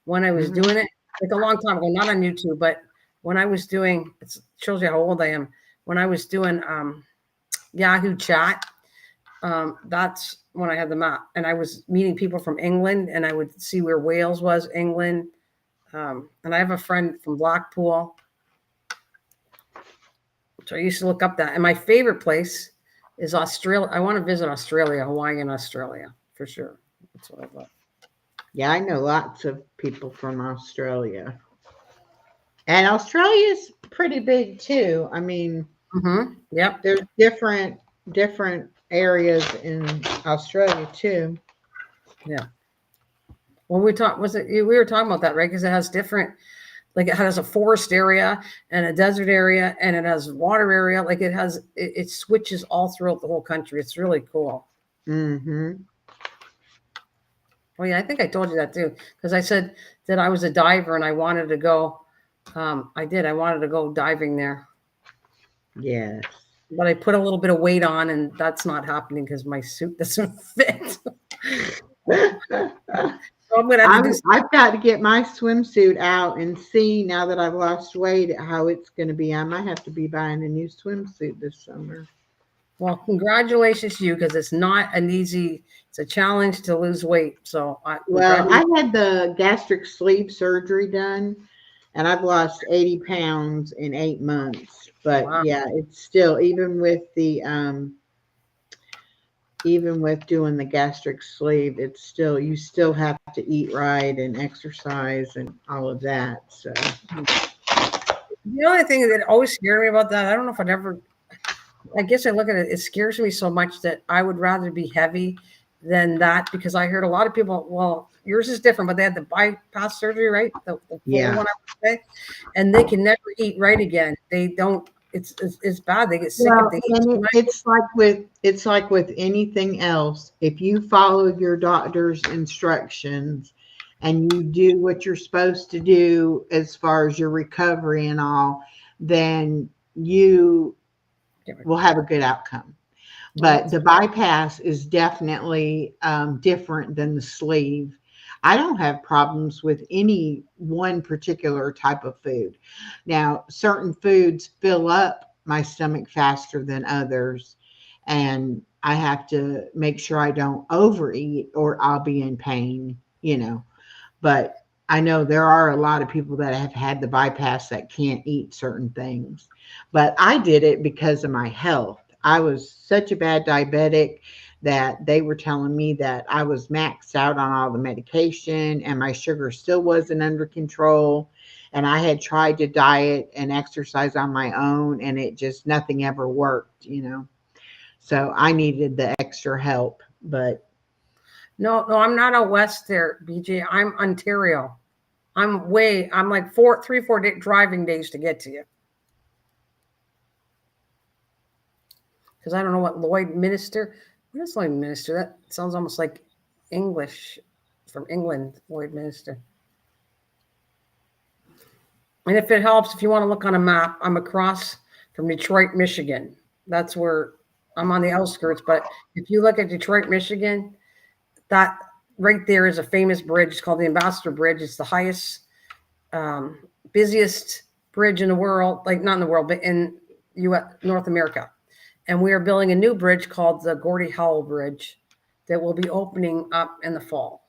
B: when I was doing it, like a long time ago, not on YouTube, but when I was doing, it shows you how old I am. When I was doing Yahoo Chat, that's when I had the map, and I was meeting people from England, and I would see where Wales was, England. And I have a friend from Blackpool. So I used to look up that. And my favorite place is Australia. I want to visit Australia, Hawaii, and Australia for sure. That's what I thought.
A: Yeah, I know lots of people from Australia. And Australia's pretty big too. I mean,
B: Yep.
A: there's different areas in Australia too.
B: Yeah. When we talked, we were talking about that, right? Because it has different, like it has a forest area and a desert area, and it has water area. Like it switches all throughout the whole country. It's really cool.
A: Mm-hmm.
B: Oh yeah, I think I told you that too, because I said that I was a diver and I wanted to go. I did. I wanted to go diving there,
A: Yes.
B: but I put a little bit of weight on, and that's not happening because my suit doesn't fit. So I'm gonna have to do.
A: I've got to get my swimsuit out and see now that I've lost weight how it's going to be. I might have to be buying a new swimsuit this summer.
B: Well, congratulations to you because it's not an easy. It's a challenge to lose weight. So
A: Well, I had the gastric sleeve surgery done, and I've lost 80 pounds in 8 months. But
B: wow.
A: yeah, it's still even with doing the gastric sleeve, it's still you still have to eat right and exercise and all of that. So
B: The only thing that always scared me about that, I don't know if I'd ever. I guess I look at it. It scares me so much that I would rather be heavy than that because I heard a lot of people. Well, yours is different, but they had the bypass surgery, right? The full
A: yeah.
B: one, I would say, and they can never eat right again. They don't. It's bad. They get sick if they eat too much.
A: It's like with anything else. If you follow your doctor's instructions and you do what you're supposed to do as far as your recovery and all, then you will have a good outcome. But the bypass is definitely different than the sleeve. I don't have problems with any one particular type of food. Now, certain foods fill up my stomach faster than others, and I have to make sure I don't overeat or I'll be in pain, you know. But I know there are a lot of people that have had the bypass that can't eat certain things. But I did it because of my health. I was such a bad diabetic that they were telling me that I was maxed out on all the medication and my sugar still wasn't under control. And I had tried to diet and exercise on my own, and it just nothing ever worked, you know. So I needed the extra help. But
B: No, I'm not out west there, BJ. I'm Ontario. I'm like 4 driving days to get to you. Because I don't know what Lloydminster. What is Lloydminster? That sounds almost like English from England, Lloydminster. And if it helps, if you want to look on a map, I'm across from Detroit, Michigan. That's where I'm on the outskirts. But if you look at Detroit, Michigan, that right there is a famous bridge. It's called the Ambassador Bridge. It's the highest, busiest bridge in the world, like not in the world, but in North America. And we are building a new bridge called the Gordie Howe Bridge that will be opening up in the fall.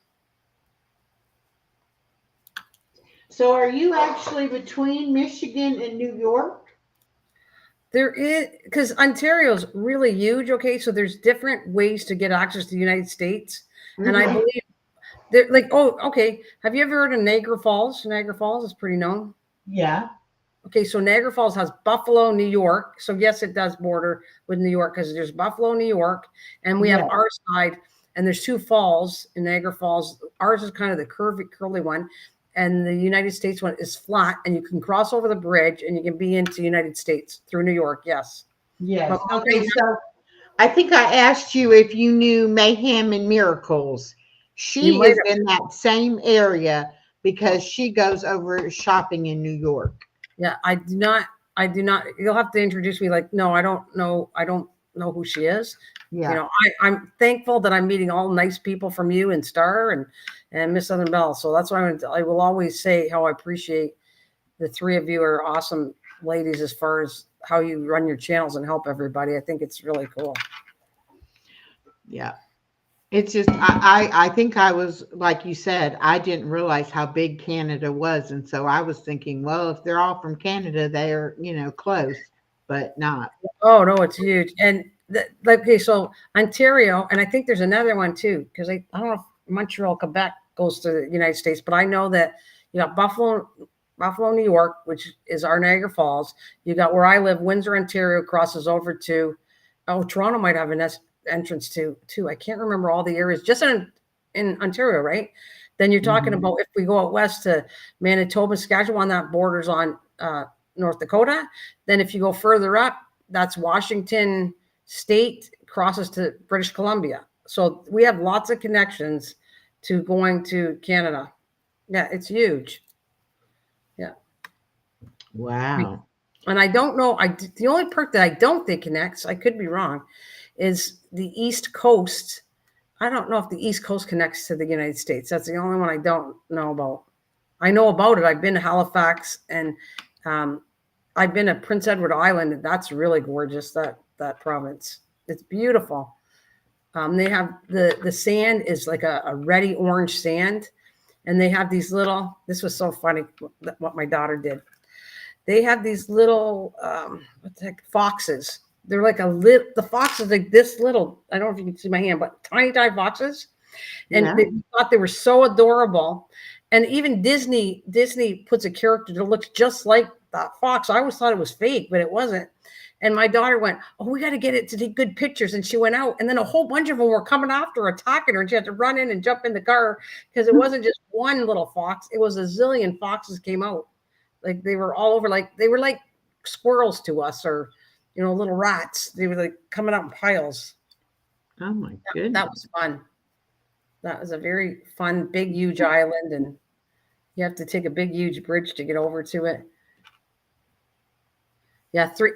A: so are you actually between Michigan and New York?
B: There is, because Ontario's really huge. Okay, so there's different ways to get access to the United States, and I believe they're like, oh, okay. Have you ever heard of Niagara Falls? Niagara Falls is pretty known.
A: Yeah.
B: Okay, so Niagara Falls has Buffalo, New York. So yes, it does border with New York because there's Buffalo, New York, and we have our side, and there's two falls in Niagara Falls. Ours is kind of the curly one, and the United States one is flat, and you can cross over the bridge, and you can be into the United States through New York. Yes.
A: Yes. Okay, so I think I asked you if you knew Mayhem and Miracles. She is in that same area because she goes over shopping in New York.
B: Yeah, I do not. You'll have to introduce me. Like, no, I don't know. I don't know who she is. Yeah. You know, I'm thankful that I'm meeting all nice people from you and Star and Miss Southern Belle. So that's why I will always say how I appreciate the three of you are awesome ladies as far as how you run your channels and help everybody. I think it's really cool.
A: Yeah. It's just, I think I was, like you said, I didn't realize how big Canada was. And so I was thinking, well, if they're all from Canada, they're, close, but not.
B: Oh, no, it's huge. And Okay, so Ontario, and I think there's another one too, because I don't know if Montreal, Quebec goes to the United States, but I know that you got Buffalo, New York, which is our Niagara Falls. You got where I live, Windsor, Ontario, crosses over to, Toronto might have an entrance to too. I can't remember all the areas, just in Ontario, right? Then you're talking about if we go out west to Manitoba, Saskatchewan, that borders on North Dakota. Then if you go further up, that's Washington State, crosses to British Columbia. So we have lots of connections to going to Canada. Yeah, it's huge. Yeah.
A: Wow.
B: And I don't know, the only part that I don't think connects, I could be wrong, is the East Coast. I don't know if the East Coast connects to the United States. That's the only one I don't know about. I know about it. I've been to Halifax, and I've been to Prince Edward Island, and that's really gorgeous, that province. It's beautiful. They have the sand is like a reddy orange sand, and they have these little, this was so funny what my daughter did. They have these little what the heck, foxes. They're like the foxes like this little, I don't know if you can see my hand, but tiny foxes. And they thought they were so adorable. And even Disney puts a character that looks just like that fox. I always thought it was fake, but it wasn't. And my daughter went, "Oh, we got to get it to take good pictures." And she went out, and then a whole bunch of them were coming after her, attacking her, and she had to run in and jump in the car because it wasn't just one little fox. It was a zillion foxes came out. Like they were all over, like they were like squirrels to us, or little rats. They were like coming out in piles.
A: Oh my goodness.
B: That was fun. That was a very fun, big, huge island, and you have to take a big, huge bridge to get over to it. Yeah, 3.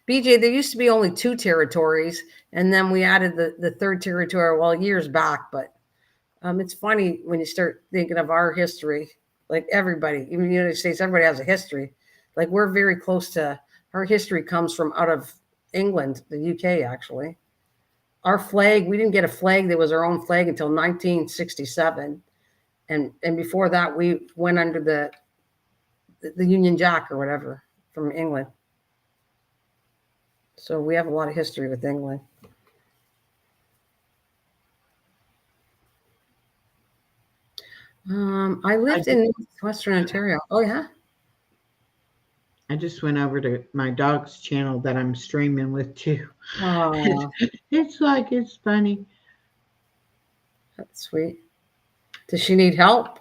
B: BJ, there used to be only 2 territories, and then we added the third territory, years back. But it's funny when you start thinking of our history. Like everybody, even the United States, everybody has a history. Like we're very close to, our history comes from out of England, the UK, actually. Our flag, we didn't get a flag that was our own flag until 1967. And before that, we went under the Union Jack or whatever from England. So we have a lot of history with England. I lived in Western Ontario. Oh, yeah?
A: I just went over to my dog's channel that I'm streaming with too.
B: Oh,
A: It's funny.
B: that's sweet. Does she need help?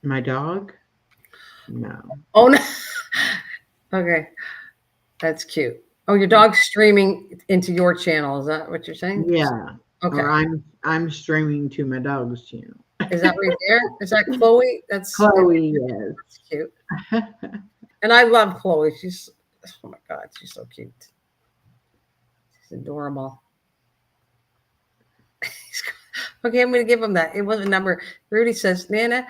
A: My dog? No.
B: Oh, no. Okay. That's cute. Oh, your dog's streaming into your channel. Is that what you're saying?
A: Yeah.
B: Okay.
A: Or I'm streaming to my dog's channel.
B: Is that right there? Is that Chloe? That's
A: Chloe, yes.
B: That's cute. And I love Chloe. She's, oh my God, she's so cute. She's adorable. Okay, I'm going to give him that. It was a number. Rudy says, Nana,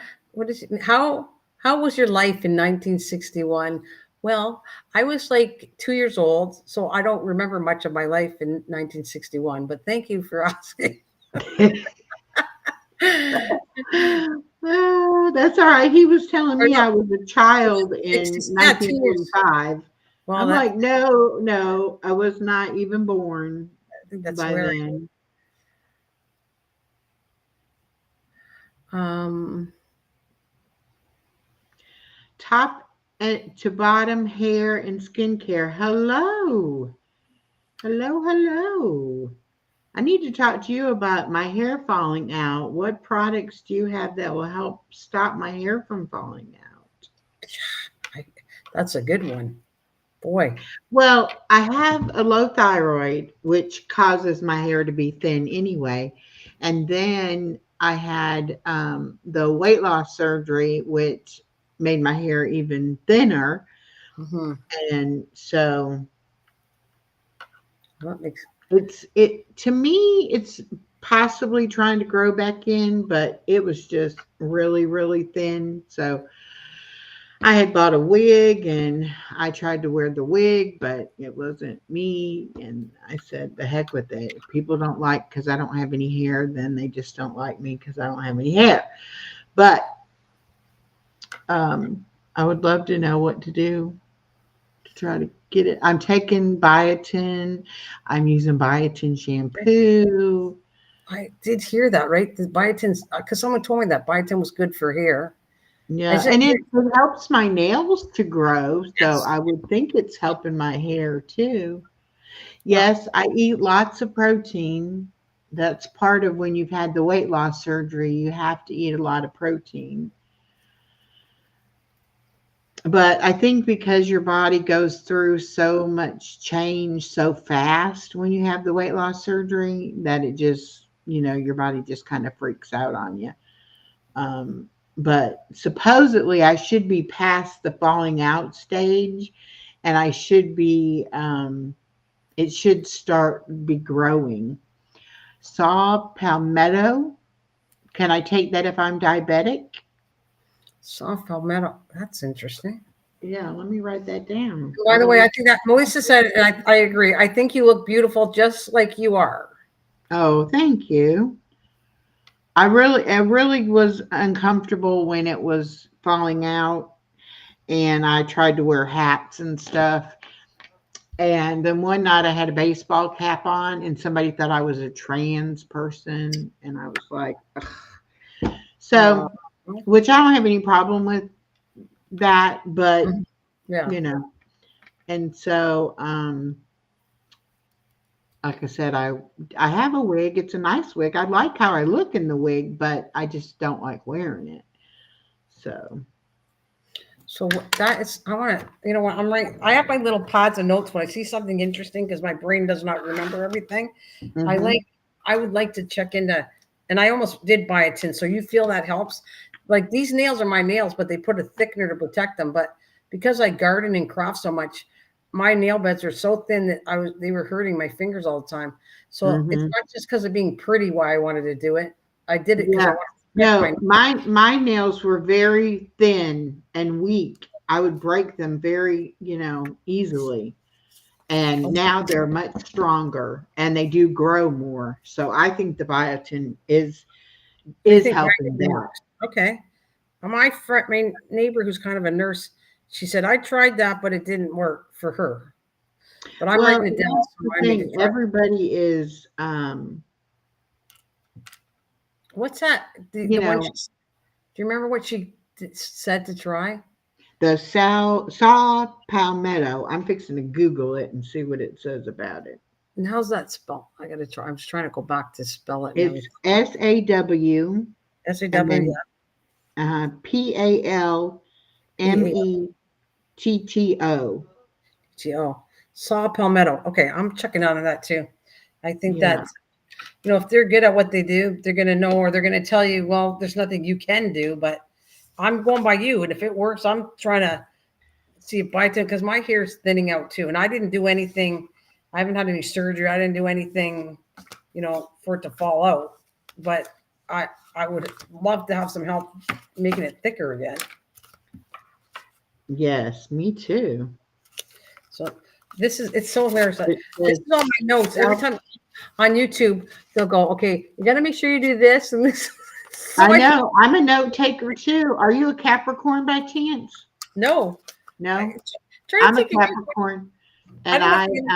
B: how was your life in 1961? Well, I was like 2 years old, so I don't remember much of my life in 1961, but thank you for asking.
A: That's all right. He was telling me I was a child in 1945. Well, I'm like, no, I was not even born
B: I think that's
A: by
B: where
A: then. Top to bottom hair and skincare. Hello. I need to talk to you about my hair falling out. What products do you have that will help stop my hair from falling out?
B: That's a good one. Boy.
A: Well, I have a low thyroid, which causes my hair to be thin anyway. And then I had the weight loss surgery, which made my hair even thinner.
B: Mm-hmm.
A: And so
B: that makes
A: to me, it's possibly trying to grow back in, but it was just really, really thin. So I had bought a wig and I tried to wear the wig, but it wasn't me. And I said, the heck with it. If people don't like because I don't have any hair, then they just don't like me because I don't have any hair. But I would love to know what to do to try to get it. I'm taking biotin. I'm using biotin shampoo.
B: I did hear that, right? The biotin's because someone told me that biotin was good for hair.
A: Yeah,
B: Is it?
A: and it helps my nails to grow, so
B: Yes.
A: I would think it's helping my hair too.
B: Well,
A: Yes, I eat lots of protein. That's part of when you've had the weight loss surgery, you have to eat a lot of protein. But I think because your body goes through so much change so fast when you have the weight loss surgery that it just, your body just kind of freaks out on you. But supposedly I should be past the falling out stage and I should be, it should start be growing. Saw palmetto. Can I take that if I'm diabetic?
B: soft palmetto. That's interesting.
A: Yeah, let me write that down.
B: By the way, I think that Melissa said, and I agree. I think you look beautiful just like you are.
A: Oh, thank you. I really was uncomfortable when it was falling out and I tried to wear hats and stuff. And then one night I had a baseball cap on and somebody thought I was a trans person and I was like, ugh.
B: Uh,
A: So, which I don't have any problem with that, but
B: yeah.
A: you know, and so like I said, I have a wig. It's a nice wig. I like how I look in the wig, but I just don't like wearing it. So
B: So that is, I want to, you know what, I'm right. I have my little pods of notes when I see something interesting because my brain does not remember everything. I
A: mhm.
B: like, I would like to check into, and I almost did buy a tin. So you feel that helps? Like these nails are my nails, but they put a thickener to protect them. But because I garden and craft so much, my nail beds are so thin that they were hurting my fingers all the time. So it's
A: Mhm.
B: not just because of being pretty why I wanted to do it. I did it because I
A: Yeah.
B: wanted to protect my,
A: No, my nails were very thin and weak. I would break them very, easily. And now they're much stronger and they do grow more. So I think the biotin
B: so you
A: is
B: think
A: helping
B: vitamin
A: that.
B: works. Okay. My friend, my neighbor, who's kind of a nurse, she said I tried that, but it didn't work for her. But I'm
A: Well,
B: writing it down
A: that's
B: to
A: the
B: remind me to
A: thing.
B: try.
A: Everybody is,
B: What's that? The
A: you
B: one.
A: know,
B: Do you remember what she said to try?
A: the saw palmetto. I'm fixing to Google it and see what it says about it.
B: And how's that spelled? I got to try. I'm just trying to go back to spell it and
A: It's
B: everything.
A: SAW and
B: SAW.
A: then PALMETTO.
B: Oh, saw palmetto. Okay, I'm checking out on that too. I think
A: Yeah.
B: that if they're good at what they do, they're going to know, or they're going to tell you, well, there's nothing you can do. But I'm going by you, and if it works, I'm trying to see if biotin because my hair is thinning out too, and I didn't do anything. I haven't had any surgery. I didn't do anything, for it to fall out. But I would love to have some help making it thicker again.
A: Yes, me too.
B: So it's so hilarious.
A: It
B: This
A: says
B: is all my notes. Every
A: South.
B: time on YouTube, they'll go, okay, you got to make sure you do this and this. So
A: I
B: I
A: know. I'm a note taker too. Are you a Capricorn by chance?
B: no. I
A: No,
B: try to
A: I'm a
B: take a good.
A: Capricorn,
B: I
A: and
B: don't know if
A: I
B: you.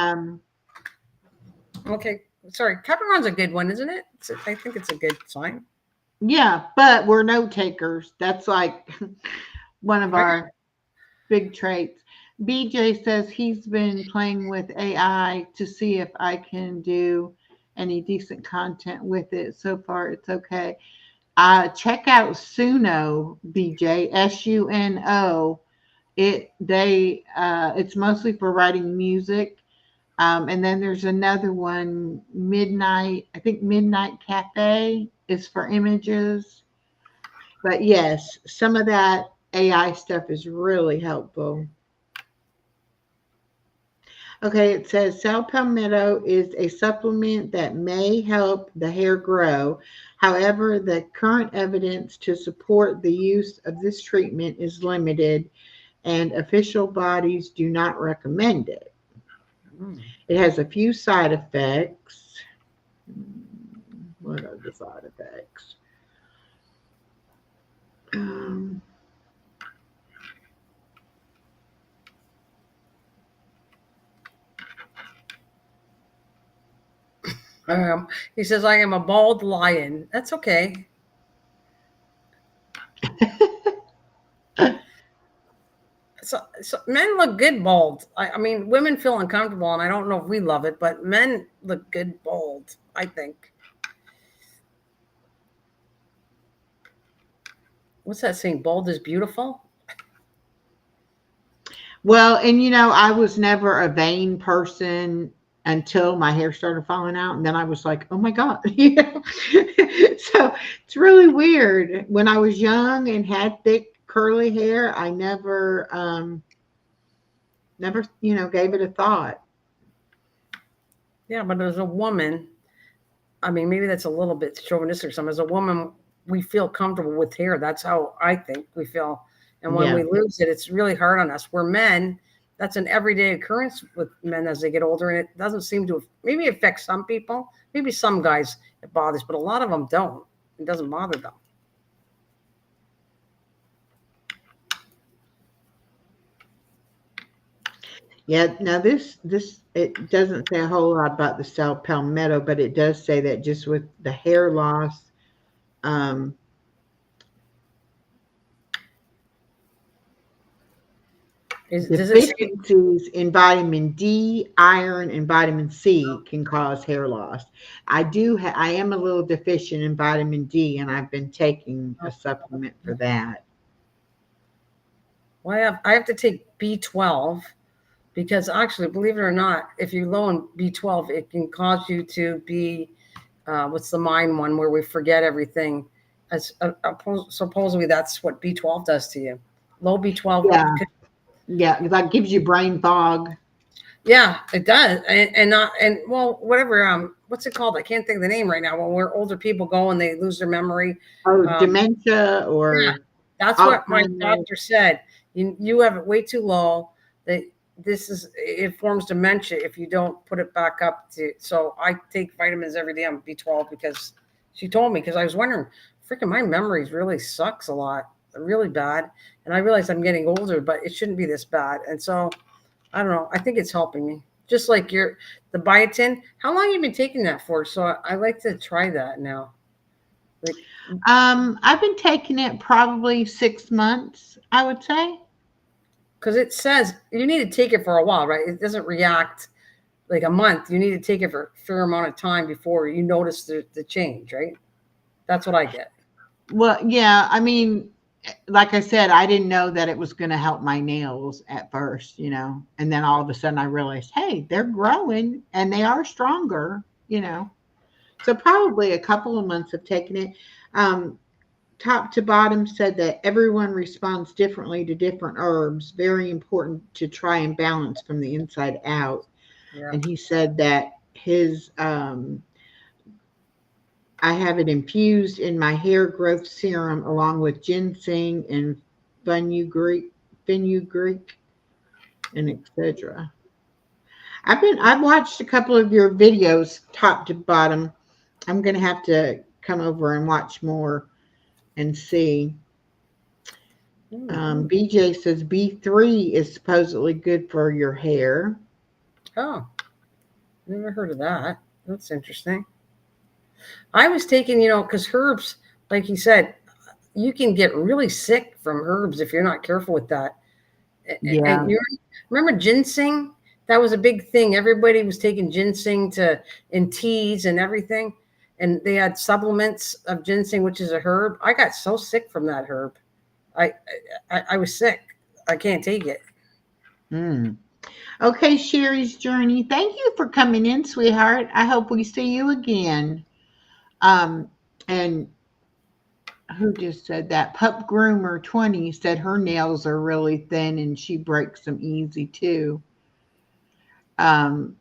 B: Okay, sorry. Capricorn's a good one, isn't it? I think it's a good sign.
A: yeah, but we're note takers. That's like one of
B: Right?
A: our big traits. BJ says he's been playing with AI to see if I can do any decent content with it. So far, it's okay. Check out Suno, BJ, SUNO. It's mostly for writing music. And then there's another one, Midnight. I think Midnight Cafe is for images. But yes, some of that AI stuff is really helpful. Okay, it says saw palmetto is a supplement that may help the hair grow. However, the current evidence to support the use of this treatment is limited, and official bodies do not recommend it.
B: Mm.
A: It has a few side effects. What are the side effects? Um,
B: He says, I am a bald lion. That's okay. So men look good bald. I mean, women feel uncomfortable, and I don't know if we love it, but men look good bald, I think. What's that saying? Bald is beautiful?
A: Well, and I was never a vain person until my hair started falling out, and then I was like, "Oh my God." So it's really weird. When I was young and had thick curly hair, I never gave it a thought.
B: Yeah, but as a woman, I mean, maybe that's a little bit chauvinistic or something. As a woman, we feel comfortable with hair. That's how I think we feel. And when
A: Yeah.
B: we lose it, it's really hard on us. We're men. That's an everyday occurrence with men as they get older, and it doesn't seem to. Maybe it affects some people. Maybe some guys it bothers, but a lot of them don't. It doesn't bother them.
A: Yeah, now this it doesn't say a whole lot about the cell palmetto, but it does say that just with the hair loss, um,
B: Does it say?
A: deficiencies in vitamin D, iron, and vitamin C can cause hair loss. I am a little deficient in vitamin D, and I've been taking a supplement for that.
B: Well, I have to take B12 because actually, believe it or not, if you're low in B12, it can cause you to be what's the mind one where we forget everything. As supposedly that's what B12 does to you. Low B12.
A: Yeah, yeah, that gives you brain fog.
B: Yeah, it does, and not and well, whatever. What's it called? I can't think of the name right now. When we're older people go and they lose their memory.
A: Oh,
B: Um,
A: dementia
B: yeah,
A: or
B: that's what my
A: Alzheimer's.
B: doctor said. You have it way too low. That it forms dementia if you don't put it back up to. So I take vitamins every day on B12 because she told me because I was wondering, freaking my memories really sucks a lot, really bad, and I realized I'm getting older, but it shouldn't be this bad. And so I don't know. I think it's helping me. Just like the biotin. How long have you been taking that for? So I like to try that now. Like,
A: I've been taking it probably 6 months, I would say.
B: because it says you need to take it for a while, right? It doesn't react like a month. You need to take it for a fair amount of time before you notice the change, right? That's what I get.
A: Well, yeah, I mean, like I said, I didn't know that it was going to help my nails at first. And then all of a sudden I realized, hey, they're growing and they are stronger. So probably a couple of months of taking it. Um, Top to bottom said that everyone responds differently to different herbs. Very important to try and balance from the inside out.
B: Yeah.
A: And he said that his I have it infused in my hair growth serum along with ginseng and fenugreek, and etc. I've watched a couple of your videos top to bottom. I'm gonna have to come over and watch more and see.
B: Mm.
A: BJ says B3 is supposedly good for your hair.
B: Oh, never heard of that. That's interesting. I was taking, because herbs, like you said, you can get really sick from herbs if you're not careful with that.
A: Yeah.
B: And you remember ginseng? That was a big thing. Everybody was taking ginseng in teas and everything, and they had supplements of ginseng, which is a herb. I got so sick from that herb. I I was sick. I can't take it.
A: Hmm. Okay, Sherry's Journey. Thank you for coming in, sweetheart. I hope we see you again. Um, and who just said that? Pup Groomer 20 said her nails are really thin and she breaks them easy too. Um,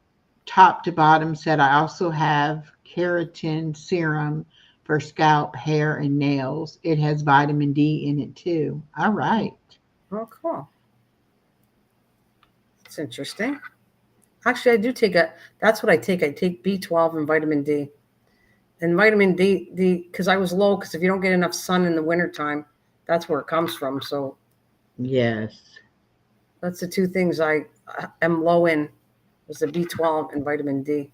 A: Top to bottom said I also have keratin serum for scalp, hair, and nails. It has vitamin D in it too. All right.
B: Oh, cool. It's interesting. Actually, I do take a. That's what I take. I take B12 and vitamin D. And vitamin D, because I was low. Because if you don't get enough sun in the wintertime, that's where it comes from. So
A: Yes.
B: that's the two things I am low in, was the B12 and vitamin D.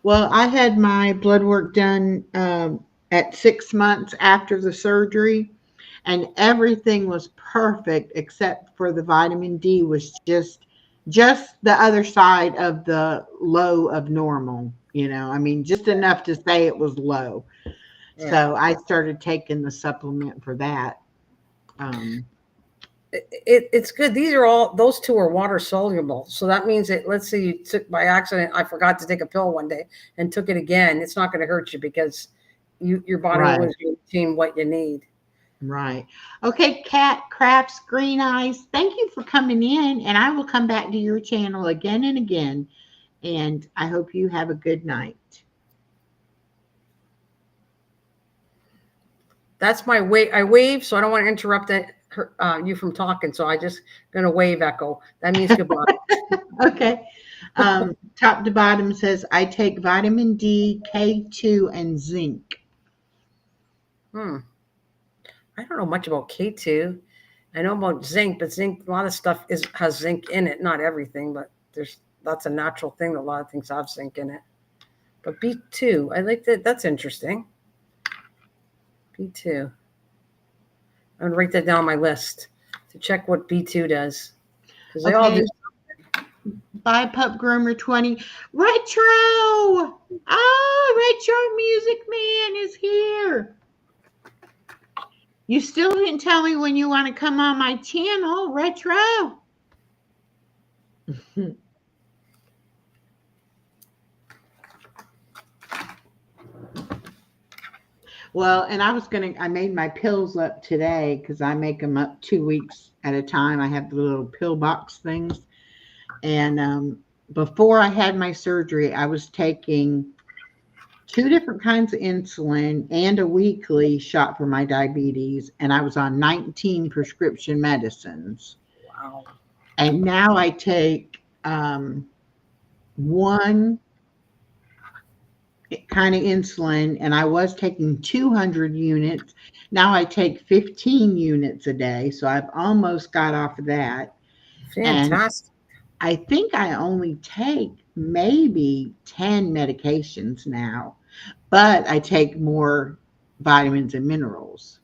A: Well, I had my blood work done at 6 months after the surgery, and everything was perfect except for the vitamin D was just the other side of the low of normal. I mean, just enough to say it was low.
B: Yeah.
A: So I started taking the supplement for that. Um,
B: It's good. These are all, those two are water soluble. So that means that, let's say you took by accident, I forgot to take a pill one day and took it again. It's not going to hurt you because your body
A: right.
B: will maintain what you need.
A: Right. Okay, Cat Crafts Green Eyes, thank you for coming in, and I will come back to your channel again and again. And I hope you have a good night.
B: That's my wave. I wave, so I don't want to interrupt you from talking. So I just going to wave echo. That means goodbye.
A: Okay. Top to bottom says, I take vitamin D, K2, and zinc.
B: I don't know much about K2. I know about zinc, but zinc, a lot of stuff has zinc in it. Not everything, but that's a natural thing. A lot of things have zinc in it. But B2, I like that. That's interesting. B2. I'm gonna write that down on my list to check what B2 does, because they all do.
A: Bye, Pup Groomer 20. Retro! Retro Music Man is here. You still didn't tell me when you want to come on my channel, Retro. Well, and I made my pills up today because I make them up 2 weeks at a time. I have the little pill box things. And before I had my surgery, I was taking 2 different kinds of insulin and a weekly shot for my diabetes. And I was on 19 prescription medicines.
B: Wow.
A: And now I take one kind of insulin, and I was taking 200 units. Now I take 15 units a day. So I've almost got off of that.
B: Fantastic.
A: And I think I only take maybe 10 medications now, but I take more vitamins and minerals.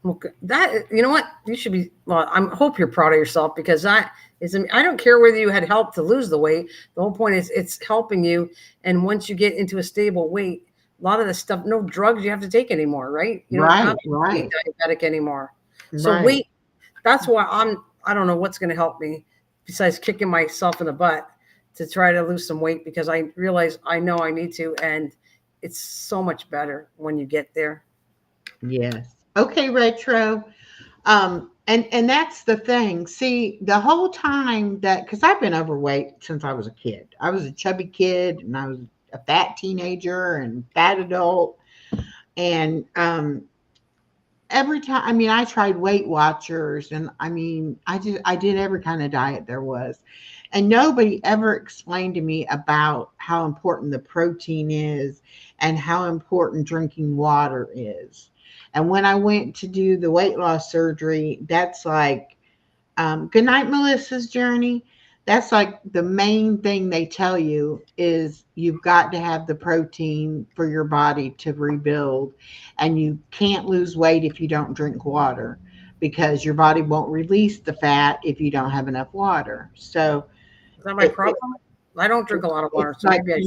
B: Okay. That, you know what? You should be, well, I hope you're proud of yourself, because that is, I don't care whether you had help to lose the weight. The whole point is it's helping you. And once you get into a stable weight, a lot of the stuff, no drugs you have to take anymore, right? You don't have to be diabetic anymore. So weight, that's why I don't know what's going to help me besides kicking myself in the butt to try to lose some weight, because I realize I know I need to, and it's so much better when you get there.
A: Yes. Okay, Retro. And that's the thing. See, the whole time because I've been overweight since I was a kid. I was a chubby kid, and I was a fat teenager and fat adult. And every time, I mean, I tried Weight Watchers, and I mean, I did every kind of diet there was. And nobody ever explained to me about how important the protein is and how important drinking water is. And when I went to do the weight loss surgery, that's like, good night, Melissa's Journey. That's like the main thing they tell you is you've got to have the protein for your body to rebuild. And you can't lose weight if you don't drink water, because your body won't release the fat if you don't have enough water. So
B: is that my problem? I don't drink a lot of water, so
A: like
B: maybe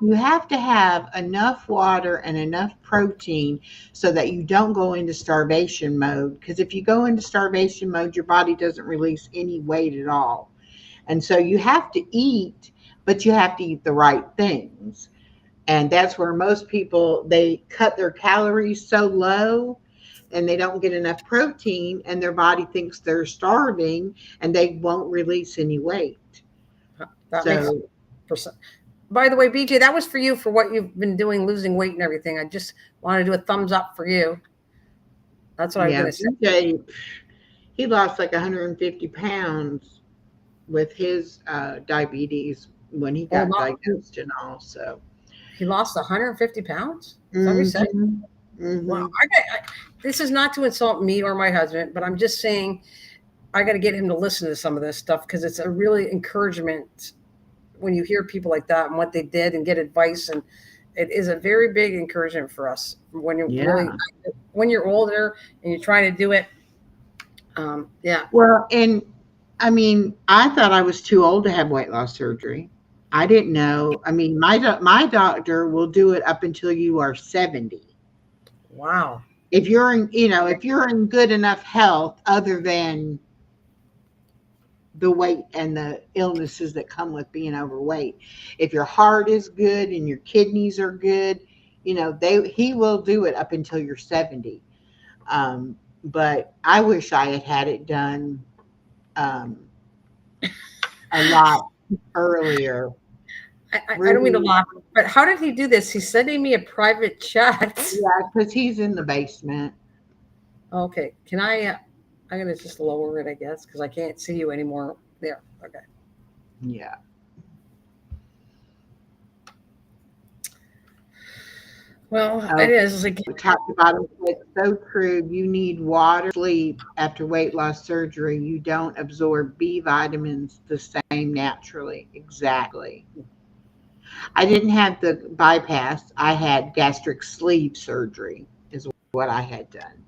A: you have to have enough water and enough protein so that you don't go into starvation mode. Because if you go into starvation mode, your body doesn't release any weight at all. And so you have to eat, but you have to eat the right things. And that's where most people, they cut their calories so low and they don't get enough protein, and their body thinks they're starving and they won't release any weight.
B: That makes. By the way, BJ, that was for you, for what you've been doing, losing weight and everything. I just want to do a thumbs up for you. That's what I was going to say.
A: BJ, he lost like 150 pounds with his diabetes when he got diagnosed and all. So
B: he lost 150 pounds? Is that what you said?
A: Mm-hmm.
B: Wow. This is not to insult me or my husband, but I'm just saying I got to get him to listen to some of this stuff, because it's a really encouragement. when you hear people like that and what they did and get advice, and it is a very big encouragement for us when you're
A: Yeah.
B: when you're older and you're trying to do it. Yeah.
A: Well, and I mean, I thought I was too old to have weight loss surgery. I didn't know. I mean, my doctor will do it up until you are 70.
B: Wow.
A: If you're in, if you're in good enough health, other than the weight and the illnesses that come with being overweight. If your heart is good and your kidneys are good, he will do it up until you're 70. But I wish I had had it done a lot earlier.
B: I don't mean to laugh, but how did he do this? He's sending me a private chat.
A: Yeah, because he's in the basement.
B: Okay. Can I? I'm gonna just lower it, I guess, because I can't see you anymore. There. Okay.
A: Yeah.
B: Well, it is like
A: we talked about it. It's so true. You need water, sleep after weight loss surgery. You don't absorb B vitamins the same naturally. Exactly. I didn't have the bypass. I had gastric sleeve surgery is what I had done.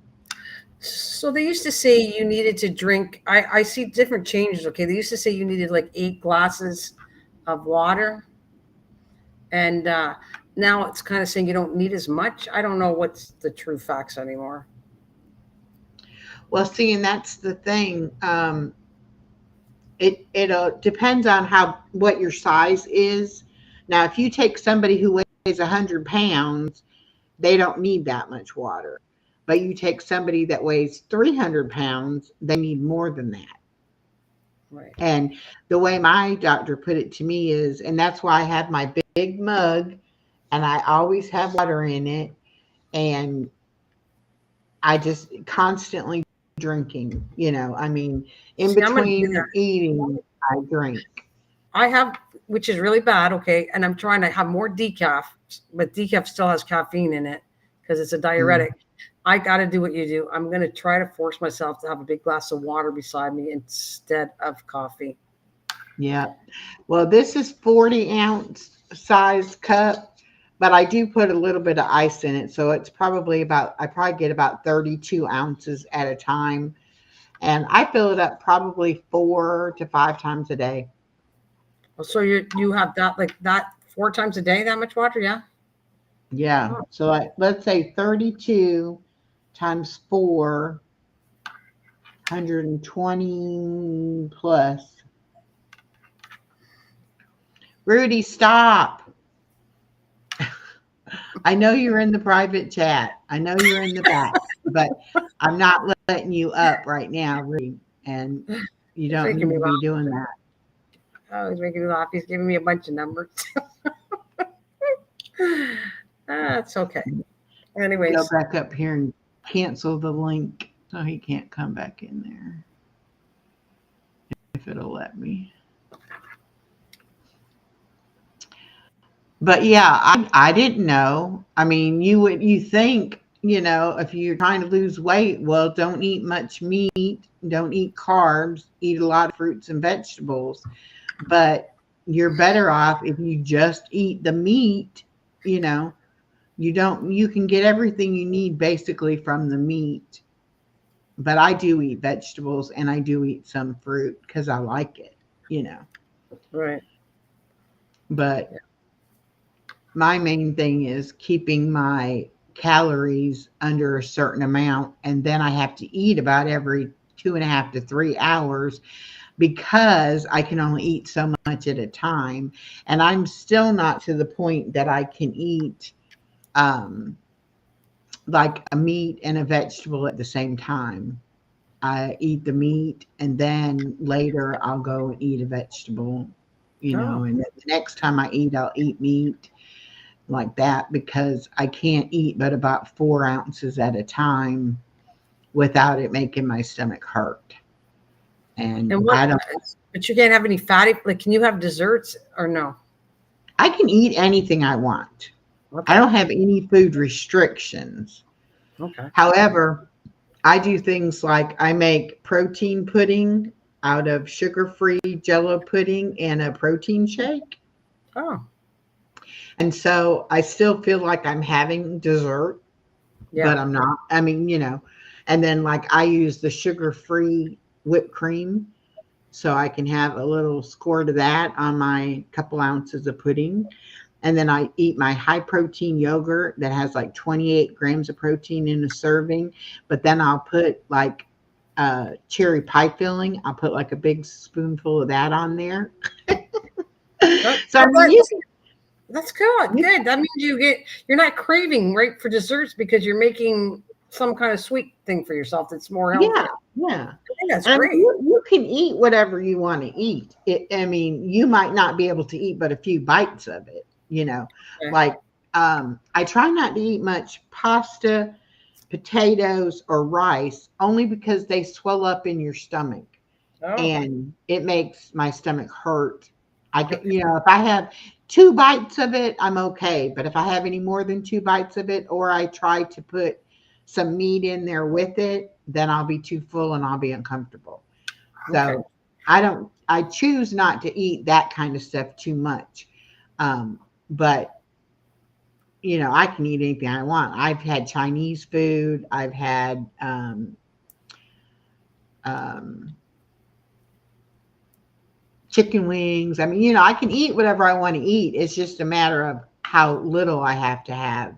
B: So they used to say you needed to drink. I see different changes. Okay, they used to say you needed like 8 glasses of water, and now it's kind of saying you don't need as much. I don't know what's the true facts anymore.
A: Well, see, and that's the thing. It depends on what your size is. Now, if you take somebody who weighs 100 pounds, they don't need that much water. But you take somebody that weighs 300 pounds, they need more than that.
B: Right.
A: And the way my doctor put it to me is, and that's why I have my big mug and I always have water in it. And I just constantly drinking, I mean, in between eating, I drink.
B: I have, which is really bad. Okay. And I'm trying to have more decaf, but decaf still has caffeine in it because it's a diuretic. I got to do what you do. I'm going to try to force myself to have a big glass of water beside me instead of coffee.
A: Yeah. Well, this is 40-ounce size cup, but I do put a little bit of ice in it. So it's probably I probably get about 32 ounces at a time. And I fill it up probably 4 to 5 times a day.
B: So you have that, like that 4 times a day, that much water? Yeah.
A: Yeah. Oh. So let's say 32 times 4, 120 plus. Rudy, stop. I know you're in the private chat. I know you're in the back, but I'm not letting you up right now, Rudy. And you don't need to be doing that.
B: Oh, he's making me laugh. He's giving me a bunch of numbers. That's okay. Anyways.
A: Go back up here and cancel the link so he can't come back in there. If it'll let me. But yeah, I didn't know. I mean, you think, if you're trying to lose weight, well, don't eat much meat, don't eat carbs, eat a lot of fruits and vegetables. But you're better off if you just eat the meat, you can get everything you need basically from the meat. But I do eat vegetables and I do eat some fruit because I like it,
B: Right.
A: But my main thing is keeping my calories under a certain amount. And then I have to eat about every 2.5 to 3 hours because I can only eat so much at a time. And I'm still not to the point that I can eat like a meat and a vegetable at the same time. I eat the meat and then later I'll go and eat a vegetable, and the next time I eat, I'll eat meat like that because I can't eat but about 4 ounces at a time without it making my stomach hurt. And I don't.
B: But you can't have any fatty. Like, can you have desserts or no?
A: I can eat anything I want. Okay. I don't have any food restrictions.
B: Okay.
A: However, I do things like I make protein pudding out of sugar-free Jell-O pudding and a protein shake.
B: Oh,
A: And so I still feel like I'm having dessert, but
B: yeah.
A: I'm not. I mean, and then like I use the sugar-free whipped cream so I can have a little squirt of that on my couple ounces of pudding. And then I eat my high protein yogurt that has like 28 grams of protein in a serving. But then I'll put like cherry pie filling. I'll put like a big spoonful of that on there.
B: That,
A: So I
B: well,
A: mean,
B: that's good.
A: you
B: Good. That means you're not craving right for desserts because you're making some kind of sweet thing for yourself that's more
A: yeah,
B: healthier.
A: yeah.
B: I think that's
A: And I mean,
B: great.
A: you can eat whatever you want to eat. I mean, you might not be able to eat but a few bites of it,
B: Okay.
A: like I try not to eat much pasta, potatoes, or rice only because they swell up in your stomach
B: Oh,
A: and it makes my stomach hurt.
B: okay.
A: If I have 2 bites of it, I'm okay. But if I have any more than 2 bites of it, or I try to put some meat in there with it, then I'll be too full and I'll be uncomfortable.
B: Okay.
A: So I choose not to eat that kind of stuff too much. But I can eat anything I want. I've had Chinese food. I've had um, chicken wings. I mean, I can eat whatever I want to eat. It's just a matter of how little I have to have.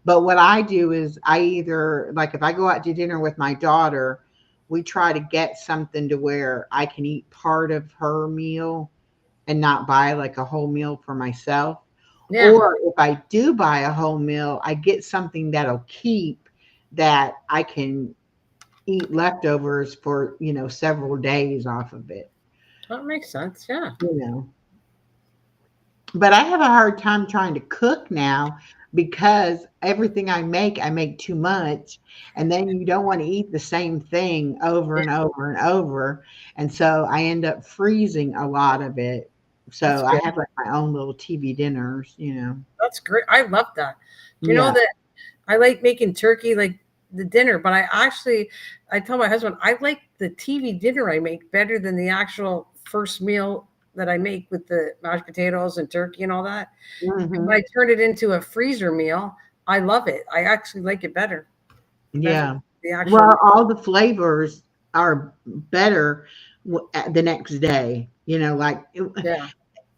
A: But what I do is I either, like, if I go out to dinner with my daughter, we try to get something to where I can eat part of her meal and not buy like a whole meal for myself.
B: Yeah.
A: Or if I do buy a whole meal, I get something that'll keep that I can eat leftovers for, several days off of it,
B: That makes sense. Yeah.
A: you know. But I have a hard time trying to cook now because everything I make too much. And then you don't want to eat the same thing over
B: Yeah.
A: and over and over. And so I end up freezing a lot of it.
B: That's
A: So I
B: good.
A: have like my own little TV dinners.
B: That's great. I love that. Do you know
A: Yeah.
B: that I like making turkey like the dinner, but I tell my husband I like the TV dinner I make better than the actual first meal that I make with the mashed potatoes and turkey and all that. And when
A: Hmm.
B: I turn it into a freezer meal, I love it. I actually like it better than
A: Yeah.
B: the actual.
A: Well, all the flavors are better the next day, like
B: Yeah,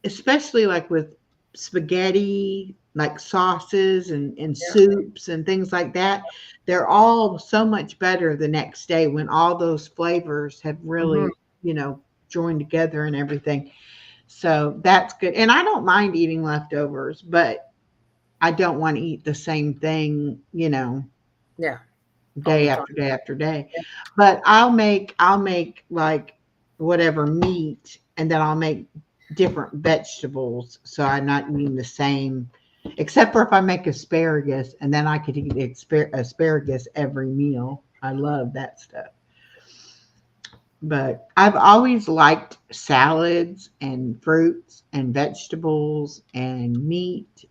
A: especially like with spaghetti, like sauces and
B: yeah.
A: soups and things like that. They're all so much better the next day when all those flavors have
B: Hmm.
A: really, joined together and everything. So that's good. And I don't mind eating leftovers, but I don't want to eat the same thing,
B: Yeah, all
A: day
B: the time.
A: after day after day. But I'll make like whatever meat and then I'll make different vegetables so I'm not eating the same, except for if I make asparagus and then I could eat asparagus every meal. I love that stuff. But I've always liked salads and fruits and vegetables and meat,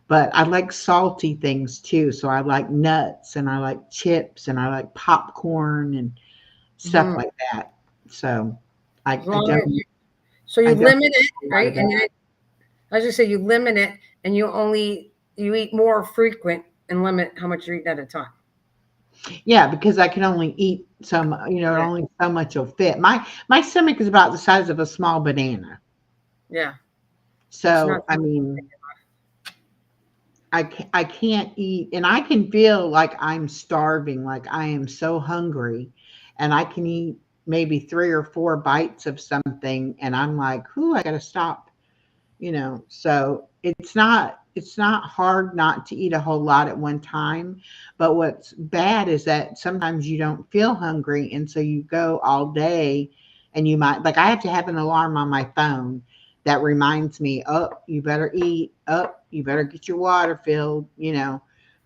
A: but I like salty things too. So I like nuts and I like chips and I like popcorn and stuff
B: Hmm.
A: like that. So I,
B: As
A: I
B: long as
A: don't
B: so
A: I
B: you
A: don't
B: limit it,
A: eat a lot
B: right?
A: of
B: And
A: that.
B: as you say, you limit it, and you eat more frequent and limit how much you eat at a time.
A: Yeah, because I can only eat some,
B: Yeah,
A: only so much will fit. My stomach is about the size of a small banana.
B: yeah. It's not.
A: So I mean, I can't eat, and I can feel like I'm starving, like I am so hungry, and I can eat maybe 3 or 4 bites of something, and I'm like, "Whoo, I got to stop." So it's not hard not to eat a whole lot at one time, but what's bad is that sometimes you don't feel hungry, and so you go all day, and you might, like, I have to have an alarm on my phone that reminds me, oh, you better eat, oh, you better get your water filled,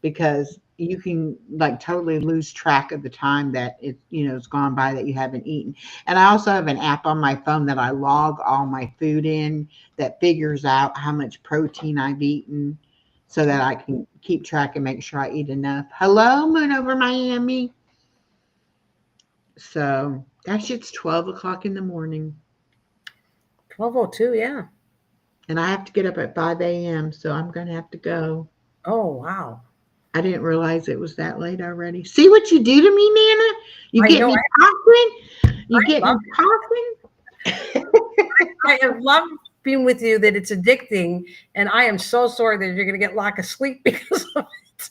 A: because you can like totally lose track of the time that it's gone by that you haven't eaten. And I also have an app on my phone that I log all my food in, that figures out how much protein I've eaten so that I can keep track and make sure I eat enough. Hello, Moon over Miami. So, gosh, it's 12 o'clock in the morning.
B: 12:02. Yeah.
A: and I have to get up at 5 a.m., so I'm going to have to go.
B: Oh, wow.
A: I didn't realize it was that late already. See what you do to me, Nana? You
B: I
A: get
B: know.
A: me talking. You
B: I
A: get me
B: love
A: talking.
B: I have loved being with you, that it's addicting, and I am so sorry that you're going to get lack of sleep because of it.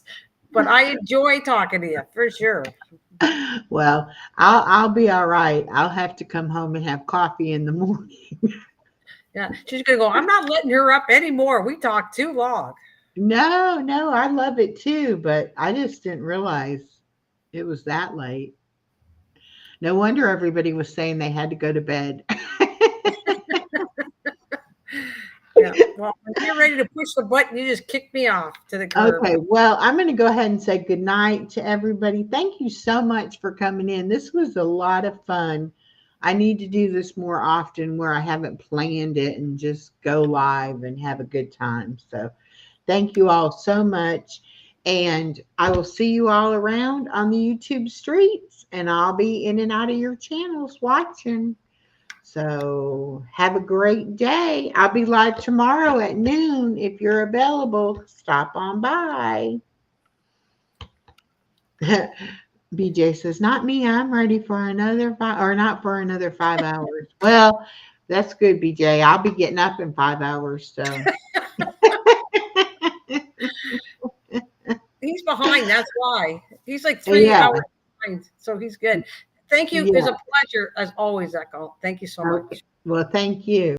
B: But I enjoy talking to you for sure.
A: Well, I'll be all right. I'll have to come home and have coffee in the morning.
B: Yeah, she's going to go, I'm not letting her up anymore. We talked too long.
A: No, no, I love it too, but I just didn't realize it was that late. No wonder everybody was saying they had to go to bed.
B: Yeah. Well, when you're ready to push the button, you just kick me off to the curb.
A: Okay, well, I'm going to go ahead and say good night to everybody. Thank you so much for coming in. This was a lot of fun. I need to do this more often where I haven't planned it and just go live and have a good time. So, thank you all so much. And I will see you all around on the YouTube streets, and I'll be in and out of your channels watching. So have a great day. I'll be live tomorrow at noon. If you're available, stop on by. BJ says, not me. I'm ready for another or not for another 5 hours. Well, that's good, BJ. I'll be getting up in 5 hours. So
B: He's behind. That's why. He's like 3
A: yeah,
B: hours behind. So he's good. Thank you. It's
A: yeah.
B: a pleasure as always, Echo. Thank you so
A: Okay.
B: much.
A: Well, thank you.